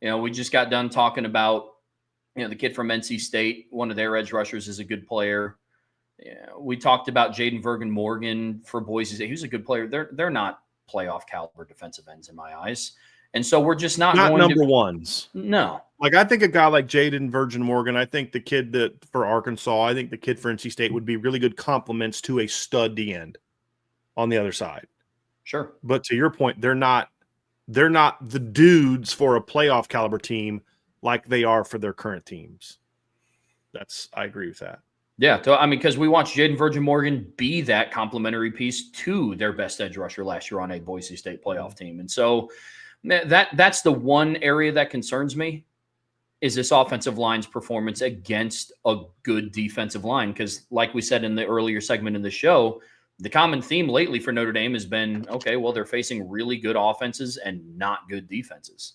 We just got done talking about, the kid from NC State, one of their edge rushers is a good player. We talked about Jaden Vergen-Morgan for Boise State. He's a good player. They're not playoff caliber defensive ends in my eyes. And so we're just not going number ones. No. Like, I think a guy like Jaden Vergen-Morgan, I think the kid that for Arkansas, I think the kid for NC State would be really good complements to a stud D end on the other side. Sure. But to your point, they're not the dudes for a playoff caliber team like they are for their current teams. I agree with that. Yeah, because we watched Jaden Vergen-Morgan be that complementary piece to their best edge rusher last year on a Boise State playoff team. And so that's the one area that concerns me is this offensive line's performance against a good defensive line. Because like we said in the earlier segment in the show, the common theme lately for Notre Dame has been, okay, well, they're facing really good offenses and not good defenses.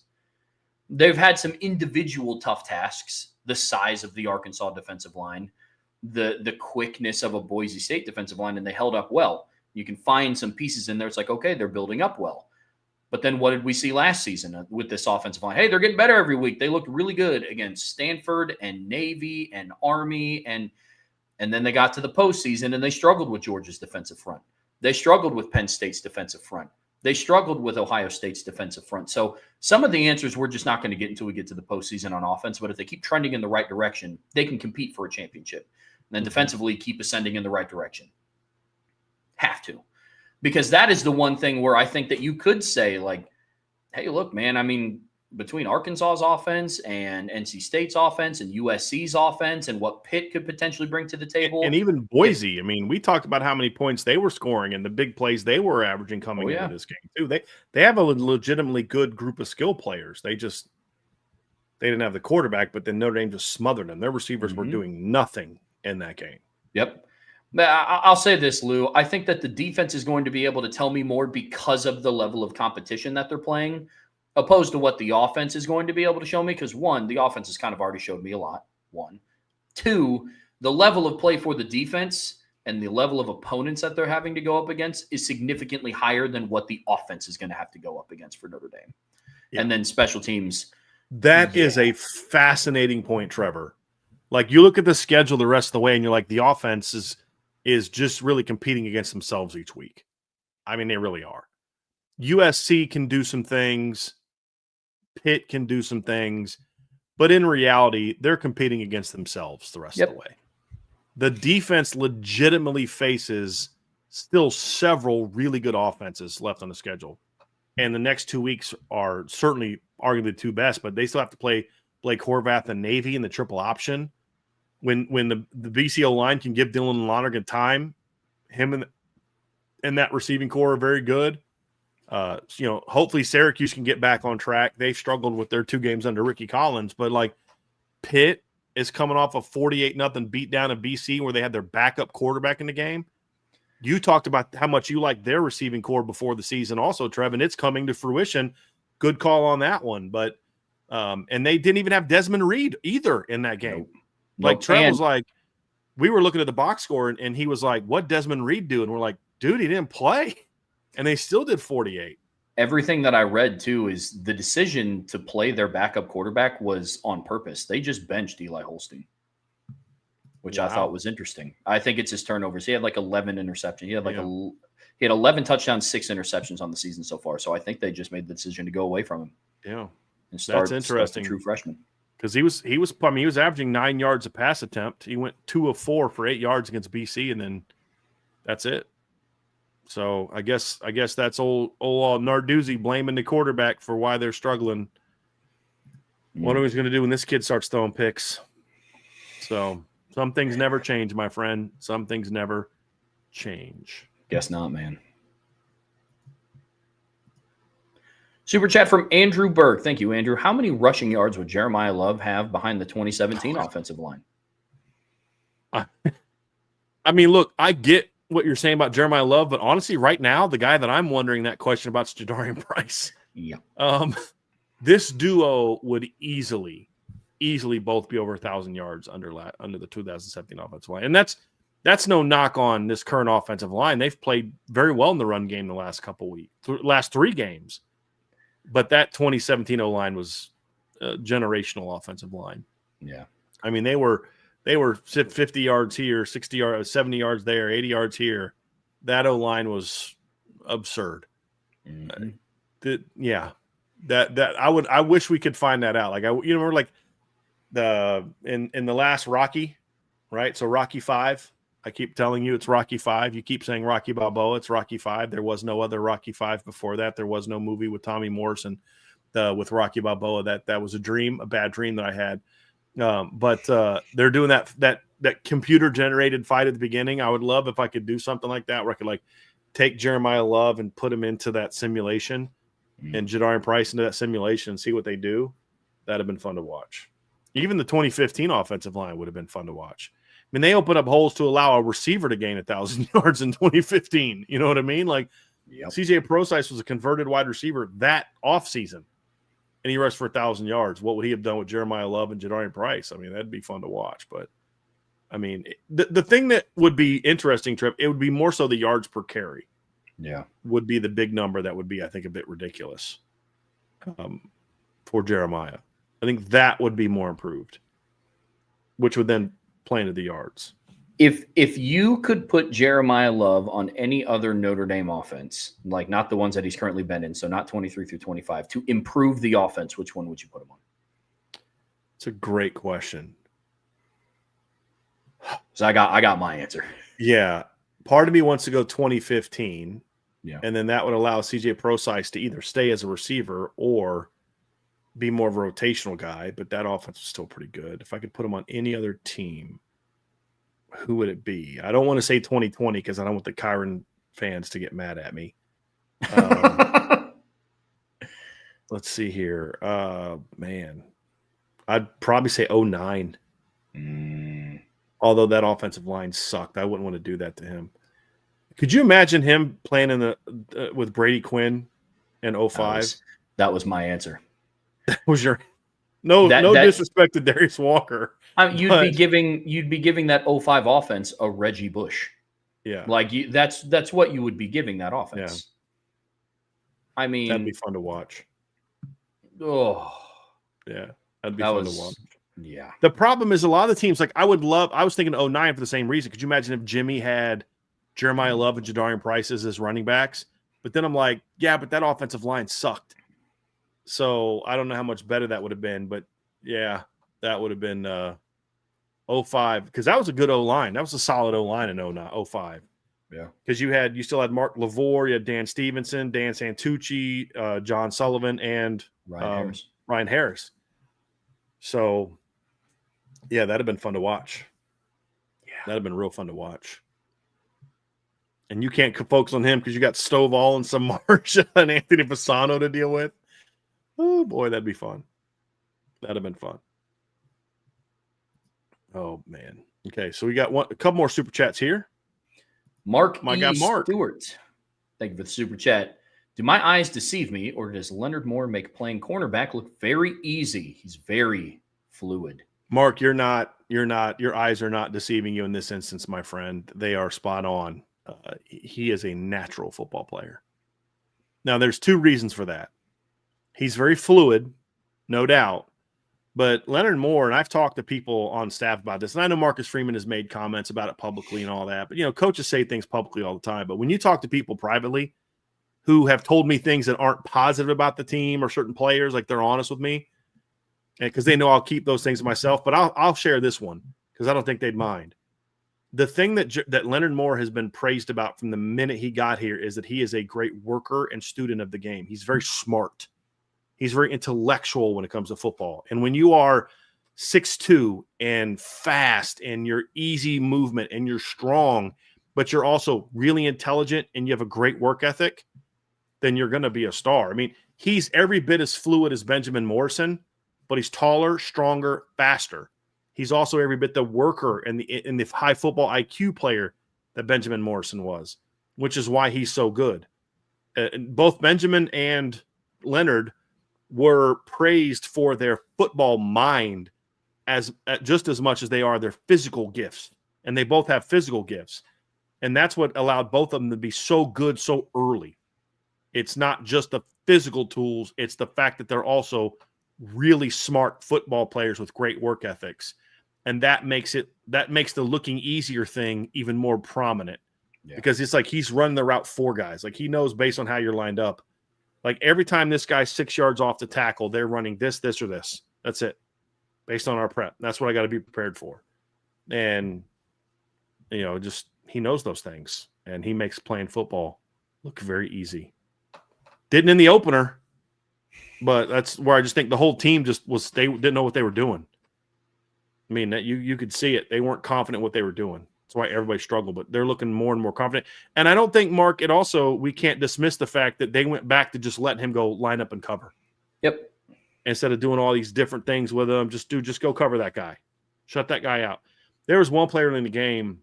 They've had some individual tough tasks, the size of the Arkansas defensive line, the quickness of a Boise State defensive line, and they held up well. You can find some pieces in there. It's like, okay, they're building up well. But then what did we see last season with this offensive line? Hey, they're getting better every week. They looked really good against Stanford and Navy and Army. And then they got to the postseason and they struggled with Georgia's defensive front. They struggled with Penn State's defensive front. They struggled with Ohio State's defensive front. So some of the answers we're just not going to get until we get to the postseason on offense. But if they keep trending in the right direction, they can compete for a championship. And then defensively keep ascending in the right direction. Have to. Because that is the one thing where I think that you could say, like, hey, look, man, between Arkansas's offense and NC State's offense and USC's offense and what Pitt could potentially bring to the table. And even Boise, we talked about how many points they were scoring and the big plays they were averaging coming into this game, too. They have a legitimately good group of skill players. They didn't have the quarterback, but then Notre Dame just smothered them. Their receivers were doing nothing in that game. Yep. But I'll say this, Lou. I think that the defense is going to be able to tell me more because of the level of competition that they're playing, opposed to what the offense is going to be able to show me. Because, one, the offense has kind of already showed me a lot. One. Two, the level of play for the defense and the level of opponents that they're having to go up against is significantly higher than what the offense is going to have to go up against for Notre Dame. Yeah. And then special teams. That is a fascinating point, Trevor. Like, you look at the schedule the rest of the way and you're like, the offense is just really competing against themselves each week. They really are. USC can do some things. Pitt can do some things. But in reality, they're competing against themselves the rest of the way. The defense legitimately faces still several really good offenses left on the schedule. And the next 2 weeks are certainly arguably the two best, but they still have to play Blake Horvath and Navy in the triple option. When the BCO line can give Dylan Lonergan time, him and that receiving core are very good. Hopefully Syracuse can get back on track. They've struggled with their 2 games under Ricky Collins, but like Pitt is coming off a 48-0 beatdown of BC where they had their backup quarterback in the game. You talked about how much you like their receiving core before the season also, Trev, and it's coming to fruition. Good call on that one. But and they didn't even have Desmond Reed either in that game. Like Trev was like, we were looking at the box score and he was like, what Desmond Reed do? And we're like, dude, he didn't play. And they still did 48. Everything that I read, too, is the decision to play their backup quarterback was on purpose. They just benched Eli Holstein, which I thought was interesting. I think it's his turnovers. He had like 11 interceptions. He had 11 touchdowns, 6 interceptions on the season so far. So I think they just made the decision to go away from him. Yeah. And start the true freshman. Because he was averaging 9 yards a pass attempt. He went 2 of 4 for 8 yards against BC, and then that's it. So I guess that's old Narduzzi blaming the quarterback for why they're struggling. What are we going to do when this kid starts throwing picks? So some things never change, my friend. Some things never change. Guess not, man. Super chat from Andrew Berg. Thank you, Andrew. How many rushing yards would Jeremiah Love have behind the 2017 offensive line? Look, I get what you're saying about Jeremiah Love, but honestly, right now, the guy that I'm wondering that question about is Jadarian Price. Yeah. This duo would easily easily both be over 1,000 yards under the 2017 offensive line. And that's no knock on this current offensive line. They've played very well in the run game the last couple weeks, last 3 games. But that 2017 O-line was a generational offensive line. Yeah. I mean, they were 50 yards here, 60 yards, 70 yards there, 80 yards here. That O-line was absurd. Mm-hmm. I wish we could find that out. Like we're like in the last Rocky, right? So Rocky 5. I keep telling you it's Rocky 5. You keep saying Rocky Balboa. It's Rocky 5. There was no other Rocky 5 before that. There was no movie with Tommy Morrison with Rocky Balboa. That was a bad dream that I had. But they're doing that computer generated fight at the beginning. I would love if I could do something like that where I could like take Jeremiah Love and put him into that simulation and Jadarian Price into that simulation and see what they do. That'd have been fun to watch. Even the 2015 offensive line would have been fun to watch. I mean, they opened up holes to allow a receiver to gain 1,000 yards in 2015. You know what I mean? Like CJ Prosise was a converted wide receiver that offseason, and he rushed for 1,000 yards. What would he have done with Jeremiah Love and Jadarian Price? I mean, that'd be fun to watch. But, I mean, the thing that would be interesting, Trip, it would be more so the yards per carry. Yeah. Would be the big number that would be, I think, a bit ridiculous for Jeremiah. I think that would be more improved, which would then play into the yards. If you could put Jeremiah Love on any other Notre Dame offense, like not the ones that he's currently been in, so not 23 through 25, to improve the offense, which one would you put him on? It's a great question. So I got my answer. Yeah. Part of me wants to go 2015. Yeah. And then that would allow CJ Prosise to either stay as a receiver or be more of a rotational guy, but that offense was still pretty good. If I could put him on any other team, who would it be? I don't want to say 2020 because I don't want the Kyron fans to get mad at me. Let's see here. Man, I'd probably say 09. Although that offensive line sucked. I wouldn't want to do that to him. Could you imagine him playing in with Brady Quinn in 05? That was my answer. That was your no disrespect to Darius Walker. You'd be giving that 05 offense a Reggie Bush. Yeah. Like that's what you would be giving that offense. Yeah. I mean, that'd be fun to watch. Oh. Yeah. That'd be fun to watch. Yeah. The problem is a lot of the teams, like I was thinking 09 for the same reason. Could you imagine if Jimmy had Jeremiah Love and Jadarian Price as running backs? But then I'm like, yeah, but that offensive line sucked. So I don't know how much better that would have been. But yeah, that would have been 05 because that was a good O-line. That was a solid O-line in 05. Yeah. Because you still had Mark LaVore, you had Dan Stevenson, Dan Santucci, John Sullivan, and Ryan Harris. So, yeah, that'd have been fun to watch. Yeah, that'd have been real fun to watch. And you can't focus on him because you got Stovall and some Marsh and Anthony Fasano to deal with. Oh, boy, that'd be fun. That'd have been fun. Oh, man. Okay, so we got a couple more super chats here. Mark Stewart. Thank you for the super chat. Do my eyes deceive me, or does Leonard Moore make playing cornerback look very easy? He's very fluid. Mark, your eyes are not deceiving you in this instance, my friend. They are spot on. He is a natural football player. Now, there's 2 reasons for that. He's very fluid, no doubt. But Leonard Moore, and I've talked to people on staff about this, and I know Marcus Freeman has made comments about it publicly and all that. But, coaches say things publicly all the time. But when you talk to people privately who have told me things that aren't positive about the team or certain players, like they're honest with me, because they know I'll keep those things to myself. But I'll share this one because I don't think they'd mind. The thing that Leonard Moore has been praised about from the minute he got here is that he is a great worker and student of the game. He's very smart. He's very intellectual when it comes to football. And when you are 6'2" and fast and you're easy movement and you're strong, but you're also really intelligent and you have a great work ethic, then you're going to be a star. I mean, he's every bit as fluid as Benjamin Morrison, but he's taller, stronger, faster. He's also every bit the worker and the high football IQ player that Benjamin Morrison was, which is why he's so good. Both Benjamin and Leonard were praised for their football mind just as much as they are their physical gifts, and they both have physical gifts, and that's what allowed both of them to be so good so early. It's not just the physical tools; it's the fact that they're also really smart football players with great work ethics, and that makes the looking easier thing even more prominent. Yeah. Because it's like he's running the route for guys. Like he knows based on how you're lined up. Like every time this guy's 6 yards off the tackle, they're running this, or this. That's it. Based on our prep. That's what I got to be prepared for. And, just he knows those things. And he makes playing football look very easy. Didn't in the opener, but that's where I just think the whole team they didn't know what they were doing. I mean, that you could see it. They weren't confident what they were doing. That's why everybody struggled, but they're looking more and more confident. And I don't think, Mark, we can't dismiss the fact that they went back to just letting him go line up and cover. Yep. Instead of doing all these different things with him, just go cover that guy. Shut that guy out. There was one player in the game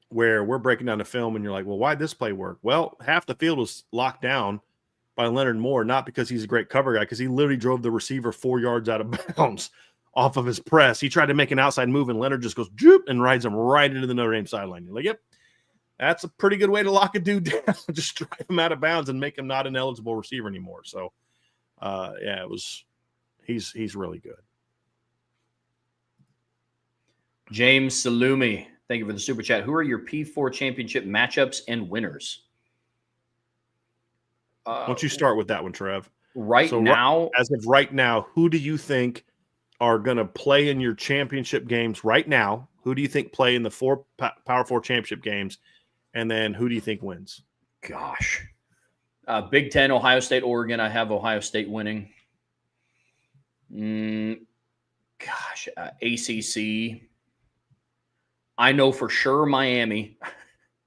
where we're breaking down the film and you're like, well, why'd this play work? Well, half the field was locked down by Leonard Moore, not because he's a great cover guy, because he literally drove the receiver 4 yards out of bounds off of his press. He tried to make an outside move, and Leonard just goes joop and rides him right into the Notre Dame sideline. You're like, yep, that's a pretty good way to lock a dude down. Just drive him out of bounds and make him not an eligible receiver anymore. So, it was he's really good. James Salumi, thank you for the super chat. Who are your P4 championship matchups and winners? Why don't you start with that one, Trev? As of right now, who do you think are going to play in your championship games right now? Who do you think play in the Power 4 championship games? And then who do you think wins? Gosh. Big Ten, Ohio State, Oregon. I have Ohio State winning. ACC. I know for sure Miami.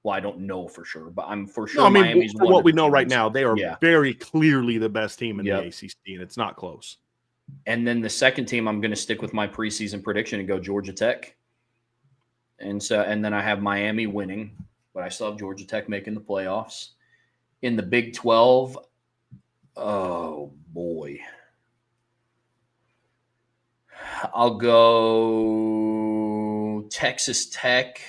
Well, I don't know for sure, but I'm for sure Miami's one. What we know right now, they are very clearly the best team in the ACC, and it's not close. And then the second team, I'm going to stick with my preseason prediction and go Georgia Tech. And then I have Miami winning, but I still have Georgia Tech making the playoffs. In the Big 12, oh boy. I'll go Texas Tech,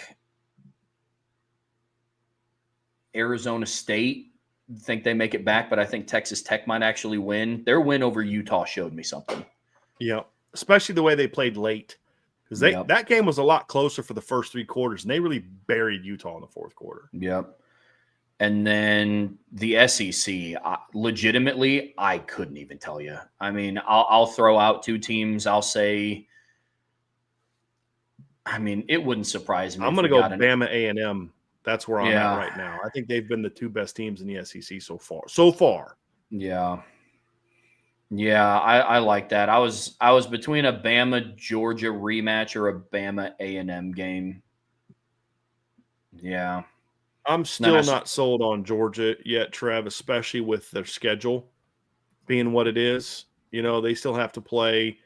Arizona State. Think they make it back, but I think Texas Tech might actually win. Their win over Utah showed me something. Yeah, especially the way they played late. Because that game was a lot closer for the first 3 quarters, and they really buried Utah in the fourth quarter. Yep. And then the SEC, legitimately, I couldn't even tell you. I mean, I'll throw out 2 teams. I'll say, I mean, it wouldn't surprise me. I'm going to go Bama A&M. That's where I'm at right now. I think they've been the 2 best teams in the SEC so far. Yeah. Yeah, I like that. I was between a Bama Georgia rematch or a Bama A&M game. Yeah. I'm still not sold on Georgia yet, Trev, especially with their schedule being what it is. They still have to play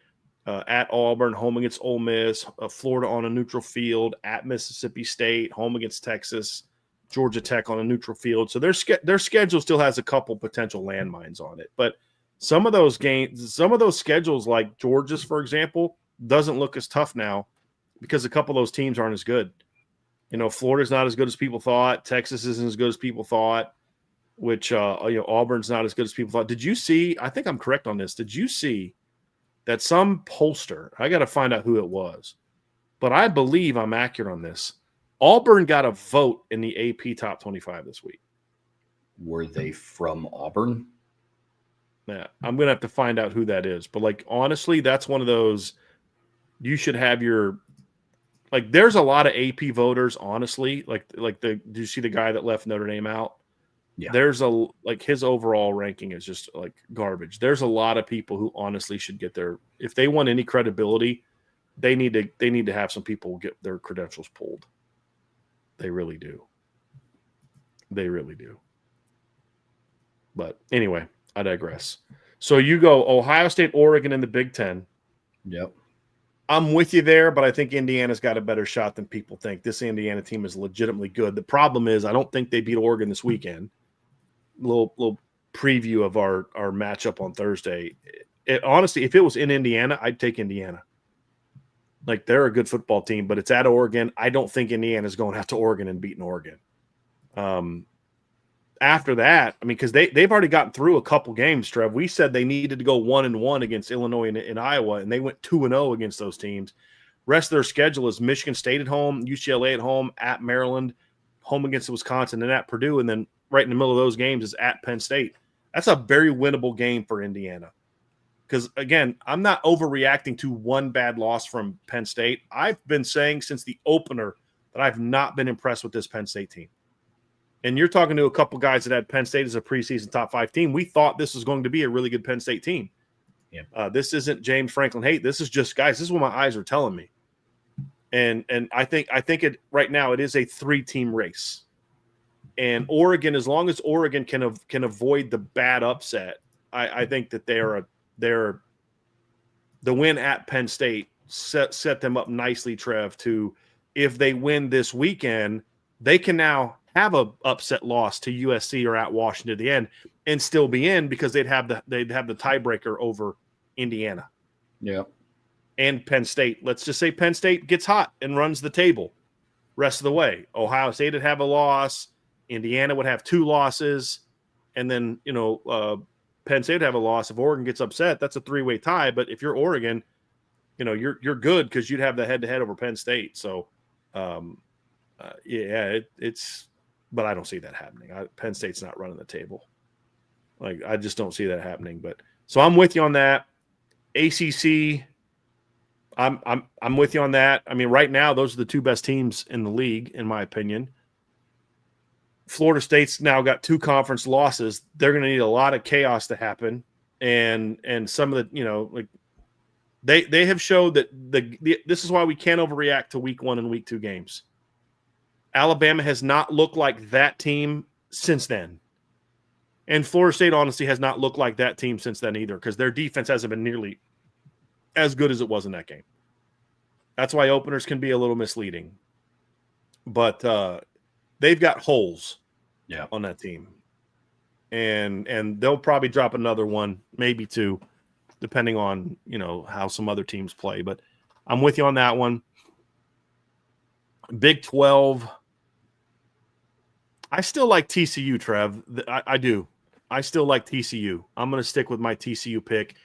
at Auburn, home against Ole Miss, Florida on a neutral field, at Mississippi State, home against Texas, Georgia Tech on a neutral field. So their schedule still has a couple potential landmines on it. But some of those schedules, like Georgia's, for example, doesn't look as tough now because a couple of those teams aren't as good. Florida's not as good as people thought. Texas isn't as good as people thought, which, Auburn's not as good as people thought. Did you see, I think I'm correct on this, did you see that some pollster, I got to find out who it was, but I believe I'm accurate on this, Auburn got a vote in the AP Top 25 this week. Were they from Auburn? Yeah, I'm going to have to find out who that is. But, honestly, that's one of those you should have your – there's a lot of AP voters, honestly. Did you see the guy that left Notre Dame out? Yeah. There's his overall ranking is just garbage. There's a lot of people who honestly should get if they want any credibility, they need to have some people get their credentials pulled. They really do. They really do. But anyway, I digress. So you go Ohio State, Oregon in the Big Ten. Yep. I'm with you there, but I think Indiana's got a better shot than people think. This Indiana team is legitimately good. The problem is I don't think they beat Oregon this weekend. Little preview of our matchup on Thursday. Honestly, if it was in Indiana, I'd take Indiana. Like, they're a good football team, but it's at Oregon. I don't think Indiana's going out to Oregon and beating Oregon. After that, I mean, because they've already gotten through a couple games, Trev. We said they needed to go 1-1 against Illinois and Iowa, and they went 2-0 against those teams. Rest of their schedule is Michigan State at home, UCLA at home, at Maryland, home against Wisconsin, and at Purdue, and then right in the middle of those games is at Penn State. That's a very winnable game for Indiana. Because, again, I'm not overreacting to one bad loss from Penn State. I've been saying since the opener that I've not been impressed with this Penn State team. And you're talking to a couple guys that had Penn State as a preseason top 5 team. We thought this was going to be a really good Penn State team. Yeah. This isn't James Franklin hate. This is just, guys, this is what my eyes are telling me. And I think it right now it is a 3-team race. And Oregon, as long as Oregon can avoid the bad upset, I think that they're the win at Penn State set them up nicely, Trev, to if they win this weekend, they can now have a upset loss to USC or at Washington at the end and still be in because they'd have the tiebreaker over Indiana. Yeah. And Penn State. Let's just say Penn State gets hot and runs the table rest of the way. Ohio State would have a loss. Indiana would have 2 losses. And then, Penn State would have a loss. If Oregon gets upset, that's a 3-way tie. But if you're Oregon, you're good because you'd have the head-to-head over Penn State. So, it's – but I don't see that happening. Penn State's not running the table. Like, I just don't see that happening. But so I'm with you on that. ACC, I'm with you on that. I mean, right now, those are the 2 best teams in the league, in my opinion. Florida State's now got 2 conference losses. They're going to need a lot of chaos to happen, and some of the they have showed that this is why we can't overreact to week 1 and week 2 games. Alabama has not looked like that team since then. And Florida State, honestly, has not looked like that team since then either because their defense hasn't been nearly as good as it was in that game. That's why openers can be a little misleading. But they've got holes on that team. And they'll probably drop another one, maybe 2, depending on, how some other teams play. But I'm with you on that one. Big 12. I still like TCU, Trev. I do. I still like TCU. I'm going to stick with my TCU pick.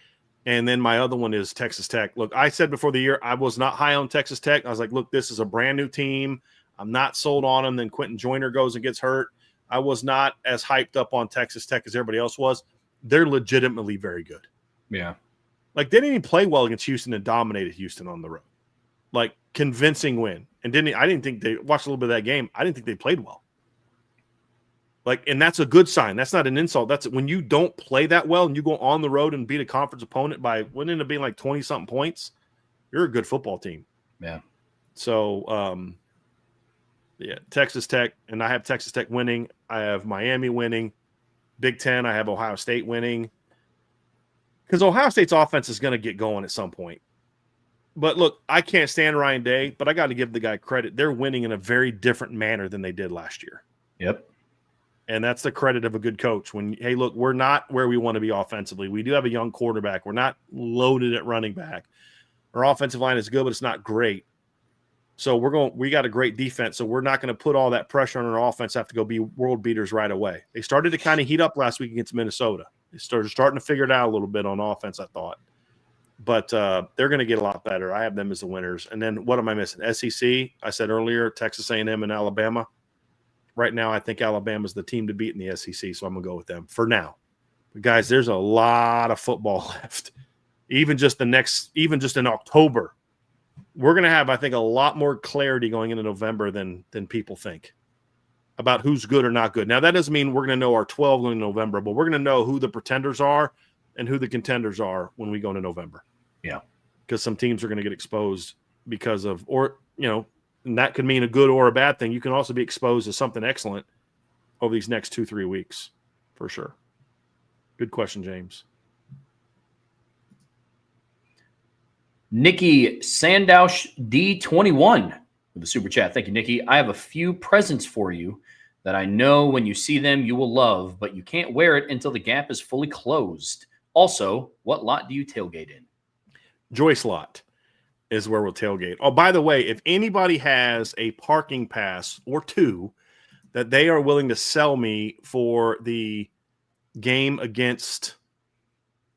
And then my other one is Texas Tech. Look, I said before the year I was not high on Texas Tech. I was like, look, this is a brand new team. I'm not sold on them. Then Quentin Joyner goes and gets hurt. I was not as hyped up on Texas Tech as everybody else was. They're legitimately very good. Yeah. Like, they didn't even play well against Houston and dominated Houston on the road. Like, watched a little bit of that game. I didn't think they played well. Like, and that's a good sign. That's not an insult. That's when you don't play that well and you go on the road and beat a conference opponent by what ended up being like 20-something points, you're a good football team. Yeah. So, Texas Tech, and I have Texas Tech winning. I have Miami winning. Big Ten, I have Ohio State winning. Because Ohio State's offense is going to get going at some point. But look, I can't stand Ryan Day, but I got to give the guy credit. They're winning in a very different manner than they did last year. Yep. And that's the credit of a good coach. Hey, look, we're not where we want to be offensively. We do have a young quarterback. We're not loaded at running back. Our offensive line is good, but it's not great. So we got a great defense. So we're not going to put all that pressure on our offense, have to go be world beaters right away. They started to kind of heat up last week against Minnesota. They started starting to figure it out a little bit on offense, I thought. But they're going to get a lot better. I have them as the winners. And then what am I missing? SEC, I said earlier, Texas A&M and Alabama. Right now, I think Alabama's the team to beat in the SEC, so I'm going to go with them for now. But guys, there's a lot of football left. Even just in October, we're going to have, I think, a lot more clarity going into November than people think about who's good or not good. Now, that doesn't mean we're going to know our 12 going into November, but we're going to know who the pretenders are and who the contenders are when we go into November. Yeah. Because some teams are going to get exposed because of, and that could mean a good or a bad thing. You can also be exposed to something excellent over these next 2-3 weeks, for sure. Good question, James. Nikki Sandausch D21 with the super chat. Thank you, Nikki. I have a few presents for you that I know when you see them you will love, but you can't wear it until the gap is fully closed. Also, what lot do you tailgate in? Joyce lot. is where we'll tailgate. Oh, by the way, if anybody has a parking pass or two that they are willing to sell me for the game against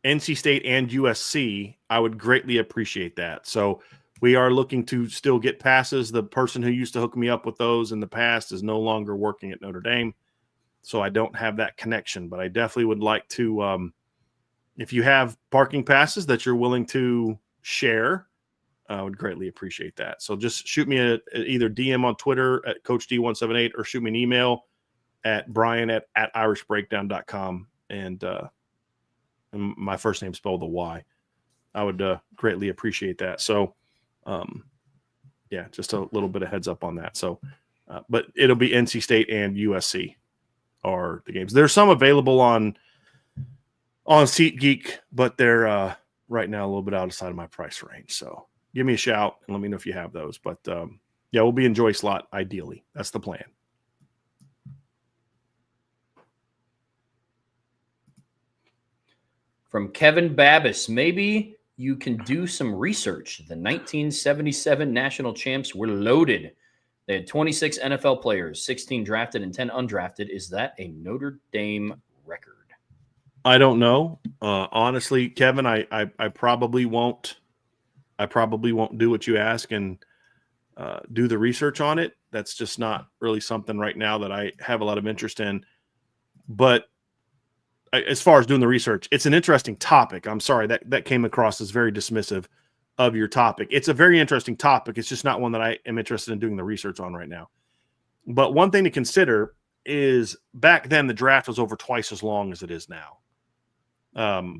NC State and USC, I would greatly appreciate that. So we are looking to still get passes. The person who used to hook me up with those in the past is no longer working at Notre Dame, so I don't have that connection. But I definitely would like to, if you have parking passes that you're willing to share, I would greatly appreciate that. So just shoot me either DM on Twitter at Coach D178 or shoot me an email at brian@irishbreakdown.com. And my first name spelled the Y. I would greatly appreciate that. So, yeah, just a little bit of heads up on that. So, but it'll be NC State and USC are the games. There's some available on SeatGeek, but they're right now a little bit outside of my price range. So give me a shout and let me know if you have those. But yeah, we'll be in Joy Slot ideally. That's the plan. From Kevin Babbis, maybe you can do some research. The 1977 national champs were loaded. They had 26 NFL players, 16 drafted and 10 undrafted. Is that a Notre Dame record? I don't know. Honestly, Kevin, I probably won't. I probably won't do what you ask and do the research on it. That's just not really something right now that I have a lot of interest in. But as far as doing the research, it's an interesting topic. I'm sorry that came across as very dismissive of your topic. It's a very interesting topic. It's just not one that I am interested in doing the research on right now. But one thing to consider is back then the draft was over twice as long as it is now.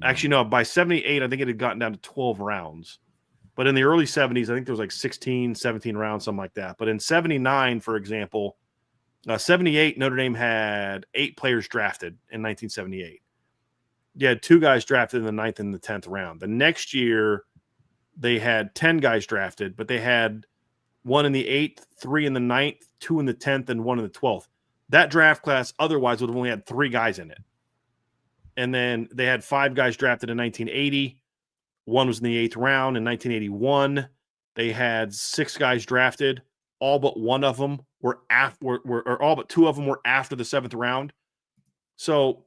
Actually, no, by 78, I think it had gotten down to 12 rounds. But in the early 70s, I think there was like 16, 17 rounds, something like that. But in 79, for example, 78, Notre Dame had 8 players drafted in 1978. You had 2 guys drafted in the 9th and the 10th round. The next year, they had 10 guys drafted, but they had 1 in the 8th, 3 in the 9th, 2 in the 10th, and 1 in the 12th. That draft class otherwise would have only had 3 guys in it. And then they had 5 guys drafted in 1980. 1 was in the 8th round. In 1981, they had 6 guys drafted. All but 1 of them were all but 2 of them were after the 7th round. So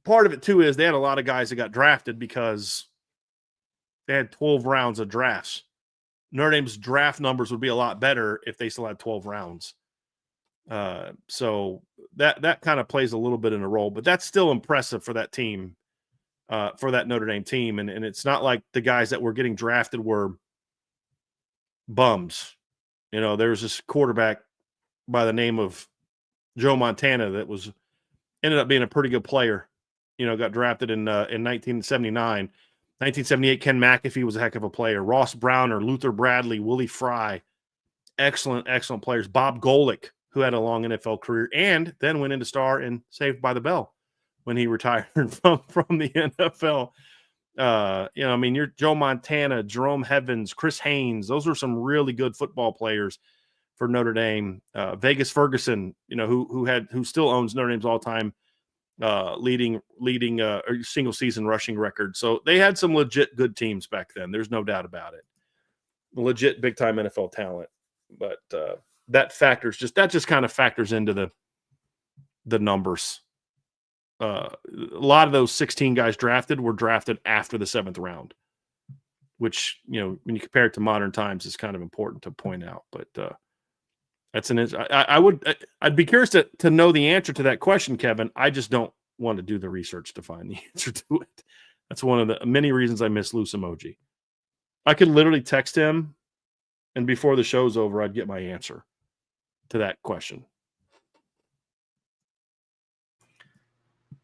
part of it too is they had a lot of guys that got drafted because they had 12 rounds of drafts. Notre Dame's draft numbers would be a lot better if they still had 12 rounds. So that kind of plays a little bit in a role, but that's still impressive for that team, for that Notre Dame team. And it's not like the guys that were getting drafted were bums. You know, there was this quarterback by the name of Joe Montana that ended up being a pretty good player. You know, got drafted in 1979. 1978, Ken McAfee was a heck of a player. Ross Browner, Luther Bradley, Willie Fry, excellent players. Bob Golick, who had a long NFL career and then went into star in Saved by the Bell when he retired from the NFL. You know, I mean, you're Joe Montana, Jerome Heavens, Chris Haynes. Those were some really good football players for Notre Dame. Vegas Ferguson, you know, who still owns Notre Dame's all-time leading single season rushing record. So they had some legit good teams back then. There's no doubt about it. Legit big time NFL talent. But that just kind of factors into the numbers. A lot of those 16 guys drafted were drafted after the 7th round, which, you know, when you compare it to modern times, is kind of important to point out. But I'd be curious to know the answer to that question, Kevin. I just don't want to do the research to find the answer to it. That's one of the many reasons I miss Loose Emoji. I could literally text him, and before the show's over, I'd get my answer to that question.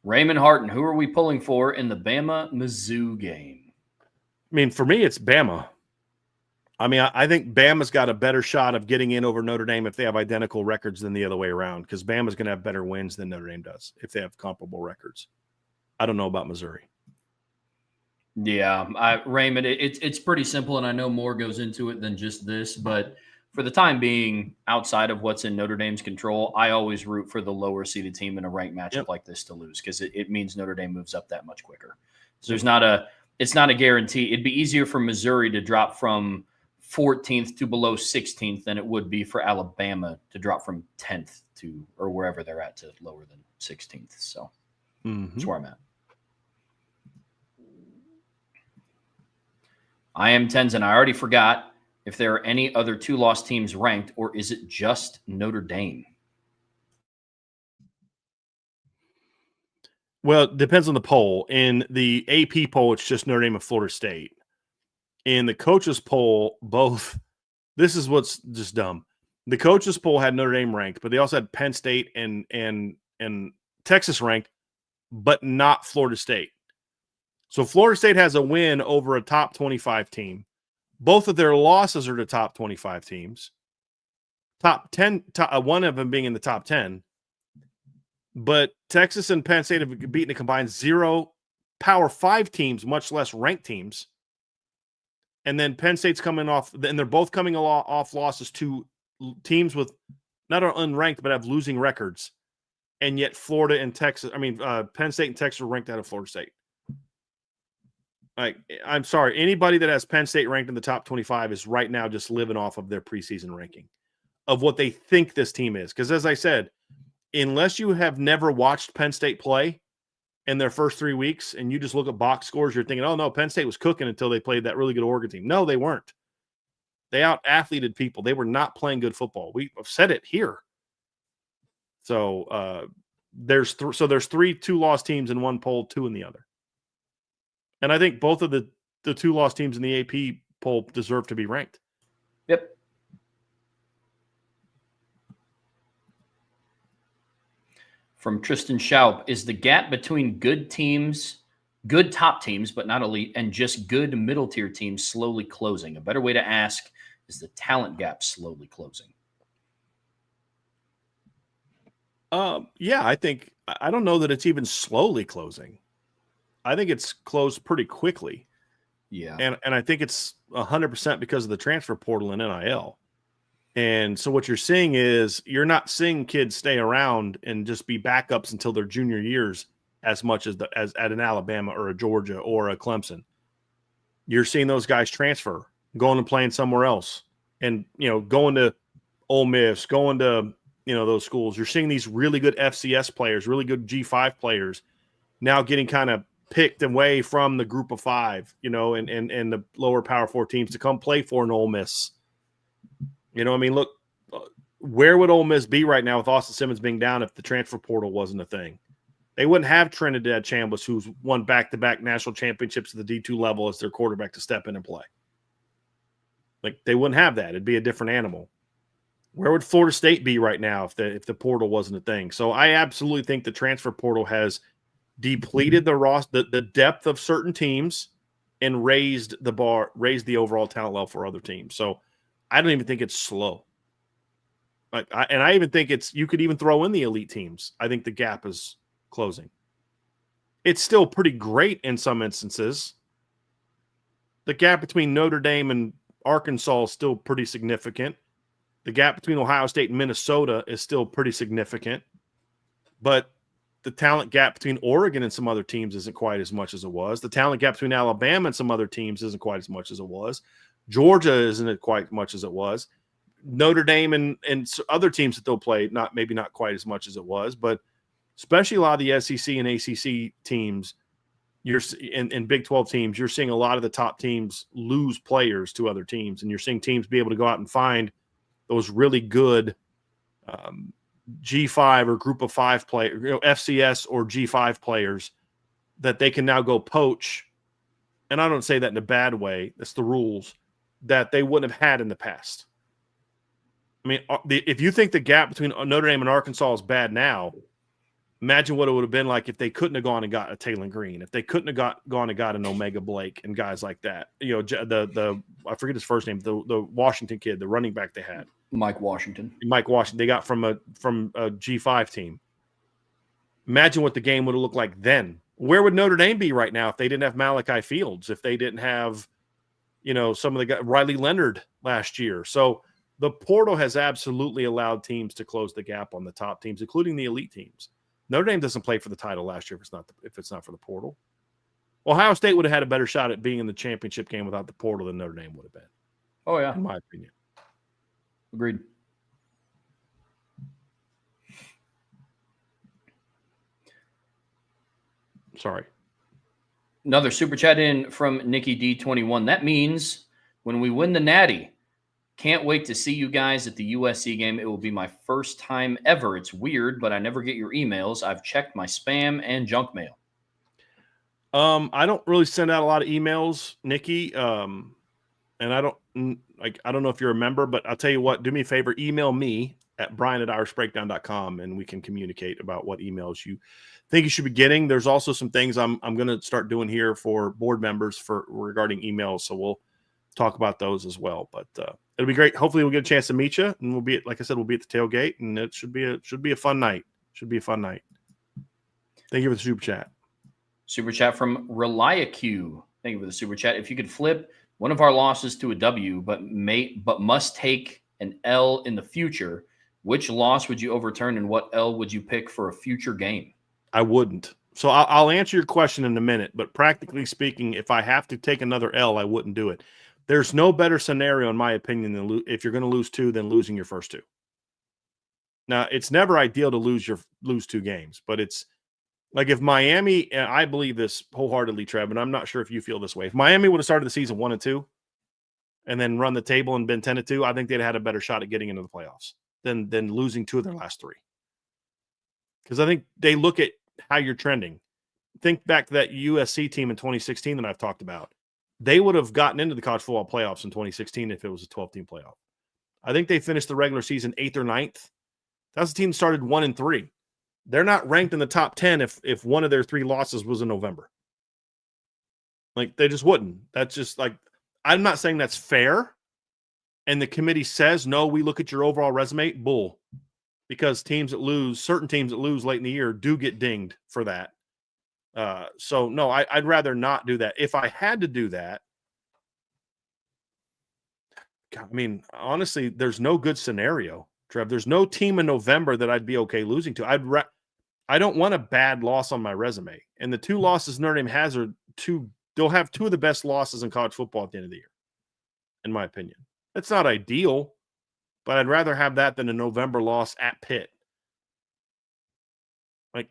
Raymond Harton, who are we pulling for in the Bama-Mizzou game? I mean, for me, it's Bama. I mean, I think Bama's got a better shot of getting in over Notre Dame if they have identical records than the other way around, because Bama's going to have better wins than Notre Dame does if they have comparable records. I don't know about Missouri. Yeah, Raymond, it's pretty simple, and I know more goes into it than just this, but for the time being, outside of what's in Notre Dame's control, I always root for the lower seeded team in a ranked matchup like this to lose, because it means Notre Dame moves up that much quicker. So it's not a guarantee. It'd be easier for Missouri to drop from 14th to below 16th than it would be for Alabama to drop from 10th to or wherever they're at to lower than 16th. So that's where I'm at. I am Tenzin. I already forgot if there are any other 2-loss teams ranked, or is it just Notre Dame? Well, it depends on the poll. In the AP poll, it's just Notre Dame and Florida State. In the coaches poll, both. This is what's just dumb. The coaches poll had Notre Dame ranked, but they also had Penn State and Texas ranked, but not Florida State. So Florida State has a win over a top 25 team. Both of their losses are to top 25 teams. Top 10, one of them being in the top 10. But Texas and Penn State have beaten a combined 0 Power 5 teams, much less ranked teams. And then Penn State's coming off, and they're both coming off losses to teams with not are unranked, but have losing records. And yet Florida and Texas, Penn State and Texas are ranked out of Florida State. Like, I'm sorry, anybody that has Penn State ranked in the top 25 is right now just living off of their preseason ranking of what they think this team is. Because as I said, unless you have never watched Penn State play in their first 3 weeks and you just look at box scores, you're thinking, oh, no, Penn State was cooking until they played that really good Oregon team. No, they weren't. They out-athleted people. They were not playing good football. We've said it here. So there's 3 2-loss teams in one poll, 2 in the other. And I think both of the 2-loss teams in the AP poll deserve to be ranked. Yep. From Tristan Schaub, is the gap between good top teams, but not elite, and just good middle-tier teams slowly closing? A better way to ask, is the talent gap slowly closing? Yeah, I don't know that it's even slowly closing. I think it's closed pretty quickly. Yeah. And I think it's 100% because of the transfer portal and NIL. And so what you're seeing is you're not seeing kids stay around and just be backups until their junior years as much as at an Alabama or a Georgia or a Clemson. You're seeing those guys transfer, going and playing somewhere else, and going to Ole Miss, going to those schools. You're seeing these really good FCS players, really good G5 players now getting kind of picked away from the group of 5, and the lower Power 4 teams to come play for an Ole Miss. Look, where would Ole Miss be right now with Austin Simmons being down if the transfer portal wasn't a thing? They wouldn't have Trinidad Chambliss, who's won back-to-back national championships at the D2 level as their quarterback to step in and play. Like, they wouldn't have that. It'd be a different animal. Where would Florida State be right now if the portal wasn't a thing? So I absolutely think the transfer portal has depleted the depth of certain teams and raised the overall talent level for other teams. So I don't even think it's slow. I even think you could even throw in the elite teams. I think the gap is closing. It's still pretty great in some instances. The gap between Notre Dame and Arkansas is still pretty significant. The gap between Ohio State and Minnesota is still pretty significant. But the talent gap between Oregon and some other teams isn't quite as much as it was. The talent gap between Alabama and some other teams isn't quite as much as it was. Georgia isn't quite as much as it was. Notre Dame and other teams that they'll play, maybe not quite as much as it was, but especially a lot of the SEC and ACC teams, in Big 12 teams, you're seeing a lot of the top teams lose players to other teams, and you're seeing teams be able to go out and find those really good G5 or group of 5 players, FCS or G5 players that they can now go poach. And I don't say that in a bad way. That's the rules that they wouldn't have had in the past. I mean, if you think the gap between Notre Dame and Arkansas is bad now, imagine what it would have been like if they couldn't have gone and got a Taylor Green, if they couldn't have gone and got an Omega Blake and guys like that. I forget his first name, the Washington kid, the running back they had. Mike Washington. They got from a G5 team. Imagine what the game would have looked like then. Where would Notre Dame be right now if they didn't have Malachi Fields, if they didn't have, some of the guys, Riley Leonard last year. So the portal has absolutely allowed teams to close the gap on the top teams, including the elite teams. Notre Dame doesn't play for the title last year if it's not for the portal. Ohio State would have had a better shot at being in the championship game without the portal than Notre Dame would have been. Oh, yeah. In my opinion. Agreed. Sorry. Another super chat in from Nikki D21. That means when we win the Natty, can't wait to see you guys at the USC game. It will be my first time ever. It's weird, but I never get your emails. I've checked my spam and junk mail. I don't really send out a lot of emails, Nikki. And I don't know if you're a member, but I'll tell you what, do me a favor, email me at brian@irishbreakdown.com and we can communicate about what emails you think you should be getting. There's also some things I'm going to start doing here for board members regarding emails. So we'll talk about those as well, but it'll be great. Hopefully we'll get a chance to meet you, and we'll be at the tailgate, and it should be a fun night. Should be a fun night. Thank you for the super chat. Super chat from ReliaQ. Thank you for the super chat. If you could flip one of our losses to a W, but must take an L in the future, which loss would you overturn, and what L would you pick for a future game? I wouldn't. So I'll answer your question in a minute, but practically speaking, if I have to take another L, I wouldn't do it. There's no better scenario, in my opinion, than if you're going to lose two, than losing your first two. Now, it's never ideal to lose two games, but it's like if Miami, and I believe this wholeheartedly, Trev, and I'm not sure if you feel this way. If Miami would have started the season 1-2 and then run the table and been 10-2, I think they'd have had a better shot at getting into the playoffs than losing two of their last three. Because I think they look at how you're trending. Think back to that USC team in 2016 that I've talked about. They would have gotten into the college football playoffs in 2016 if it was a 12-team playoff. I think they finished the regular season 8th or 9th. That's the team that started 1-3. They're not ranked in the top 10 if one of their three losses was in November. Like, they just wouldn't. That's just like, I'm not saying that's fair. And the committee says, no, we look at your overall resume. Bull. Because certain teams that lose late in the year do get dinged for that. So, no, I'd rather not do that. If I had to do that, God, I mean, honestly, there's no good scenario, Trev. There's no team in November that I'd be okay losing to. I don't want a bad loss on my resume. And the two losses Notre Dame has they'll have two of the best losses in college football at the end of the year, in my opinion. It's not ideal, but I'd rather have that than a November loss at Pitt. Like,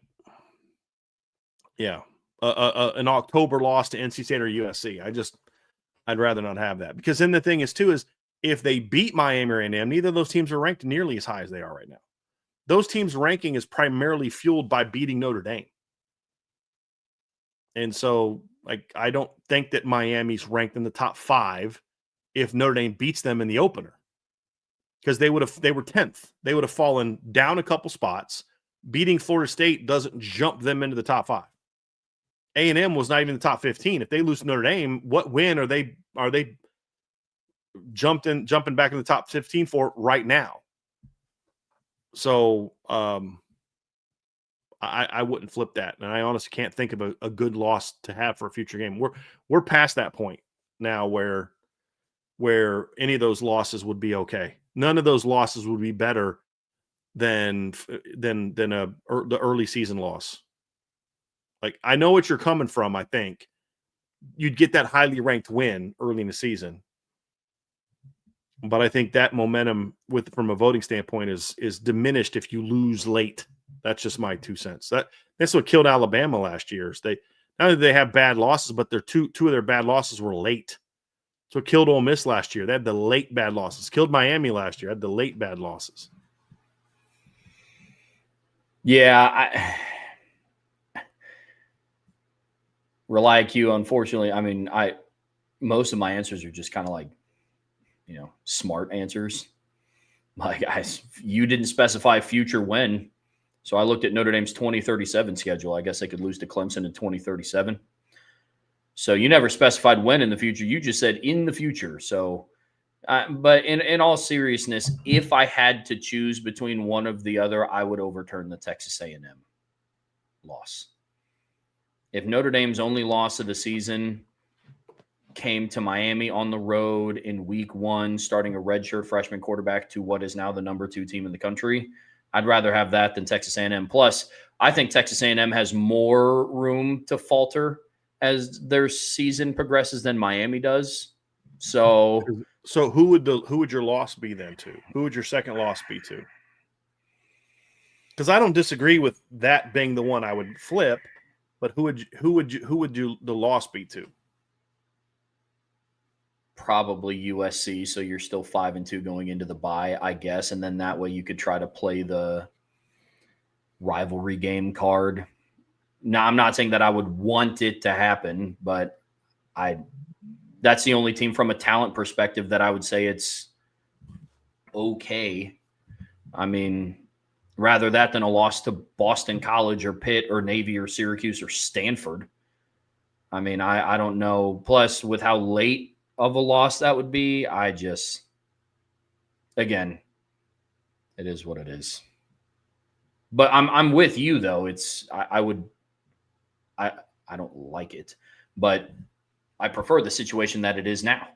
yeah, an October loss to NC State or USC. I'd rather not have that, because then the thing is if they beat Miami or A&M, neither of those teams are ranked nearly as high as they are right now. Those teams' ranking is primarily fueled by beating Notre Dame. And so, like, I don't think that Miami's ranked in the top 5 if Notre Dame beats them in the opener, because they were 10th. They would have fallen down a couple spots. Beating Florida State doesn't jump them into the top 5. A&M was not even in the top 15. If they lose to Notre Dame, what win are they jumping back in the top 15 for right now? So I wouldn't flip that, and I honestly can't think of a good loss to have for a future game. We're past that point now where any of those losses would be okay. None of those losses would be better than the early season loss. Like, I know what you're coming from. I think you'd get that highly ranked win early in the season, but I think that momentum from a voting standpoint is diminished if you lose late. That's just my 2 cents. That's what killed Alabama last year. Not only did they have bad losses, but their two of their bad losses were late. So it killed Ole Miss last year. They had the late bad losses. Killed Miami last year. Had the late bad losses. Yeah, ReliaQ, unfortunately, I mean, most of my answers are just kind of like, smart answers. Like, you didn't specify future when, so I looked at Notre Dame's 2037 schedule. I guess they could lose to Clemson in 2037. So you never specified when in the future. You just said in the future. So, but in all seriousness, if I had to choose between one of the other, I would overturn the Texas A&M loss. If Notre Dame's only loss of the season came to Miami on the road in week 1, starting a redshirt freshman quarterback to what is now the number 2 team in the country, I'd rather have that than Texas A&M. Plus, I think Texas A&M has more room to falter as their season progresses than Miami does. So who would your loss be then to? Who would your second loss be to? Because I don't disagree with that being the one I would flip, but who would the loss be to? probably USC. So you're still 5-2 going into the bye, I guess, and then that way you could try to play the rivalry game card. Now, I'm not saying that I would want it to happen, but that's the only team from a talent perspective that I would say it's okay. I mean, rather that than a loss to Boston College or Pitt or Navy or Syracuse or Stanford. I mean, I don't know. Plus, with how late of a loss that would be, again, it is what it is. But I'm with you though. I don't like it, but I prefer the situation that it is now.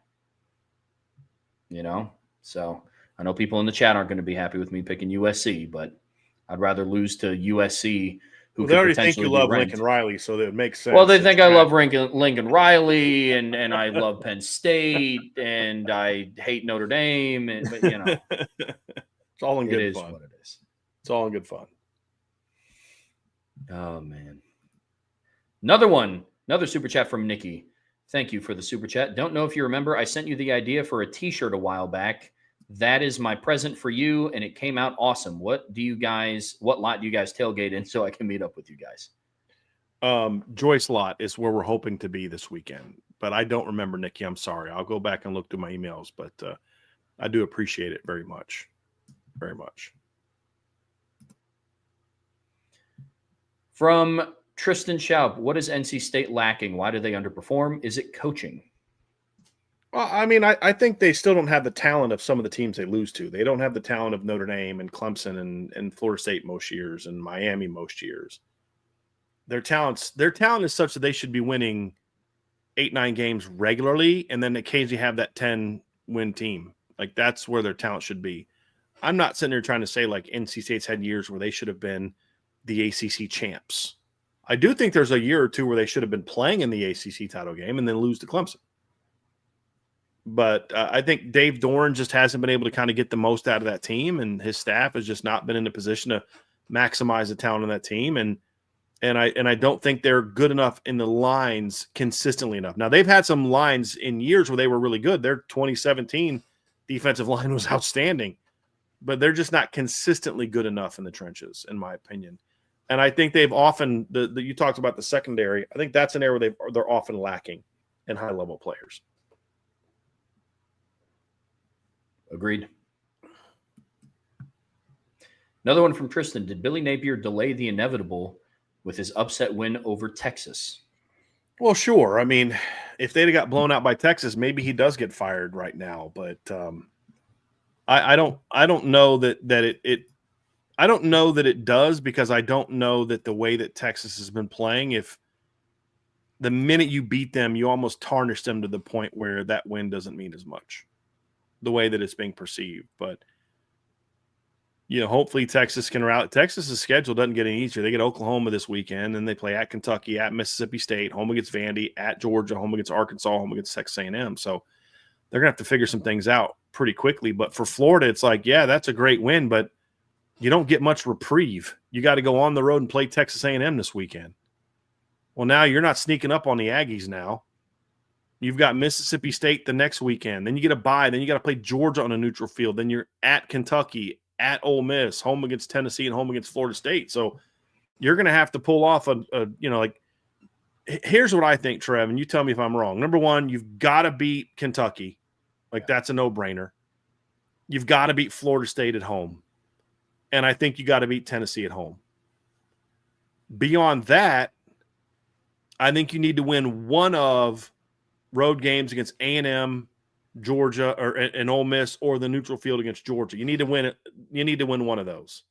So I know people in the chat aren't going to be happy with me picking USC, but I'd rather lose to USC. They already think you love Lincoln Riley, so that makes sense. Well, they think I love Lincoln Riley, and I love Penn State, and I hate Notre Dame. But it's all in good fun. What it is. It's all in good fun. Oh man, another super chat from Nikki. Thank you for the super chat. Don't know if you remember, I sent you the idea for a T-shirt a while back. That is my present for you, and it came out awesome. What lot do you guys tailgate in so I can meet up with you guys? Joyce Lot is where we're hoping to be this weekend, but I don't remember, Nikki. I'm sorry. I'll go back and look through my emails, but I do appreciate it very much. Very much. From Tristan Schaub, what is NC State lacking? Why do they underperform? Is it coaching? Well, I mean, I think they still don't have the talent of some of the teams they lose to. They don't have the talent of Notre Dame and Clemson and Florida State most years and Miami most years. Their talent is such that they should be winning 8-9 games regularly and then occasionally have that 10-win team. Like, that's where their talent should be. I'm not sitting there trying to say, like, NC State's had years where they should have been the ACC champs. I do think there's a year or two where they should have been playing in the ACC title game and then lose to Clemson. But I think Dave Doran just hasn't been able to kind of get the most out of that team, and his staff has just not been in a position to maximize the talent on that team. And I don't think they're good enough in the lines consistently enough. Now, they've had some lines in years where they were really good. Their 2017 defensive line was outstanding, but they're just not consistently good enough in the trenches, in my opinion. And I think they've often you talked about the secondary. I think that's an area where they're often lacking in high-level players. Agreed. Another one from Tristan. Did Billy Napier delay the inevitable with his upset win over Texas? Well, sure. I mean, if they'd have got blown out by Texas, maybe he does get fired right now. But I don't know that I don't know that it does, because I don't know that the way that Texas has been playing, if the minute you beat them, you almost tarnish them to the point where that win doesn't mean as much, the way that it's being perceived. But, hopefully Texas can rally. Texas's schedule doesn't get any easier. They get Oklahoma this weekend, and they play at Kentucky, at Mississippi State, home against Vandy, at Georgia, home against Arkansas, home against Texas A&M. So they're going to have to figure some things out pretty quickly. But for Florida, it's like, yeah, that's a great win, but you don't get much reprieve. You got to go on the road and play Texas A&M this weekend. Well, now you're not sneaking up on the Aggies now. You've got Mississippi State the next weekend. Then you get a bye. Then you got to play Georgia on a neutral field. Then you're at Kentucky, at Ole Miss, home against Tennessee, and home against Florida State. So you're going to have to pull off here's what I think, Trev, and you tell me if I'm wrong. Number one, you've got to beat Kentucky. That's a no-brainer. You've got to beat Florida State at home. And I think you got to beat Tennessee at home. Beyond that, I think you need to win one of road games against A&M, Georgia, and Ole Miss, or the neutral field against Georgia. You need to win it. You need to win one of those,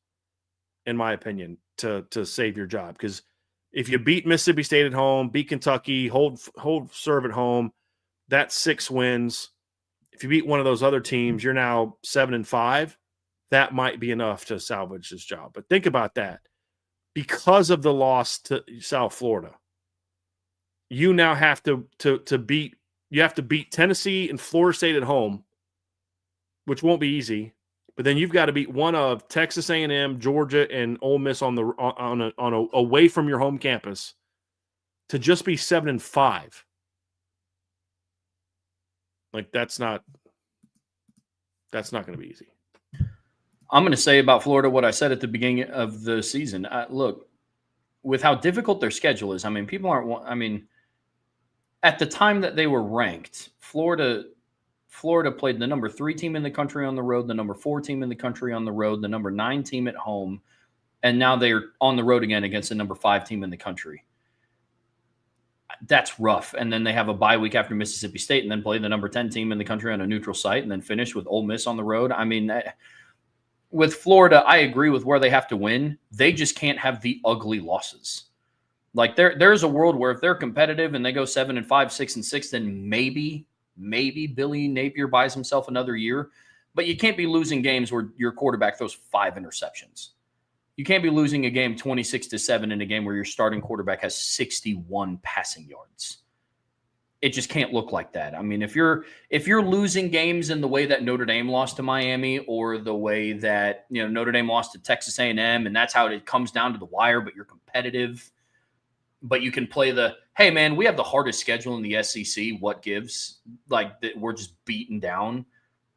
in my opinion, to save your job. Because if you beat Mississippi State at home, beat Kentucky, hold serve at home, that's 6 wins. If you beat one of those other teams, you're now 7-5. That might be enough to salvage this job. But think about that. Because of the loss to South Florida, you now have to beat you have to beat Tennessee and Florida State at home, which won't be easy. But then you've got to beat one of Texas A&M, Georgia, and Ole Miss on a away from your home campus to just be 7-5. Like that's not going to be easy. I'm going to say about Florida what I said at the beginning of the season. Look, with how difficult their schedule is, I mean, people aren't. I mean, at the time that they were ranked, Florida played the number 3 team in the country on the road, the number 4 team in the country on the road, the number 9 team at home, and now they're on the road again against the number 5 team in the country. That's rough. And then they have a bye week after Mississippi State and then play the number 10 team in the country on a neutral site and then finish with Ole Miss on the road. I mean, with Florida, I agree with where they have to win. They just can't have the ugly losses. Like there's a world where if they're competitive and they go 7-5, 6-6, then maybe Billy Napier buys himself another year. But you can't be losing games where your quarterback throws 5 interceptions. You can't be losing a game 26-7 in a game where your starting quarterback has 61 passing yards. It just can't look like that. I mean, if you're losing games in the way that Notre Dame lost to Miami or the way that, Notre Dame lost to Texas A&M, and that's how it comes down to the wire, but you're competitive, but you can play hey man, we have the hardest schedule in the SEC. What gives? Like that we're just beaten down.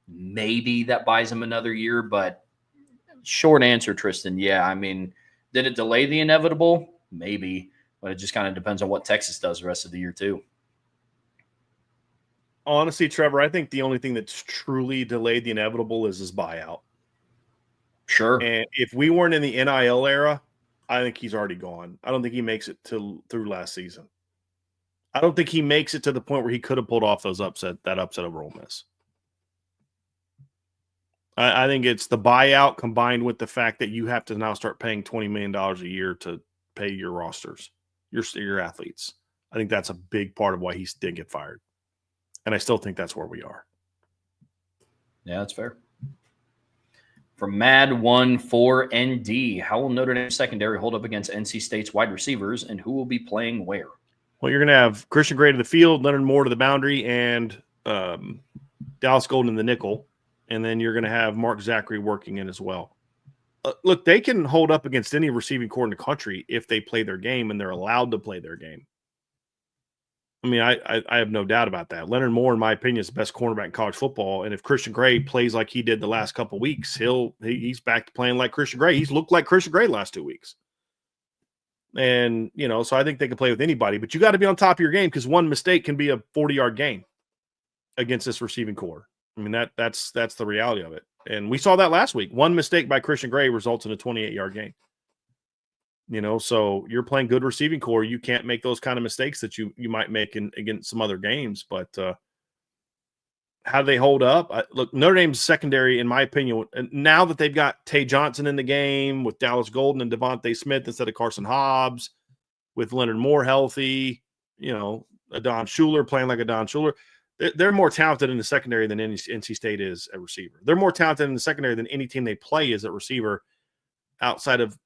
Maybe that buys them another year, but short answer, Tristan. Yeah, I mean, did it delay the inevitable? Maybe, but it just kind of depends on what Texas does the rest of the year too. Honestly, Trevor, I think the only thing that's truly delayed the inevitable is his buyout. Sure. And if we weren't in the NIL era, I think he's already gone. I don't think he makes it through last season. I don't think he makes it to the point where he could have pulled off that upset over Ole Miss. I think it's the buyout combined with the fact that you have to now start paying $20 million a year to pay your rosters, your athletes. I think that's a big part of why he did get fired. And I still think that's where we are. Yeah, that's fair. From Mad14ND, how will Notre Dame secondary hold up against NC State's wide receivers, and who will be playing where? Well, you're going to have Christian Gray to the field, Leonard Moore to the boundary, and Dallas Golden in the nickel. And then you're going to have Mark Zachary working in as well. Look, they can hold up against any receiving corps in the country if they play their game and they're allowed to play their game. I mean, I have no doubt about that. Leonard Moore, in my opinion, is the best cornerback in college football. And if Christian Gray plays like he did the last couple of weeks, he's back to playing like Christian Gray. He's looked like Christian Gray the last 2 weeks. And, so I think they can play with anybody. But you got to be on top of your game because one mistake can be a 40-yard gain against this receiving corps. I mean, that's the reality of it. And we saw that last week. One mistake by Christian Gray results in a 28-yard gain. So you're playing good receiving corps. You can't make those kind of mistakes that you might make against some other games. But how do they hold up? Look, Notre Dame's secondary, in my opinion, now that they've got Tay Johnson in the game with Dallas Golden and Devontae Smith instead of Carson Hobbs, with Leonard Moore healthy, Adon Schuler playing like Adon Schuler, they're more talented in the secondary than NC State is at receiver. They're more talented in the secondary than any team they play is at receiver outside of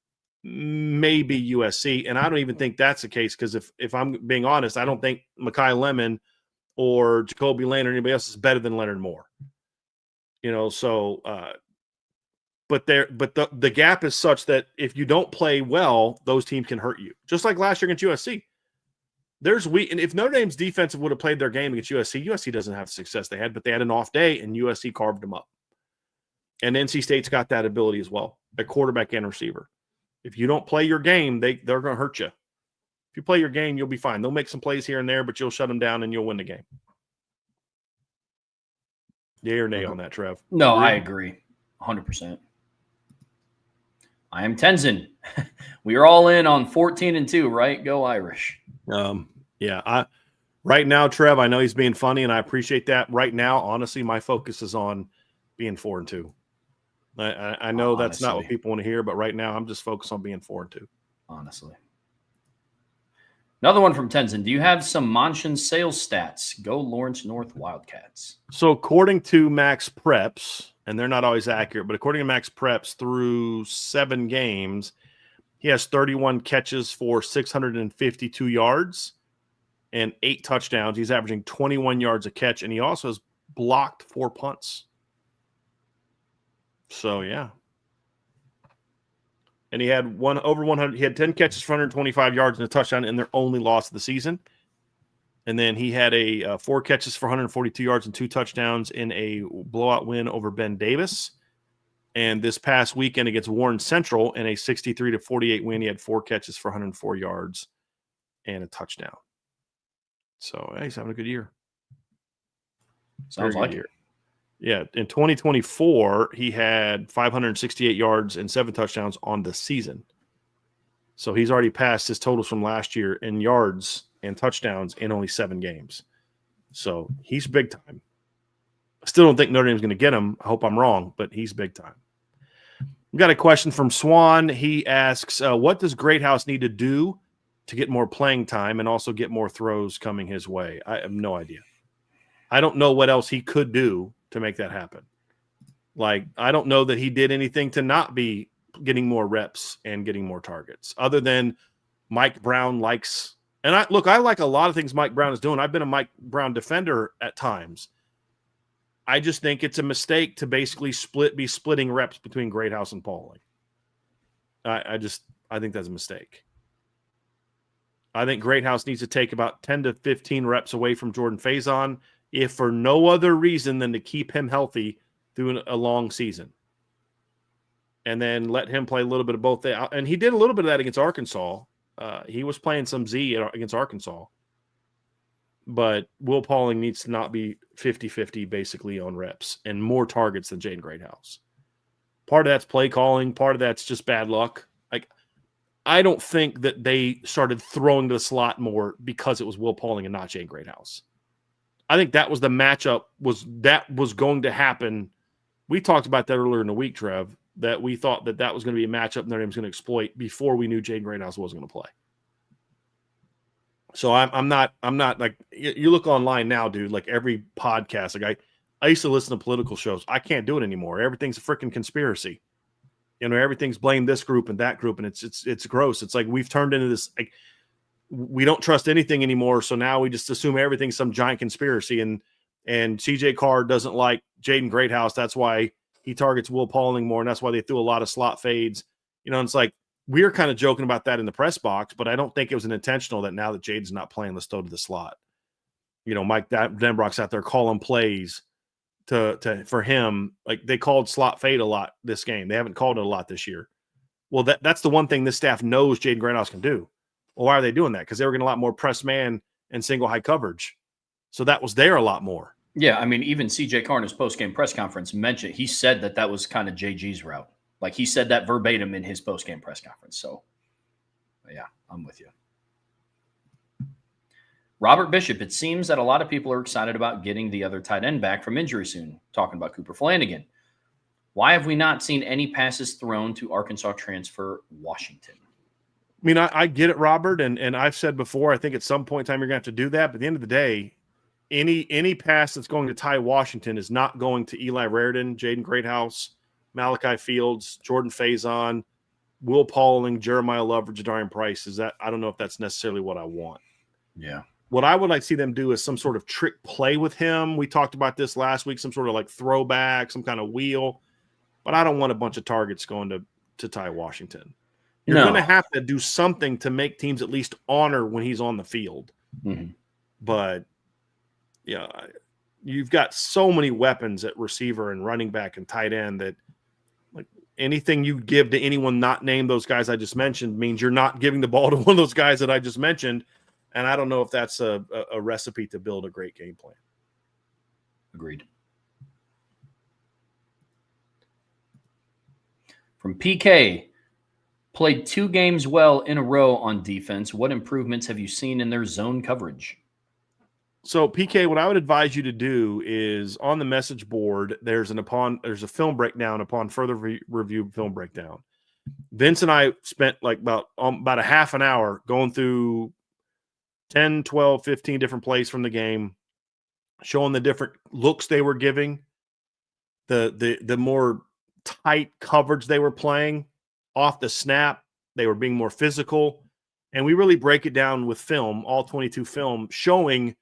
maybe USC. And I don't even think that's the case because if I'm being honest, I don't think Mekhi Lemon or Jacoby Lane or anybody else is better than Leonard Moore. But the gap is such that if you don't play well, those teams can hurt you. Just like last year against USC. And if Notre Dame's defense would have played their game against USC doesn't have the success they had, but they had an off day and USC carved them up. And NC State's got that ability as well, at quarterback and receiver. If you don't play your game, they're going to hurt you. If you play your game, you'll be fine. They'll make some plays here and there, but you'll shut them down and you'll win the game. Yay or nay on that, Trev? No, I agree 100%. I am Tenzin. We are all in on 14-2, right? Go Irish. Yeah. Right now, Trev, I know he's being funny, and I appreciate that. Right now, honestly, my focus is on being 4-2. I know that's not what people want to hear, but right now, I'm just focused on being 4-2. Honestly. Another one from Tenzin. Do you have some Montion sales stats? Go Lawrence North Wildcats. So according to Max Preps, and they're not always accurate, but according to Max Preps, through 7 games, he has 31 catches for 652 yards and 8 touchdowns. He's averaging 21 yards a catch, and he also has blocked 4 punts. So, yeah. And he had over 100. He had 10 catches for 125 yards and a touchdown in their only loss of the season. And then he had 4 catches for 142 yards and 2 touchdowns in a blowout win over Ben Davis. And this past weekend against Warren Central in a 63-48 win, he had 4 catches for 104 yards and a touchdown. So he's having a good year. Sounds like it. Yeah, in 2024, he had 568 yards and 7 touchdowns on the season. So he's already passed his totals from last year in yards and touchdowns in only 7 games. So he's big time. I still don't think Notre Dame's going to get him. I hope I'm wrong, but he's big time. We've got a question from Swan. He asks, what does Greathouse need to do to get more playing time and also get more throws coming his way? I have no idea. I don't know what else he could do to make that happen. Like, I don't know that he did anything to not be getting more reps and getting more targets other than Mike Brown likes. And I like a lot of things Mike Brown is doing. I've been a Mike Brown defender at times. I just think it's a mistake to basically be splitting reps between Greathouse and Pauling. I think that's a mistake. I think Greathouse needs to take about 10 to 15 reps away from Jordan Faison, if for no other reason than to keep him healthy through a long season. And then let him play a little bit of both. And he did a little bit of that against Arkansas. He was playing some Z against Arkansas. But Will Pauling needs to not be 50-50 basically on reps and more targets than Jaden Greathouse. Part of that's play calling. Part of that's just bad luck. Like, I don't think that they started throwing to the slot more because it was Will Pauling and not Jaden Greathouse. I think that was the matchup was going to happen. We talked about that earlier in the week, Trev, that we thought that was going to be a matchup Notre Dame was going to exploit before we knew Jaden Greathouse wasn't going to play. So I'm not like, you look online now, dude, like every podcast, like I used to listen to political shows. I can't do it anymore. Everything's a freaking conspiracy. You know, everything's blamed this group and that group, and it's gross. It's like we've turned into this, like, we don't trust anything anymore. So now we just assume everything's some giant conspiracy. And CJ Carr doesn't like Jaden Greathouse. That's why he targets Will Pauling more. And that's why they threw a lot of slot fades. You know, and it's like, we're kind of joking about that in the press box, but I don't think it was an intentional that now that Jaden's not playing, let's throw to the slot. You know, Mike Denbrock's out there calling plays for him. Like, they called slot fade a lot this game. They haven't called it a lot this year. Well, that's the one thing this staff knows Jaden Greathouse can do. Well, why are they doing that? Because they were getting a lot more press man and single high coverage. So that was there a lot more. Yeah, I mean, even CJ Carr in his post-game press conference mentioned, he said that was kind of JG's route. Like, he said that verbatim in his post-game press conference. So, yeah, I'm with you. Robert Bishop, it seems that a lot of people are excited about getting the other tight end back from injury soon, talking about Cooper Flanagan. Why have we not seen any passes thrown to Arkansas transfer Washington? I mean, I get it, Robert, and I've said before, I think at some point in time you're going to have to do that. But at the end of the day, any pass that's going to Ty Washington is not going to Eli Raridan, Jaden Greathouse, Malachi Fields, Jordan Faison, Will Pauling, Jeremiah Love, or Jadarian Price. I don't know if that's necessarily what I want. Yeah. What I would like to see them do is some sort of trick play with him. We talked about this last week, some sort of like throwback, some kind of wheel. But I don't want a bunch of targets going to Ty Washington. You're going to have to do something to make teams at least honor when he's on the field. Mm-hmm. But, yeah, you've got so many weapons at receiver and running back and tight end that, like, anything you give to anyone not named those guys I just mentioned means you're not giving the ball to one of those guys that I just mentioned. And I don't know if that's a recipe to build a great game plan. Agreed. From PK, played 2 games well in a row on defense. What improvements have you seen in their zone coverage? So, PK, what I would advise you to do is on the message board, there's a film breakdown upon further review film breakdown. Vince and I spent like about a half an hour going through 10, 12, 15 different plays from the game, showing the different looks they were giving, the more tight coverage they were playing off the snap. They were being more physical, And we really break it down with film, all 22 film, showing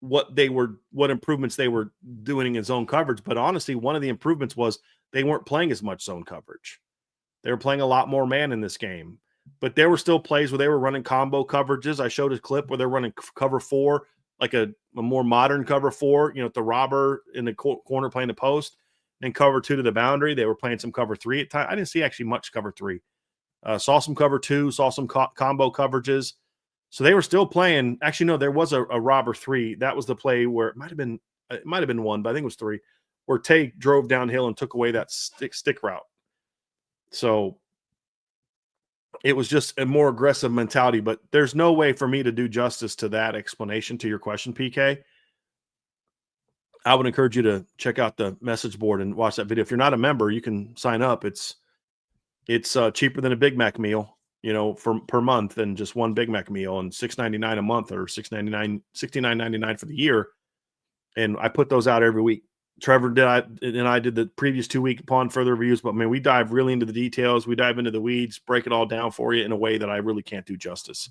what improvements they were doing in zone coverage. But honestly, one of the improvements was they weren't playing as much zone coverage. They were playing a lot more man in this game. But there were still plays where they were running combo coverages. I showed a clip where they're running cover 4, like a more modern cover 4, the robber in the corner playing the post, and cover 2 to the boundary. They were playing some cover 3 at times. I didn't see actually much cover 3. Saw some cover 2, saw some combo coverages. So they were still playing. Actually, no, there was a robber 3. That was the play where it might have been 1, but I think it was 3, where Tay drove downhill and took away that stick route. So it was just a more aggressive mentality, but there's no way for me to do justice to that explanation to your question, PK. I would encourage you to check out the message board and watch that video. If you're not a member, you can sign up. It's cheaper than a Big Mac meal, per month, than just one Big Mac meal, and $6.99 a month, or $69.99 for the year. And I put those out every week. Trevor and I did the previous 2-week upon further reviews, but man, we dive really into the details. We dive into the weeds, break it all down for you in a way that I really can't do justice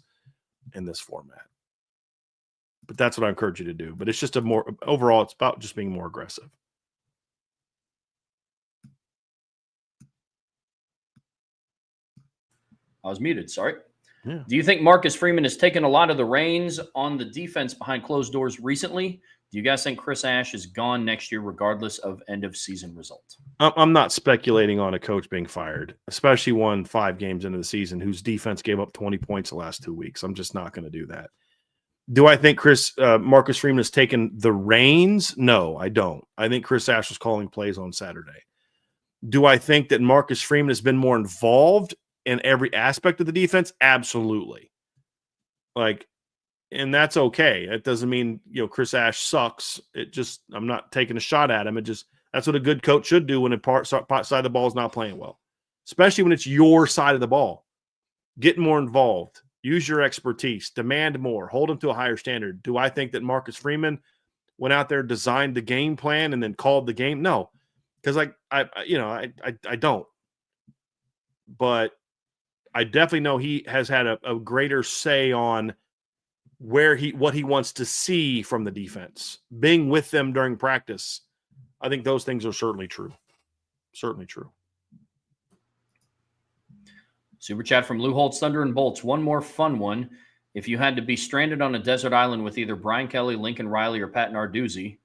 in this format. But that's what I encourage you to do. But it's just overall, it's about just being more aggressive. I was muted. Sorry. Yeah. Do you think Marcus Freeman has taken a lot of the reins on the defense behind closed doors recently? Do you guys think Chris Ash is gone next year regardless of end-of-season result? I'm not speculating on a coach being fired, especially one 5 games into the season whose defense gave up 20 points the last 2 weeks. I'm just not going to do that. Do I think Marcus Freeman has taken the reins? No, I don't. I think Chris Ash was calling plays on Saturday. Do I think that Marcus Freeman has been more involved in every aspect of the defense? Absolutely. And that's okay. It doesn't mean, Chris Ash sucks. I'm not taking a shot at him. That's what a good coach should do when a side of the ball is not playing well, especially when it's your side of the ball. Get more involved. Use your expertise. Demand more. Hold them to a higher standard. Do I think that Marcus Freeman went out there, designed the game plan, and then called the game? No, because I don't. But I definitely know he has had a greater say on what he wants to see from the defense. Being with them during practice, I think those things are certainly true. Certainly true. Super chat from Lou Holtz, Thunder and Bolts. One more fun one. If you had to be stranded on a desert island with either Brian Kelly, Lincoln Riley, or Pat Narduzzi,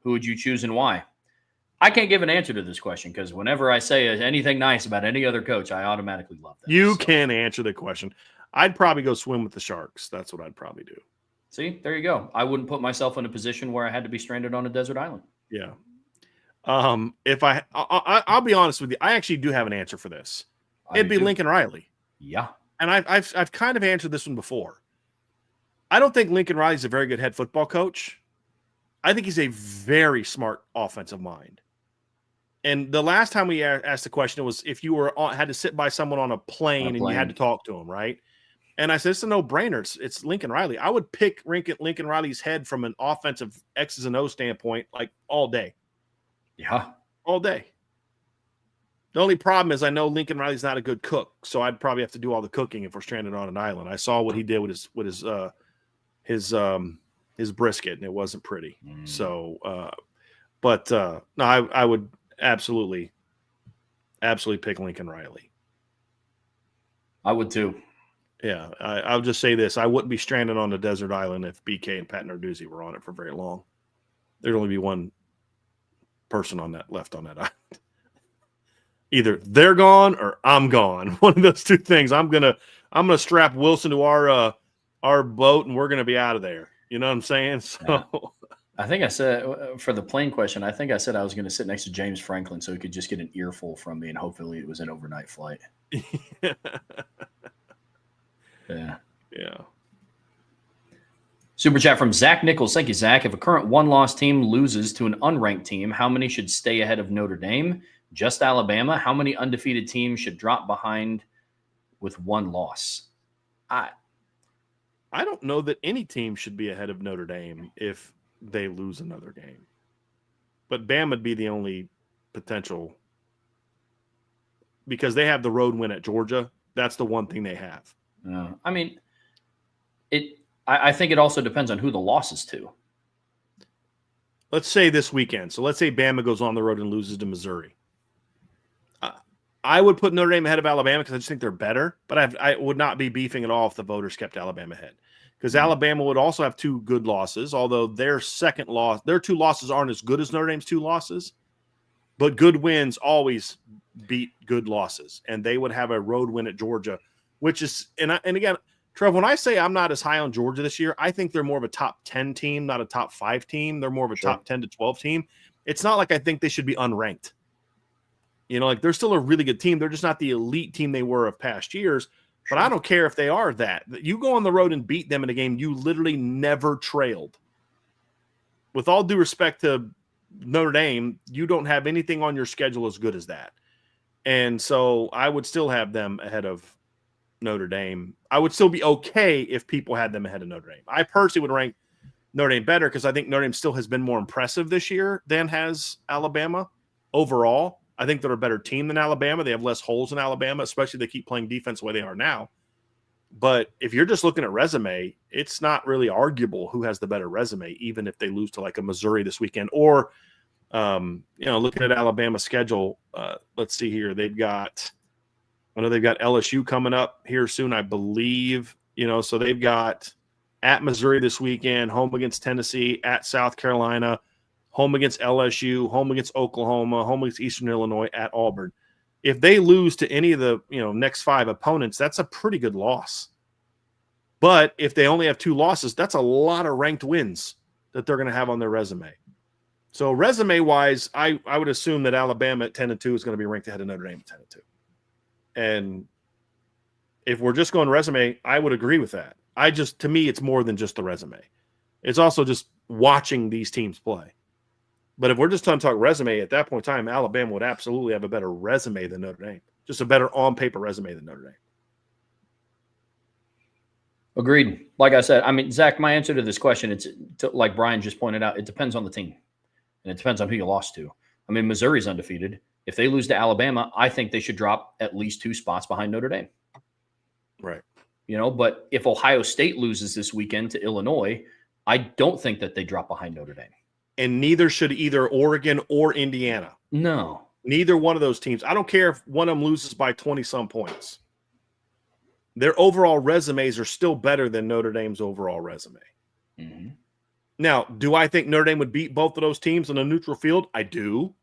who would you choose and why? I can't give an answer to this question because whenever I say anything nice about any other coach, I automatically love that. You can answer the question. I'd probably go swim with the sharks. That's what I'd probably do. See, there you go. I wouldn't put myself in a position where I had to be stranded on a desert island. Yeah. If I'll be honest with you, I actually do have an answer for this. It'd be Lincoln Riley. Yeah. And I've kind of answered this one before. I don't think Lincoln Riley's a very good head football coach. I think he's a very smart offensive mind. And the last time we asked the question was if you had to sit by someone on a plane and you had to talk to him, right? And I said, it's a no-brainer. It's Lincoln Riley. I would pick Lincoln Riley's head from an offensive X's and O's standpoint, all day. Yeah. All day. The only problem is I know Lincoln Riley's not a good cook, so I'd probably have to do all the cooking if we're stranded on an island. I saw what he did with his brisket, and it wasn't pretty. So, no, I would absolutely pick Lincoln Riley. I would too. Yeah, I'll just say this. I wouldn't be stranded on a desert island if BK and Pat Narduzzi were on it for very long. There'd only be one person left on that island. Either they're gone or I'm gone. One of those two things. I'm gonna strap Wilson to our boat and we're gonna be out of there. You know what I'm saying? So yeah. I think I said for the plane question, I think I said I was going to sit next to James Franklin so he could just get an earful from me and hopefully it was an overnight flight. Yeah. Yeah. Super chat from Zach Nichols. Thank you, Zach. If a current one-loss team loses to an unranked team, how many should stay ahead of Notre Dame? Just Alabama? How many undefeated teams should drop behind with one loss? I don't know that any team should be ahead of Notre Dame if they lose another game. But Bama would be the only potential because they have the road win at Georgia. That's the one thing they have. I mean, I think it also depends on who the loss is to. Let's say this weekend. So let's say Bama goes on the road and loses to Missouri. I would put Notre Dame ahead of Alabama because I just think they're better. But I would not be beefing at all if the voters kept Alabama ahead. Because Alabama would also have 2 good losses, although their 2 losses aren't as good as Notre Dame's 2 losses. But good wins always beat good losses. And they would have a road win at Georgia, which is – and again, Trev, when I say I'm not as high on Georgia this year, I think they're more of a top 10 team, not a top 5 team. They're more of a top 10 to 12 team. It's not like I think they should be unranked. Like they're still a really good team. They're just not the elite team they were of past years. But I don't care if they are that. You go on the road and beat them in a game you literally never trailed. With all due respect to Notre Dame, you don't have anything on your schedule as good as that. And so I would still have them ahead of Notre Dame. I would still be okay if people had them ahead of Notre Dame. I personally would rank Notre Dame better because I think Notre Dame still has been more impressive this year than has Alabama overall. I think they're a better team than Alabama. They have less holes in Alabama, especially if they keep playing defense the way they are now. But if you're just looking at resume, it's not really arguable who has the better resume, even if they lose to like a Missouri this weekend. Or, looking at Alabama's schedule, let's see here. I know they've got LSU coming up here soon, I believe. So they've got at Missouri this weekend, home against Tennessee, at South Carolina, home against LSU, home against Oklahoma, home against Eastern Illinois, at Auburn. If they lose to any of the next 5 opponents, that's a pretty good loss. But if they only have 2 losses, that's a lot of ranked wins that they're going to have on their resume. So resume-wise, I would assume that Alabama at 10-2 is going to be ranked ahead of Notre Dame at 10-2. And if we're just going resume, I would agree with that. To me, it's more than just the resume. It's also just watching these teams play. But if we're just trying to talk resume, at that point in time, Alabama would absolutely have a better resume than Notre Dame. Just a better on-paper resume than Notre Dame. Agreed. Like I said, Zach, my answer to this question, like Brian just pointed out, it depends on the team. And it depends on who you lost to. Missouri's undefeated. If they lose to Alabama, I think they should drop at least 2 spots behind Notre Dame. Right. But if Ohio State loses this weekend to Illinois, I don't think that they drop behind Notre Dame. And neither should either Oregon or Indiana. No. Neither one of those teams. I don't care if one of them loses by 20-some points. Their overall resumes are still better than Notre Dame's overall resume. Mm-hmm. Now, do I think Notre Dame would beat both of those teams on a neutral field? I do.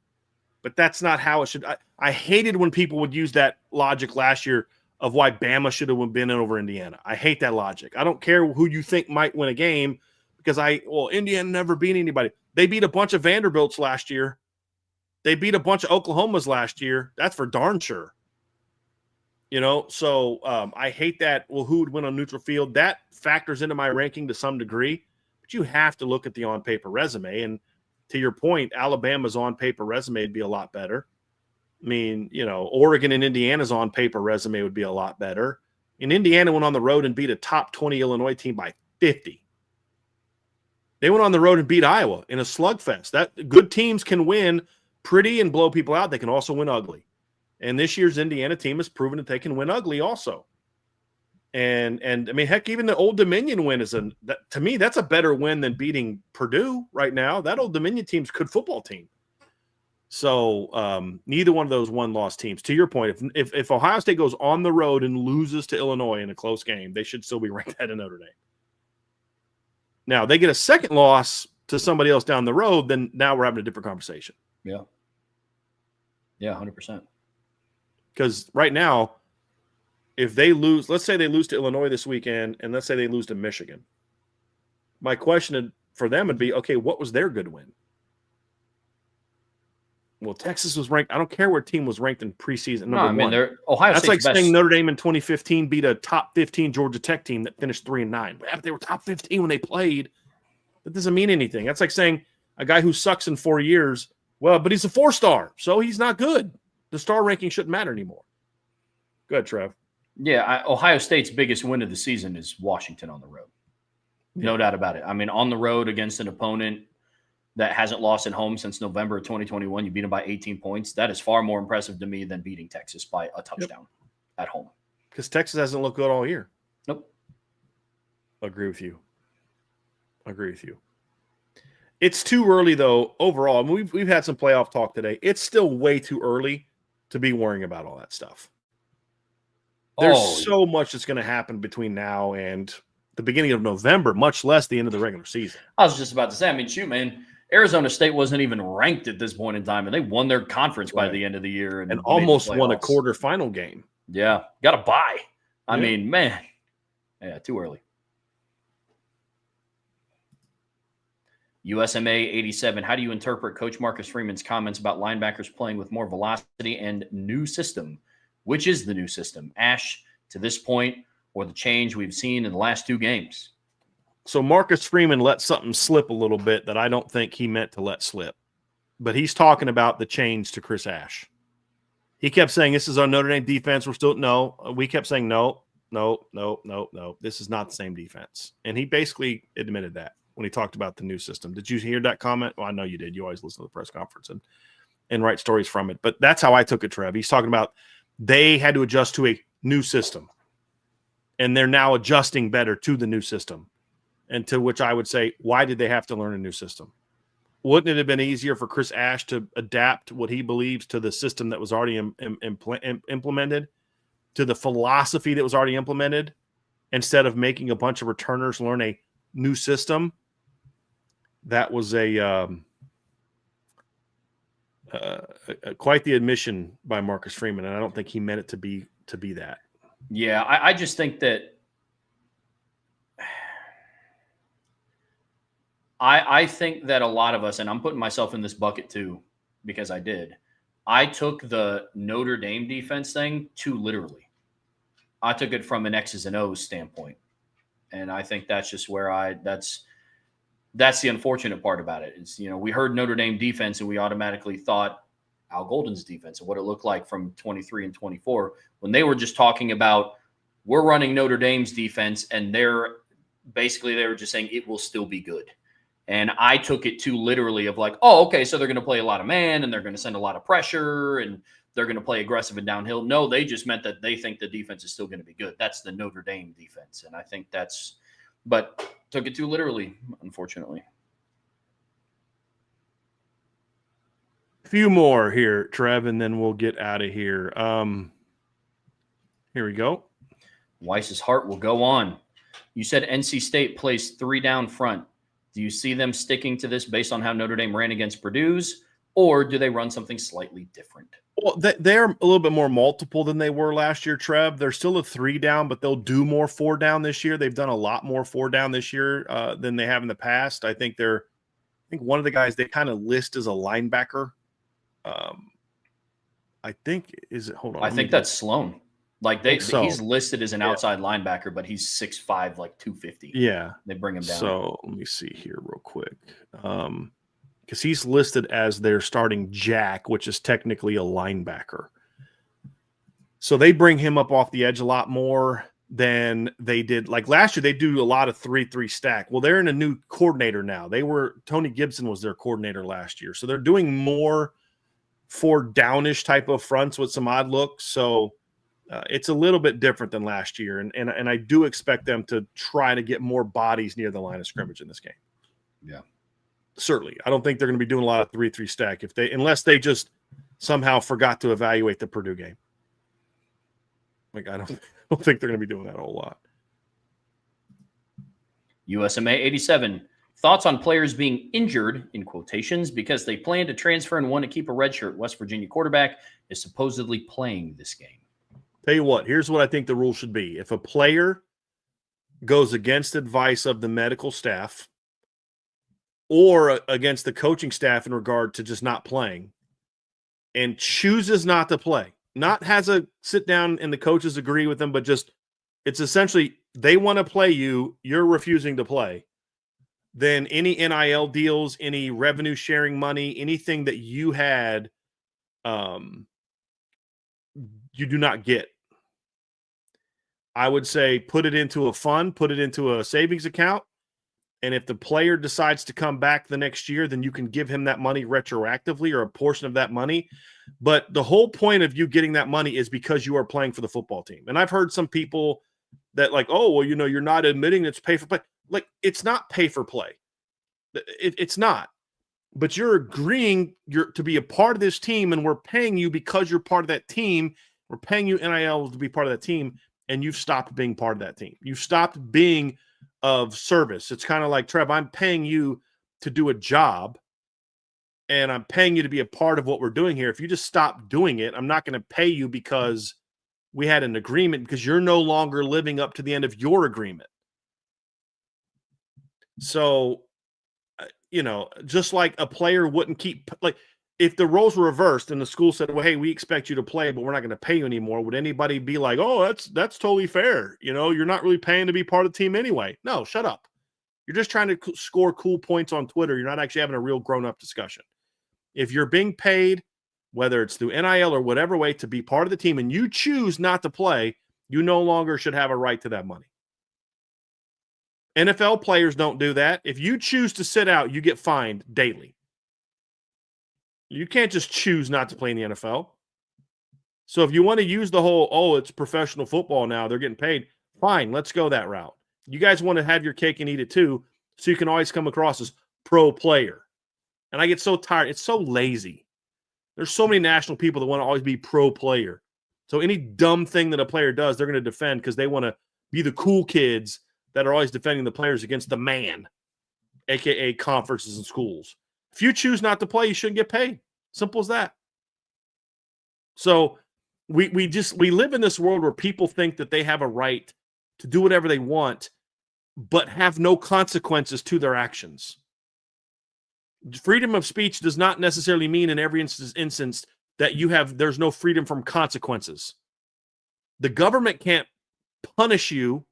But that's not how it should. I hated when people would use that logic last year of why Bama should have been in over Indiana. I hate that logic. I don't care who you think might win a game because Indiana never beat anybody. They beat a bunch of Vanderbilts last year. They beat a bunch of Oklahomas last year. That's for darn sure. So I hate that. Well, who would win on neutral field? That factors into my ranking to some degree. But you have to look at the on-paper resume. And to your point, Alabama's on-paper resume would be a lot better. Oregon and Indiana's on-paper resume would be a lot better. And Indiana went on the road and beat a top 20 Illinois team by 50. They went on the road and beat Iowa in a slugfest. That good teams can win pretty and blow people out. They can also win ugly. And this year's Indiana team has proven that they can win ugly also. And heck, even the Old Dominion win to me, that's a better win than beating Purdue right now. That Old Dominion team's a good football team. So neither one of those one-loss teams. To your point, if Ohio State goes on the road and loses to Illinois in a close game, they should still be ranked ahead of Notre Dame. Now, they get a second loss to somebody else down the road, then now we're having a different conversation. Yeah. Yeah, 100%. Because right now, if they lose, let's say they lose to Illinois this weekend, and let's say they lose to Michigan. My question for them would be, okay, what was their good win? Well, Texas was ranked. I don't care where team was ranked in preseason. Number 1. Ohio That's State's like best. saying Notre Dame in 2015 beat a top 15 Georgia Tech team that finished 3-9. But they were top 15 when they played. That doesn't mean anything. That's like saying a guy who sucks in 4 years, but he's a 4-star, so he's not good. The star ranking shouldn't matter anymore. Go ahead, Trev. Yeah, Ohio State's biggest win of the season is Washington on the road. No doubt about it. On the road against an opponent that hasn't lost at home since November of 2021, you beat them by 18 points. That is far more impressive to me than beating Texas by a touchdown at home. Because Texas hasn't looked good all year. Nope. Agree with you. It's too early, though, overall. I mean, we've had some playoff talk today. It's still way too early to be worrying about all that stuff. There's so much that's going to happen between now and the beginning of November, much less the end of the regular season. I was just about to say, I mean, shoot, man, Arizona State wasn't even ranked at this point in time, and they won their conference by the end of the year. And almost won a quarterfinal game. Yeah, got to buy. I mean, man. Yeah, too early. USMA 87, how do you interpret Coach Marcus Freeman's comments about linebackers playing with more velocity and new system? Which is the new system? Ash, to this point, or the change we've seen in the last 2 games? So Marcus Freeman let something slip a little bit that I don't think he meant to let slip. But he's talking about the change to Chris Ash. He kept saying, this is our Notre Dame defense. We kept saying, no. This is not the same defense. And he basically admitted that when he talked about the new system. Did you hear that comment? Well, I know you did. You always listen to the press conference and write stories from it. But that's how I took it, Trev. He's talking about they had to adjust to a new system. And they're now adjusting better to the new system. And to which I would say, why did they have to learn a new system? Wouldn't it have been easier for Chris Ash to adapt what he believes to the system that was already implemented, to the philosophy that was already implemented, instead of making a bunch of returners learn a new system? That was quite the admission by Marcus Freeman, and I don't think he meant it to be that. Yeah, I just think that I think that a lot of us, and I'm putting myself in this bucket too, because I took the Notre Dame defense thing too literally. I took it from an X's and O's standpoint. And I think that's just where that's the unfortunate part about it. Is, we heard Notre Dame defense and we automatically thought Al Golden's defense and what it looked like from 23 and 24 when they were just talking about we're running Notre Dame's defense, and they were just saying it will still be good. And I took it too literally of like, oh, okay, so they're going to play a lot of man and they're going to send a lot of pressure and they're going to play aggressive and downhill. No, they just meant that they think the defense is still going to be good. That's the Notre Dame defense. And I think but took it too literally, unfortunately. A few more here, Trev, and then we'll get out of here. Here we go. Weiss's heart will go on. You said NC State plays 3 down front. Do you see them sticking to this based on how Notre Dame ran against Purdue's, or do they run something slightly different? Well, they're a little bit more multiple than they were last year, Trev. They're still a 3 down, but they'll do more 4 down this year. They've done a lot more 4 down this year than they have in the past. I think one of the guys they kind of list as a linebacker. I think I think that's Sloan. Like he's listed as an outside linebacker, but he's 6'5", like 250. Yeah. They bring him down. So let me see here real quick. Because he's listed as their starting jack, which is technically a linebacker. So they bring him up off the edge a lot more than they did. Like last year, they do a lot of 3-3 stack. Well, they're in a new coordinator now. Tony Gibson was their coordinator last year. So they're doing more 4 downish type of fronts with some odd looks. So it's a little bit different than last year. And I do expect them to try to get more bodies near the line of scrimmage in this game. Yeah. Certainly. I don't think they're going to be doing a lot of 3-3 stack unless they just somehow forgot to evaluate the Purdue game. Like I don't think they're going to be doing that a whole lot. USMA 87. Thoughts on players being injured, in quotations, because they plan to transfer and want to keep a redshirt. West Virginia quarterback is supposedly playing this game. Tell you what, here's what I think the rule should be. If a player goes against advice of the medical staff or against the coaching staff in regard to just not playing and chooses not to play, not has a sit down and the coaches agree with them, but just it's essentially they want to play you, you're refusing to play, then any NIL deals, any revenue sharing money, anything that you had, you do not get. I would say put it into a fund, put it into a savings account. And if the player decides to come back the next year, then you can give him that money retroactively or a portion of that money. But the whole point of you getting that money is because you are playing for the football team. And I've heard some people that like, oh, well, you're not admitting it's pay for play. Like, it's not pay for play. It's not. But you're agreeing to be a part of this team, and we're paying you because you're part of that team. We're paying you NIL to be part of that team, and you've stopped being part of that team. You've stopped being of service. It's kind of like, Trev, I'm paying you to do a job, and I'm paying you to be a part of what we're doing here. If you just stop doing it, I'm not going to pay you because we had an agreement, because you're no longer living up to the end of your agreement. So, just like a player wouldn't keep, like, if the roles were reversed and the school said, well, hey, we expect you to play, but we're not going to pay you anymore, would anybody be like, oh, that's totally fair? You're not really paying to be part of the team anyway. No, shut up. You're just trying to score cool points on Twitter. You're not actually having a real grown-up discussion. If you're being paid, whether it's through NIL or whatever way, to be part of the team, and you choose not to play, you no longer should have a right to that money. NFL players don't do that. If you choose to sit out, you get fined daily. You can't just choose not to play in the NFL. So if you want to use the whole, oh, it's professional football now, they're getting paid, fine, let's go that route. You guys want to have your cake and eat it too, so you can always come across as pro player. And I get so tired. It's so lazy. There's so many national people that want to always be pro player. So any dumb thing that a player does, they're going to defend because they want to be the cool kids that are always defending the players against the man, a.k.a. conferences and schools. If you choose not to play, you shouldn't get paid. Simple as that. So we live in this world where people think that they have a right to do whatever they want, but have no consequences to their actions. Freedom of speech does not necessarily mean in every instance that there's no freedom from consequences. The government can't punish you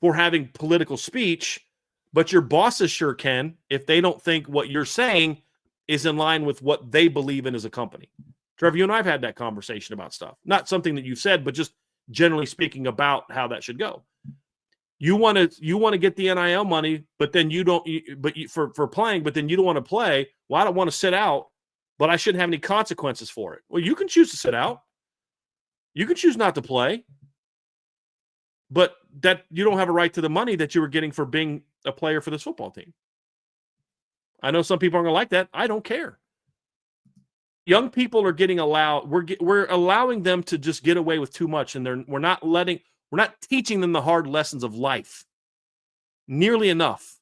for having political speech, but your bosses sure can if they don't think what you're saying is in line with what they believe in as a company. Trevor, you and I have had that conversation about stuff. Not something that you've said, but just generally speaking about how that should go. You want to get the NIL money, but then for playing, but then you don't want to play. Well, I don't want to sit out, but I shouldn't have any consequences for it. Well, you can choose to sit out. You can choose not to play. But that you don't have a right to the money that you were getting for being a player for this football team. I know some people aren't going to like that. I don't care. Young people are getting allowed. We're allowing them to just get away with too much, and we're not teaching them the hard lessons of life nearly enough.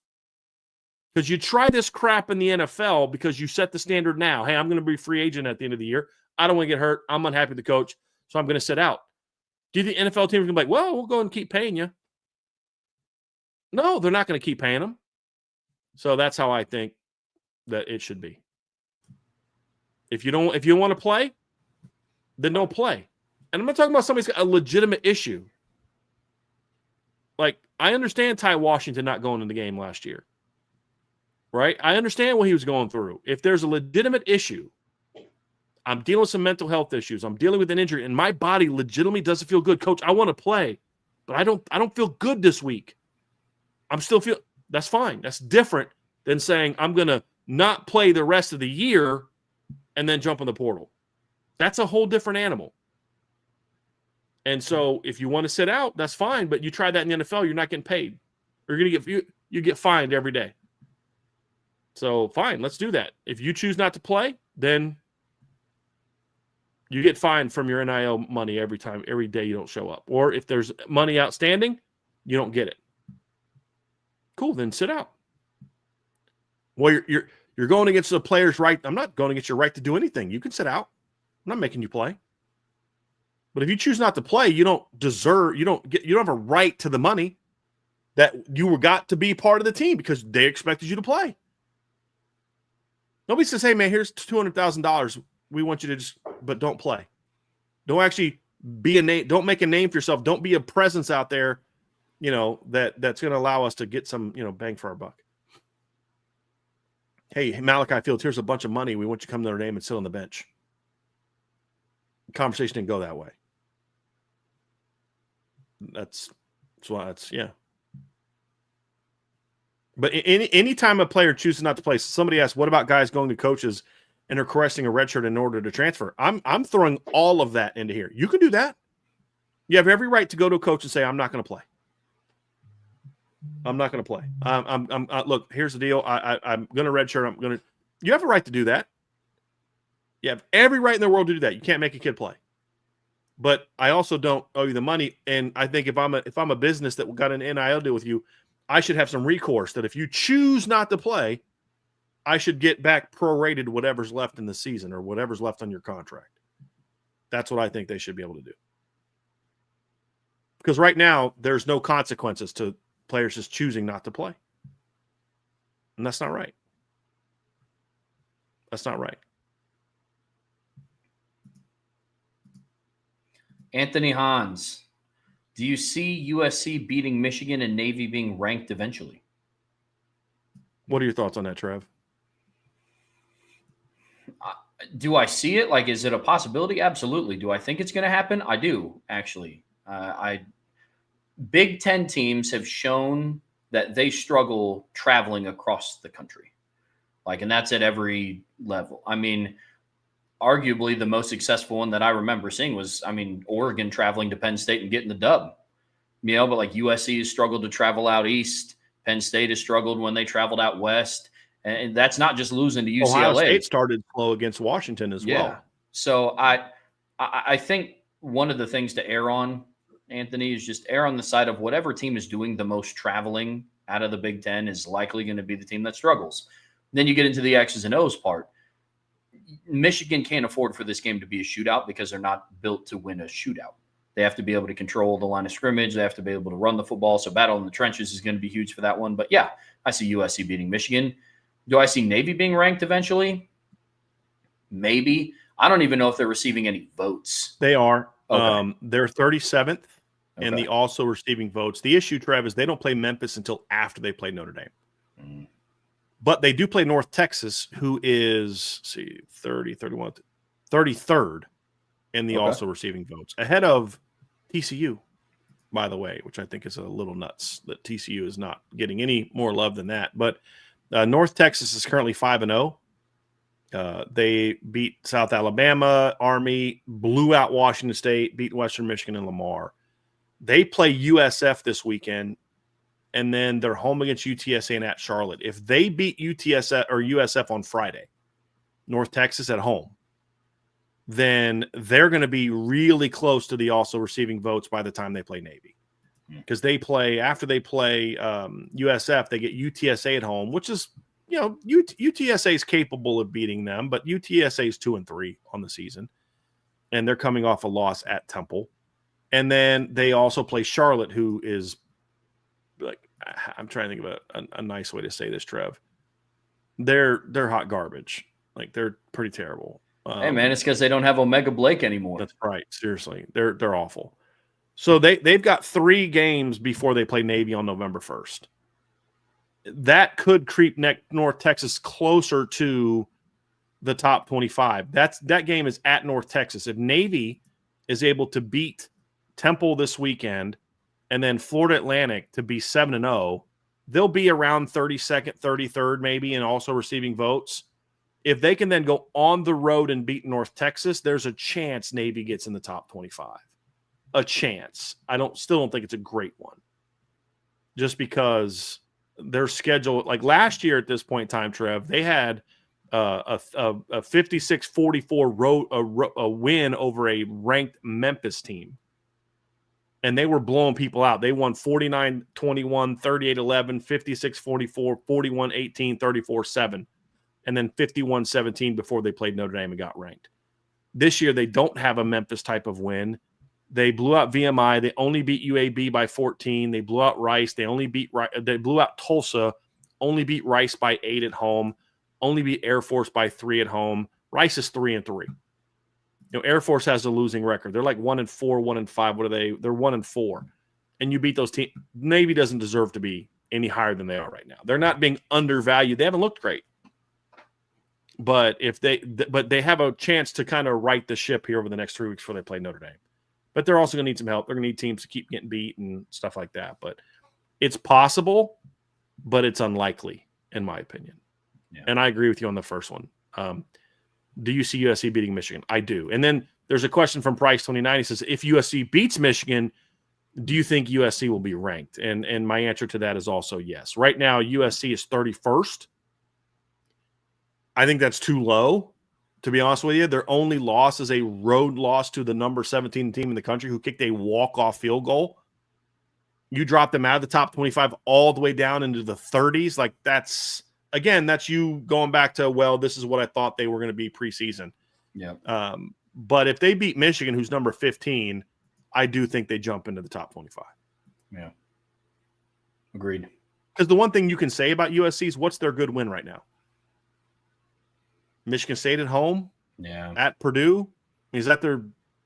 Because you try this crap in the NFL because you set the standard now. Hey, I'm going to be a free agent at the end of the year. I don't want to get hurt. I'm unhappy with the coach, so I'm going to sit out. Do you think NFL teams are going to be like, well, we'll go and keep paying you? No, they're not going to keep paying them. So that's how I think that it should be. If you want to play, then don't play. And I'm not talking about somebody's got a legitimate issue. Like, I understand Ty Washington not going to the game last year. Right? I understand what he was going through. If there's a legitimate issue, I'm dealing with some mental health issues, I'm dealing with an injury, and my body legitimately doesn't feel good. Coach, I want to play, but I don't feel good this week. That's fine. That's different than saying I'm going to not play the rest of the year and then jump in the portal. That's a whole different animal. And so if you want to sit out, that's fine, but you try that in the NFL, you're not getting paid. You're going to get fined every day. So fine, let's do that. If you choose not to play, then you get fined from your NIL money every day you don't show up. Or if there's money outstanding, you don't get it. Cool, then sit out. Well, you're going against the player's right. I'm not going against your right to do anything. You can sit out. I'm not making you play. But if you choose not to play, you don't have a right to the money that you got to be part of the team because they expected you to play. Nobody says, hey, man, here's $200,000. We want you to but don't play. Don't actually be a name. Don't make a name for yourself. Don't be a presence out there, that's going to allow us to get some, bang for our buck. Hey, Malachi Fields, here's a bunch of money. We want you to come to Notre Dame and sit on the bench. The conversation didn't go that way. That's yeah. But any time a player chooses not to play, somebody asks, what about guys going to coaches and requesting a red shirt in order to transfer? I'm throwing all of that into here. You can do that. You have every right to go to a coach and say, I'm not going to play. I'm not going to play. Look, here's the deal. I'm going to redshirt. You have a right to do that. You have every right in the world to do that. You can't make a kid play. But I also don't owe you the money. And I think if I'm a business that got an NIL deal with you, I should have some recourse that if you choose not to play, I should get back prorated whatever's left in the season or whatever's left on your contract. That's what I think they should be able to do. Because right now, there's no consequences to players just choosing not to play. And that's not right. That's not right. Anthony Hans, do you see USC beating Michigan and Navy being ranked eventually? What are your thoughts on that, Trev? Do I see it? Like, is it a possibility? Absolutely. Do I think it's going to happen? I do, actually. Big Ten teams have shown that they struggle traveling across the country. And that's at every level. I mean, arguably the most successful one that I remember seeing was, Oregon traveling to Penn State and getting the dub. But USC has struggled to travel out east. Penn State has struggled when they traveled out west. And that's not just losing to UCLA. Ohio State started slow against Washington as well. So I think one of the things to err on, Anthony, is just err on the side of whatever team is doing the most traveling out of the Big Ten is likely going to be the team that struggles. Then you get into the X's and O's part. Michigan can't afford for this game to be a shootout because they're not built to win a shootout. They have to be able to control the line of scrimmage. They have to be able to run the football. So battle in the trenches is going to be huge for that one. But yeah, I see USC beating Michigan. Do I see Navy being ranked eventually? Maybe. I don't even know if they're receiving any votes. They are. Okay. They're 37th in the also receiving votes. The issue, Trev, is they don't play Memphis until after they play Notre Dame. Mm. But they do play North Texas, who is 33rd in the also receiving votes, ahead of TCU, by the way, which I think is a little nuts that TCU is not getting any more love than that. But North Texas is currently 5-0. They beat South Alabama, Army, blew out Washington State, beat Western Michigan and Lamar. They play USF this weekend, and then they're home against UTSA and at Charlotte. If they beat UTSA or USF on Friday, North Texas at home, then they're going to be really close to the also receiving votes by the time they play Navy. Because they play, after they play USF, they get UTSA at home, which is, UTSA is capable of beating them, but UTSA is 2-3 on the season, and they're coming off a loss at Temple. And then they also play Charlotte, who is I'm trying to think of a nice way to say this, Trev. They're hot garbage. They're pretty terrible. Hey man, it's because they don't have Omega Blake anymore. That's right. Seriously, they're awful. So they've got 3 games before they play Navy on November 1st. That could creep North Texas closer to the top 25. That game is at North Texas. If Navy is able to beat Temple this weekend and then Florida Atlantic to be 7-0, they'll be around 32nd, 33rd maybe, and also receiving votes. If they can then go on the road and beat North Texas, there's a chance Navy gets in the top 25. A chance. I still don't think it's a great one. Just because their schedule, last year at this point in time, Trev, they had a 56-44 win over a ranked Memphis team. And they were blowing people out. They won 49-21, 38-11, 56-44, 41-18, 34-7, and then 51-17 before they played Notre Dame and got ranked. This year, they don't have a Memphis type of win. They blew out VMI. They only beat UAB by 14. They blew out Rice. They blew out Tulsa, only beat Rice by 8 at home, only beat Air Force by 3 at home. Rice is 3-3. Air Force has a losing record. They're 1-4, 1-5. What are they? They're 1-4. And you beat those teams. Navy doesn't deserve to be any higher than they are right now. They're not being undervalued. They haven't looked great. But they have a chance to kind of right the ship here over the next 3 weeks before they play Notre Dame. But they're also going to need some help. They're going to need teams to keep getting beat and stuff like that. But it's possible, but it's unlikely, in my opinion. Yeah. And I agree with you on the first one. Do you see USC beating Michigan? I do. And then There's a question from Price29. He says, if USC beats Michigan, do you think USC will be ranked? And my answer to that is also yes. Right now, USC is 31st. I think that's too low, to be honest with you. Their only loss is a road loss to the number 17 team in the country who kicked a walk-off field goal. You drop them out of the top 25 all the way down into the 30s. Like, that's you going back to, well, this is what I thought they were going to be preseason. Yeah. But if they beat Michigan, who's number 15, I do think they jump into the top 25. Yeah. Agreed. Because the one thing you can say about USC is, what's their good win right now? Michigan State at home? Yeah. At Purdue? Is that their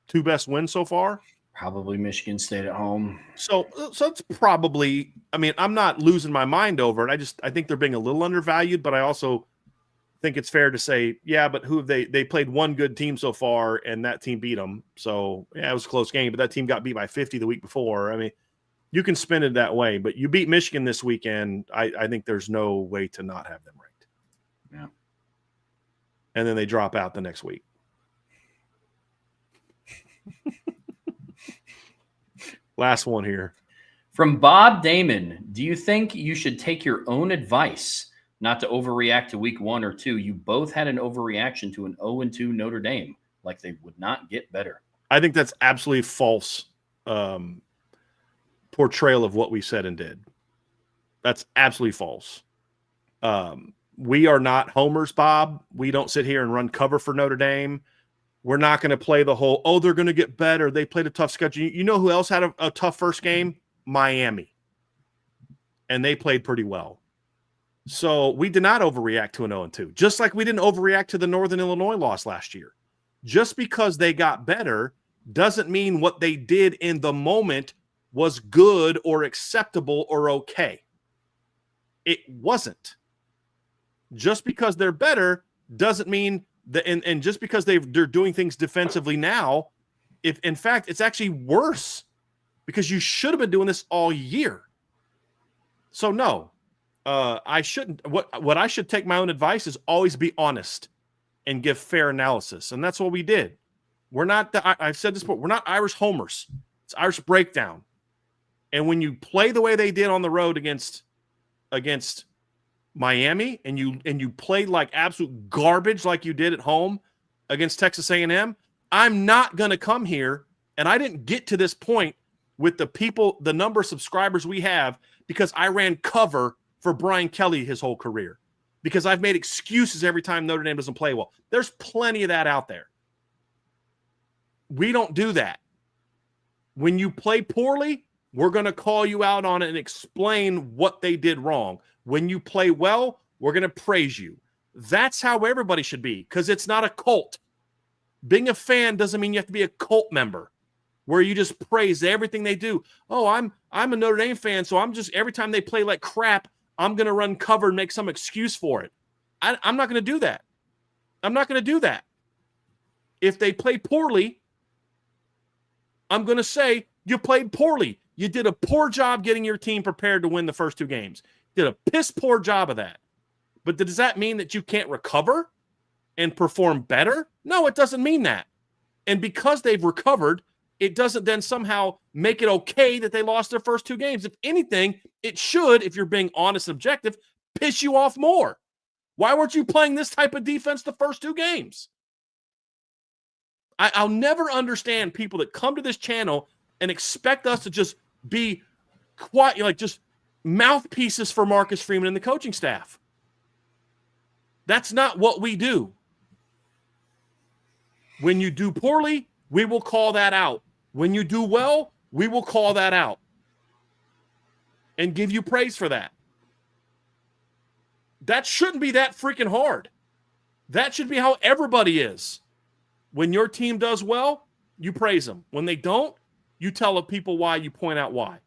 two best wins so far? Probably Michigan State at home. So it's probably, I mean, I'm not losing my mind over it. I think they're being a little undervalued, but I also think it's fair to say, yeah, but who have they played one good team so far, and that team beat them. So yeah, it was a close game, but that team got beat by 50 the week before. I mean, you can spin it that way, but you beat Michigan this weekend. I think there's no way to not have them ranked. Yeah. And then they drop out the next week. Last one here. From Bob Damon, do you think you should take your own advice not to overreact to week 1 or 2? You both had an overreaction to an 0-2 Notre Dame, like they would not get better. I think that's absolutely false portrayal of what we said and did. That's absolutely false. We are not homers, Bob. We don't sit here and run cover for Notre Dame. We're not going to play the whole, oh, they're going to get better. They played a tough schedule. You know who else had a tough first game? Miami. And they played pretty well. So we did not overreact to an 0-2, just like we didn't overreact to the Northern Illinois loss last year. Just because they got better doesn't mean what they did in the moment was good or acceptable or okay. It wasn't. Just because they're better doesn't mean that, and just because they're doing things defensively now, if in fact it's actually worse, because you should have been doing this all year. So no, I shouldn't. What I should take my own advice is always be honest and give fair analysis, and that's what we did. We're not. I've said this before. We're not Irish homers. It's Irish breakdown. And when you play the way they did on the road against Miami, and you played like absolute garbage like you did at home against Texas A&M, I'm not going to come here, and I didn't get to this point with the number of subscribers we have because I ran cover for Brian Kelly his whole career, because I've made excuses every time Notre Dame doesn't play well. There's plenty of that out there. We don't do that. When you play poorly, we're going to call you out on it and explain what they did wrong. When you play well, we're going to praise you. That's how everybody should be, because it's not a cult. Being a fan doesn't mean you have to be a cult member where you just praise everything they do. Oh, I'm a Notre Dame fan, so I'm just, every time they play like crap, I'm going to run cover and make some excuse for it. I'm not going to do that. I'm not going to do that. If they play poorly, I'm going to say, you played poorly. You did a poor job getting your team prepared to win the first 2 games. Did a piss poor job of that. But does that mean that you can't recover and perform better? No, it doesn't mean that. And because they've recovered, it doesn't then somehow make it okay that they lost their first 2 games. If anything, it should, if you're being honest and objective, piss you off more. Why weren't you playing this type of defense the first 2 games? I'll never understand people that come to this channel and expect us to just be quiet, like just mouthpieces for Marcus Freeman and the coaching staff. That's not what we do. When you do poorly, we will call that out. When you do well, we will call that out and give you praise for that. That shouldn't be that freaking hard. That should be how everybody is. When your team does well, you praise them. When they don't, you tell people why, you point out why.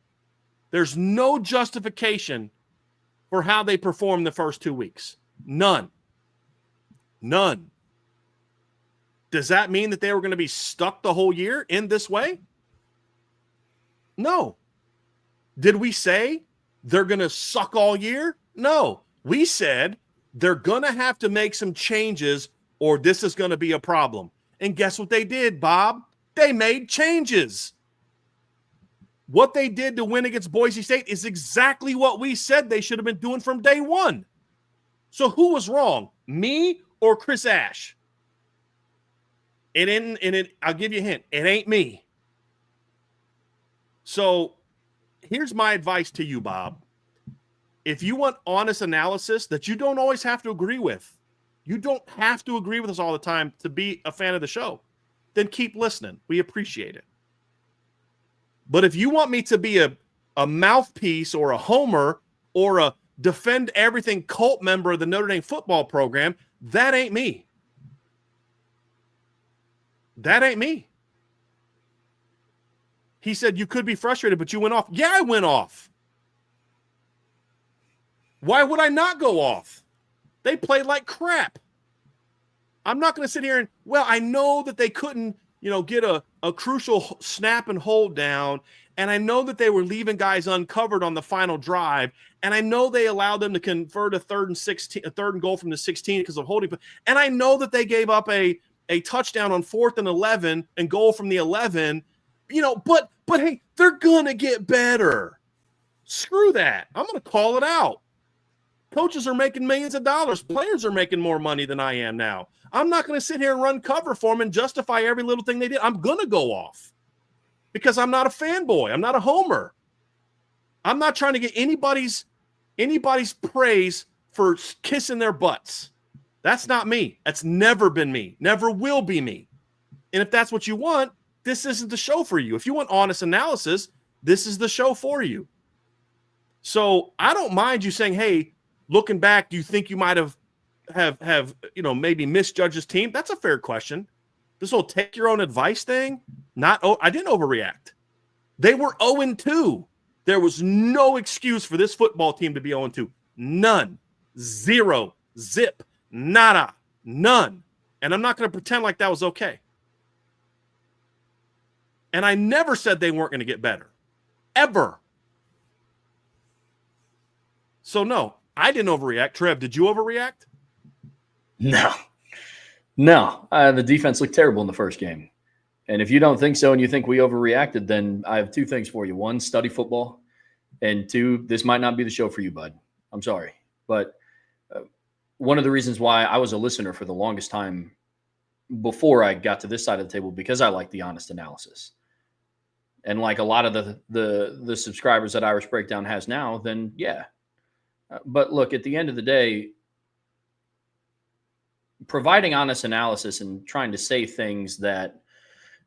There's no justification for how they performed the first 2 weeks. None. None. Does that mean that they were going to be stuck the whole year in this way? No. Did we say they're going to suck all year? No. We said they're going to have to make some changes or this is going to be a problem. And guess what they did, Bob? They made changes. What they did to win against Boise State is exactly what we said they should have been doing from day one. So who was wrong, me or Chris Ash? I'll give you a hint. It ain't me. So here's my advice to you, Bob. If you want honest analysis that you don't always have to agree with, you don't have to agree with us all the time to be a fan of the show, then keep listening. We appreciate it. But if you want me to be a mouthpiece or a homer or a defend everything cult member of the Notre Dame football program, that ain't me. That ain't me. He said you could be frustrated, but you went off. Yeah, I went off. Why would I not go off? They played like crap. I'm not going to sit here and, well, I know that they couldn't, get a crucial snap and hold down, and I know that they were leaving guys uncovered on the final drive, and I know they allowed them to convert a third and goal from the 16 because of holding, and I know that they gave up a touchdown on 4th and 11 and goal from the 11, but hey, they're going to get better. Screw that. I'm going to call it out. Coaches are making millions of dollars. Players are making more money than I am now. I'm not going to sit here and run cover for them and justify every little thing they did. I'm going to go off because I'm not a fanboy. I'm not a homer. I'm not trying to get anybody's praise for kissing their butts. That's not me. That's never been me. Never will be me. And if that's what you want, this isn't the show for you. If you want honest analysis, this is the show for you. So I don't mind you saying, hey, looking back, do you think you might have maybe misjudged his team? That's a fair question. This whole take your own advice thing, I didn't overreact. They were 0-2. There was no excuse for this football team to be 0-2. None. Zero. Zip. Nada. None. And I'm not going to pretend like that was okay. And I never said they weren't going to get better. Ever. So no, I didn't overreact. Trev, did you overreact? No. The defense looked terrible in the first game. And if you don't think so and you think we overreacted, then I have two things for you. One, study football. And two, this might not be the show for you, bud. I'm sorry. But one of the reasons why I was a listener for the longest time before I got to this side of the table, because I like the honest analysis. And like a lot of the subscribers that Irish Breakdown has now, then yeah. But look, at the end of the day, providing honest analysis and trying to say things that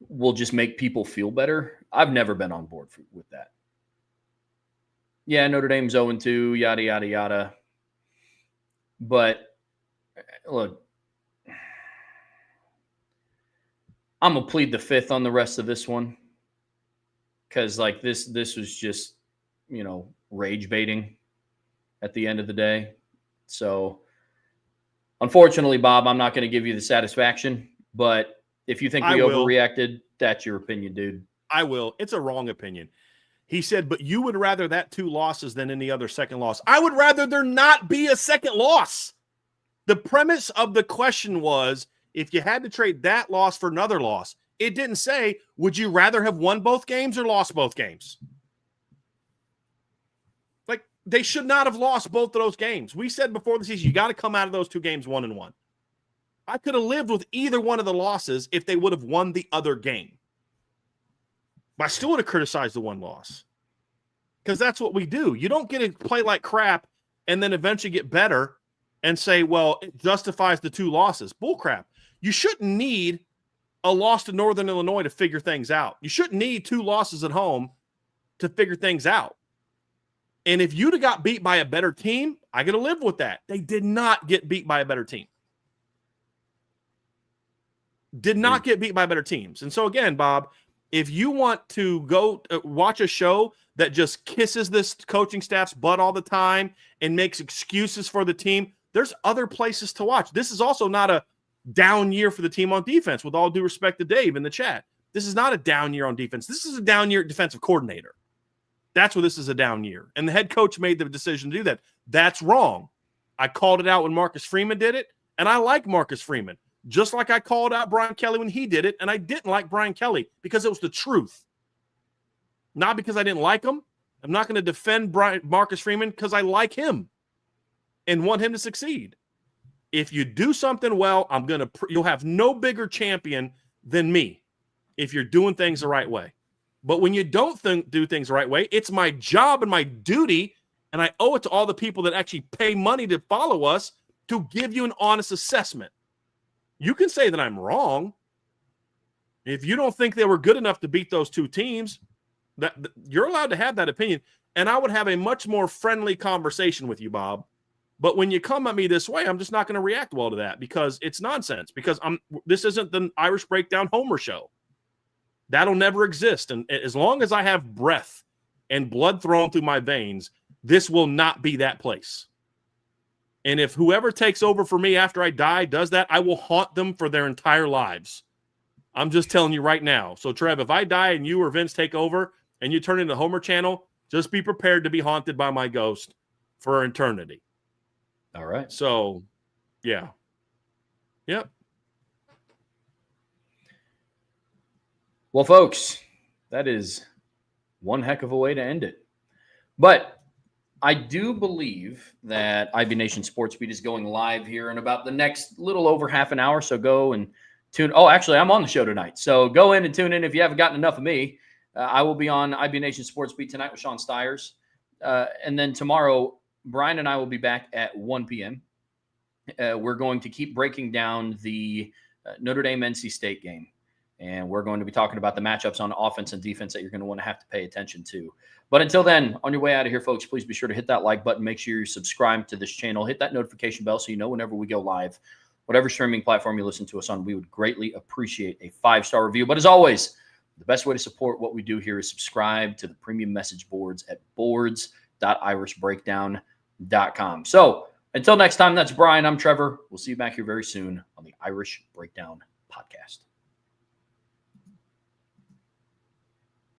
will just make people feel better, I've never been on board with that. Yeah, Notre Dame's 0-2, yada, yada, yada. But look, I'm going to plead the fifth on the rest of this one. Because like this was just, rage baiting at the end of the day. So unfortunately, Bob, I'm not going to give you the satisfaction. But if you think we overreacted, that's your opinion, dude. I will. It's a wrong opinion. He said, but you would rather that 2 losses than any other second loss. I would rather there not be a second loss. The premise of the question was, if you had to trade that loss for another loss, it didn't say, would you rather have won both games or lost both games? Like, they should not have lost both of those games. We said before the season, you got to come out of those 2 games 1-1. I could have lived with either one of the losses if they would have won the other game. But I still would have criticized the one loss. Because that's what we do. You don't get to play like crap and then eventually get better and say, well, it justifies the 2 losses. Bull crap. You shouldn't need a loss to Northern Illinois to figure things out. You shouldn't need 2 losses at home to figure things out. And if you'd have got beat by a better team, I got to live with that. They did not get beat by a better team. Did not get beat by better teams. And so again, Bob, if you want to go watch a show that just kisses this coaching staff's butt all the time and makes excuses for the team, there's other places to watch. This is also not a down year for the team on defense, with all due respect to Dave in the chat. This is not a down year on defense. This is a down year defensive coordinator. That's what this is, a down year. And the head coach made the decision to do that. That's wrong. I called it out when Marcus Freeman did it, and I like Marcus Freeman. just like I called out Brian Kelly when he did it, and I didn't like Brian Kelly because it was the truth. Not because I didn't like him. I'm not going to defend Marcus Freeman because I like him and want him to succeed. If you do something well, you'll have no bigger champion than me if you're doing things the right way. But when you don't do things the right way, it's my job and my duty, and I owe it to all the people that actually pay money to follow us to give you an honest assessment. You can say that I'm wrong. If you don't think they were good enough to beat those two teams, that you're allowed to have that opinion, and I would have a much more friendly conversation with you, Bob. But when you come at me this way, I'm just not going to react well to that because it's nonsense. Because this isn't the Irish Breakdown Homer show. That'll never exist. And as long as I have breath and blood thrown through my veins, this will not be that place. And if whoever takes over for me after I die does that, I will haunt them for their entire lives. I'm just telling you right now. So, Trev, if I die and you or Vince take over and you turn into Homer Channel, just be prepared to be haunted by my ghost for eternity. All right. So, yeah. Yep. Well, folks, that is one heck of a way to end it. But I do believe that IB Nation Sports Beat is going live here in about the next little over half an hour. So go and tune. Oh, actually, I'm on the show tonight. So go in and tune in if you haven't gotten enough of me. I will be on IB Nation Sports Beat tonight with Sean Stiers. And then tomorrow, Brian and I will be back at 1 p.m. We're going to keep breaking down the Notre Dame NC State game. And we're going to be talking about the matchups on offense and defense that you're going to want to have to pay attention to. But until then, on your way out of here, folks, please be sure to hit that like button. Make sure you subscribe to this channel. Hit that notification bell so you know whenever we go live. Whatever streaming platform you listen to us on, we would greatly appreciate a 5-star review. But as always, the best way to support what we do here is subscribe to the premium message boards at boards.irishbreakdown.com. So until next time, that's Brian. I'm Trevor. We'll see you back here very soon on the Irish Breakdown Podcast.